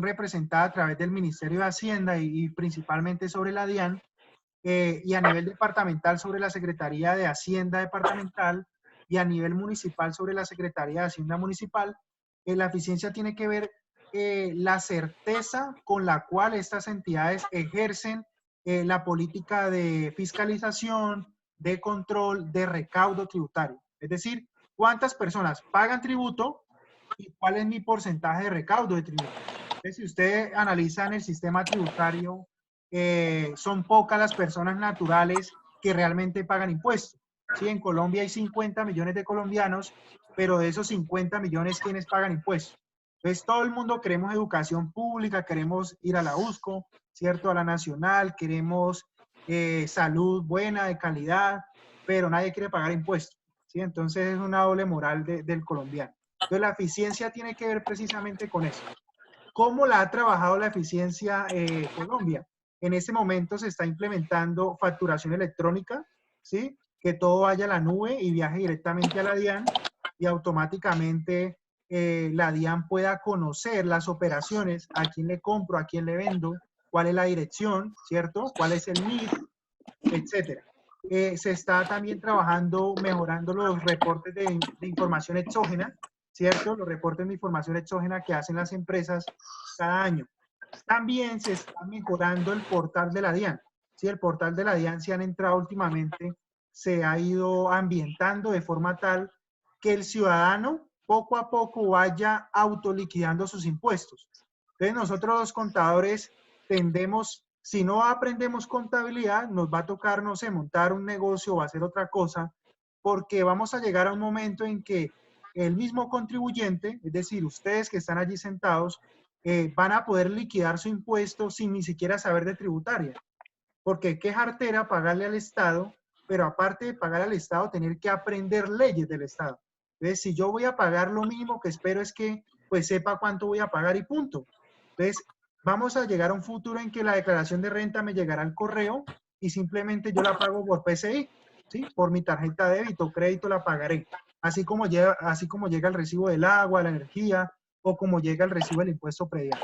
representada a través del Ministerio de Hacienda y principalmente sobre la DIAN, y a nivel departamental sobre la Secretaría de Hacienda departamental y a nivel municipal sobre la Secretaría de Hacienda municipal, la eficiencia tiene que ver la certeza con la cual estas entidades ejercen la política de fiscalización, de control, de recaudo tributario. Es decir, cuántas personas pagan tributo y cuál es mi porcentaje de recaudo de tributo. Entonces, si usted analiza en el sistema tributario, son pocas las personas naturales que realmente pagan impuestos. Sí, en Colombia hay 50 millones de colombianos, pero de esos 50 millones, ¿quiénes pagan impuestos? Entonces, todo el mundo queremos educación pública, queremos ir a la USCO, ¿cierto? A la Nacional, queremos salud buena, de calidad, pero nadie quiere pagar impuestos, ¿sí? Entonces, es una doble moral del colombiano. Entonces, la eficiencia tiene que ver precisamente con eso. ¿Cómo la ha trabajado la eficiencia Colombia? En este momento se está implementando facturación electrónica, ¿sí? Que todo vaya a la nube y viaje directamente a la DIAN y automáticamente la DIAN pueda conocer las operaciones, a quién le compro, a quién le vendo, cuál es la dirección, ¿cierto? ¿Cuál es el NIF, etcétera? Se está también trabajando, mejorando los reportes de información exógena, ¿cierto? Los reportes de información exógena que hacen las empresas cada año. También se está mejorando el portal de la DIAN. Sí, el portal de la DIAN se han entrado últimamente, se ha ido ambientando de forma tal que el ciudadano poco a poco vaya autoliquidando sus impuestos. Entonces nosotros los contadores tendemos, si no aprendemos contabilidad, nos va a tocar, no sé, montar un negocio o hacer otra cosa, porque vamos a llegar a un momento en que el mismo contribuyente, es decir, ustedes que están allí sentados, van a poder liquidar su impuesto sin ni siquiera saber de tributaria. Porque qué jartera pagarle al Estado, pero aparte de pagar al Estado, tener que aprender leyes del Estado. Entonces, si yo voy a pagar, lo mínimo que espero es que pues sepa cuánto voy a pagar y punto. Entonces, vamos a llegar a un futuro en que la declaración de renta me llegará al correo y simplemente yo la pago por PCI, ¿sí? Por mi tarjeta de débito o crédito la pagaré. Así como llega el recibo del agua, la energía, o como llega el recibo del impuesto predial.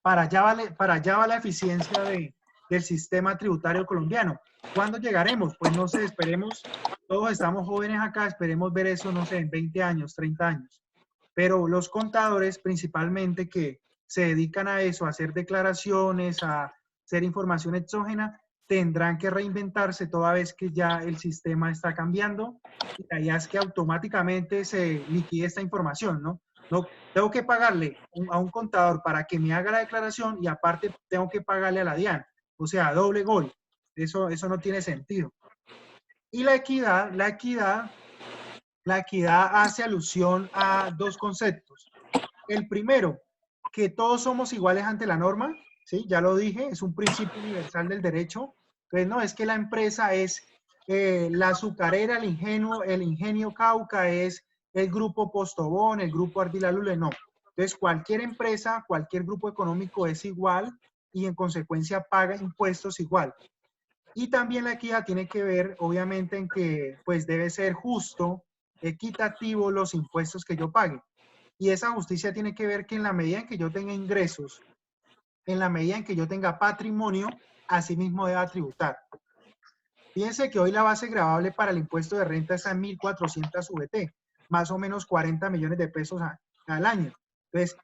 Para allá va la eficiencia del sistema tributario colombiano. ¿Cuándo llegaremos? Pues no sé, esperemos, todos estamos jóvenes acá, esperemos ver eso, no sé, en 20 años, 30 años. Pero los contadores principalmente que se dedican a eso, a hacer declaraciones, a hacer información exógena, tendrán que reinventarse toda vez que ya el sistema está cambiando y la idea es que automáticamente se liquide esta información, ¿no? No tengo que pagarle a un contador para que me haga la declaración y aparte tengo que pagarle a la DIAN. O sea, doble gol. Eso no tiene sentido. Y la equidad hace alusión a dos conceptos. El primero, que todos somos iguales ante la norma, ¿sí? Ya lo dije, es un principio universal del derecho. Entonces, no es que la empresa es la azucarera, el ingenio Cauca, es el grupo Postobón, el grupo Ardila Lule, no. Entonces, cualquier empresa, cualquier grupo económico es igual y en consecuencia paga impuestos igual. Y también la equidad tiene que ver, obviamente, en que pues debe ser justo, equitativo los impuestos que yo pague. Y esa justicia tiene que ver que en la medida en que yo tenga ingresos, en la medida en que yo tenga patrimonio, asimismo deba tributar. Fíjense que hoy la base gravable para el impuesto de renta está en 1.400 VT, más o menos 40 millones de pesos al año. Entonces,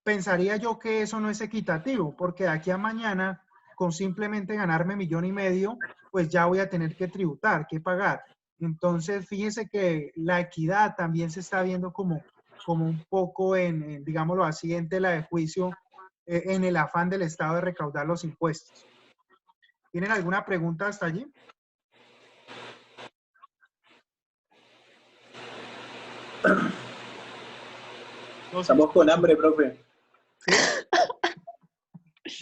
pensaría yo que eso no es equitativo, porque de aquí a mañana, con simplemente ganarme 1,5 millones, pues ya voy a tener que tributar, que pagar. Entonces, fíjense que la equidad también se está viendo como un poco digámoslo así, en tela de juicio, en el afán del Estado de recaudar los impuestos. ¿Tienen alguna pregunta hasta allí? Estamos con hambre, profe. ¿Sí?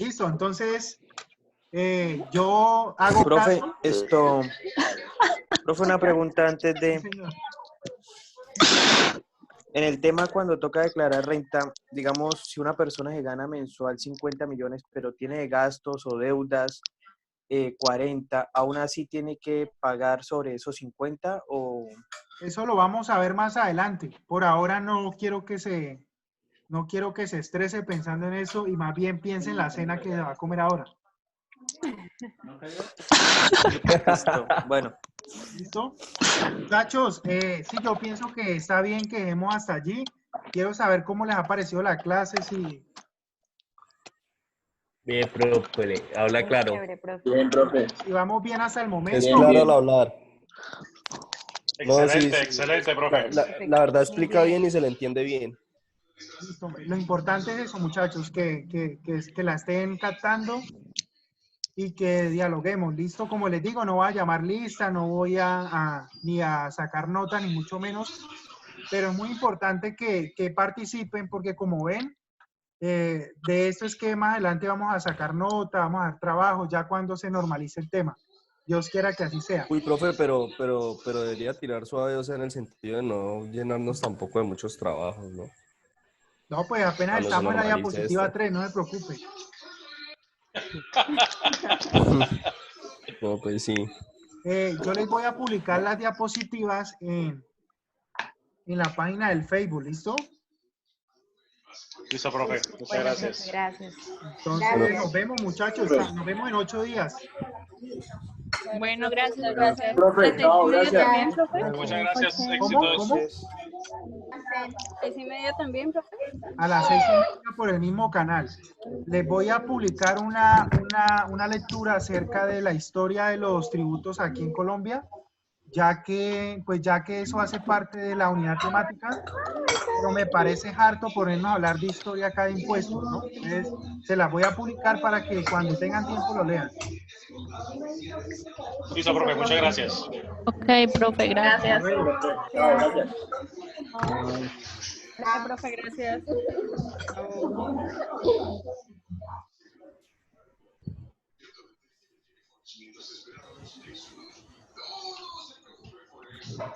Listo, entonces yo hago Profe, caso. Profe, una pregunta antes de... Sí, señor. En el tema cuando toca declarar renta, digamos, si una persona se gana mensual 50 millones, pero tiene gastos o deudas 40, ¿aún así tiene que pagar sobre esos 50 o...? Eso lo vamos a ver más adelante. Por ahora no quiero que se estrese pensando en eso y más bien piense en la cena que se va a comer ahora. Listo, bueno. ¿Listo? Muchachos, sí, yo pienso que está bien que dejemos hasta allí. Quiero saber cómo les ha parecido la clase, si... Bien, profe, habla claro. Bien, profe. Si vamos bien hasta el momento. Es claro al hablar. No, sí, Excelente, sí. excelente, profe. La verdad explica bien y se le entiende bien. Listo. Lo importante es eso, muchachos, que la estén captando y que dialoguemos. Listo, como les digo, no voy a llamar lista, no voy ni a sacar nota, ni mucho menos, pero es muy importante que participen porque como ven, de esto es que más adelante vamos a sacar nota, vamos a dar trabajo, ya cuando se normalice el tema. Dios quiera que así sea. Uy, profe, pero debería tirar suave, o sea, en el sentido de no llenarnos tampoco de muchos trabajos, ¿no? No, pues apenas Cuando se estamos en la normalice diapositiva esto. 3, no se preocupe. No, pues sí. Yo les voy a publicar las diapositivas en la página del Facebook, ¿listo? Listo, profe. Muchas gracias. Gracias. Entonces, nos vemos, muchachos. Nos vemos en 8 días. Bueno, gracias, gracias. Profe, ¿A las chao, 6:30 gracias. también, profe? Muchas gracias. ¿Cómo? Éxitos. ¿Cómo? 6:30 también, profe. A las 6:30 por el mismo canal. Les voy a publicar una lectura acerca de la historia de los tributos aquí en Colombia, ya que eso hace parte de la unidad temática, pero me parece harto ponernos a hablar de historia acá de impuestos, ¿no? Entonces, se las voy a publicar para que cuando tengan tiempo lo lean. Listo, profe. Muchas gracias. Ok, profe, gracias. Chao, gracias. Gracias, profe, gracias. Chao.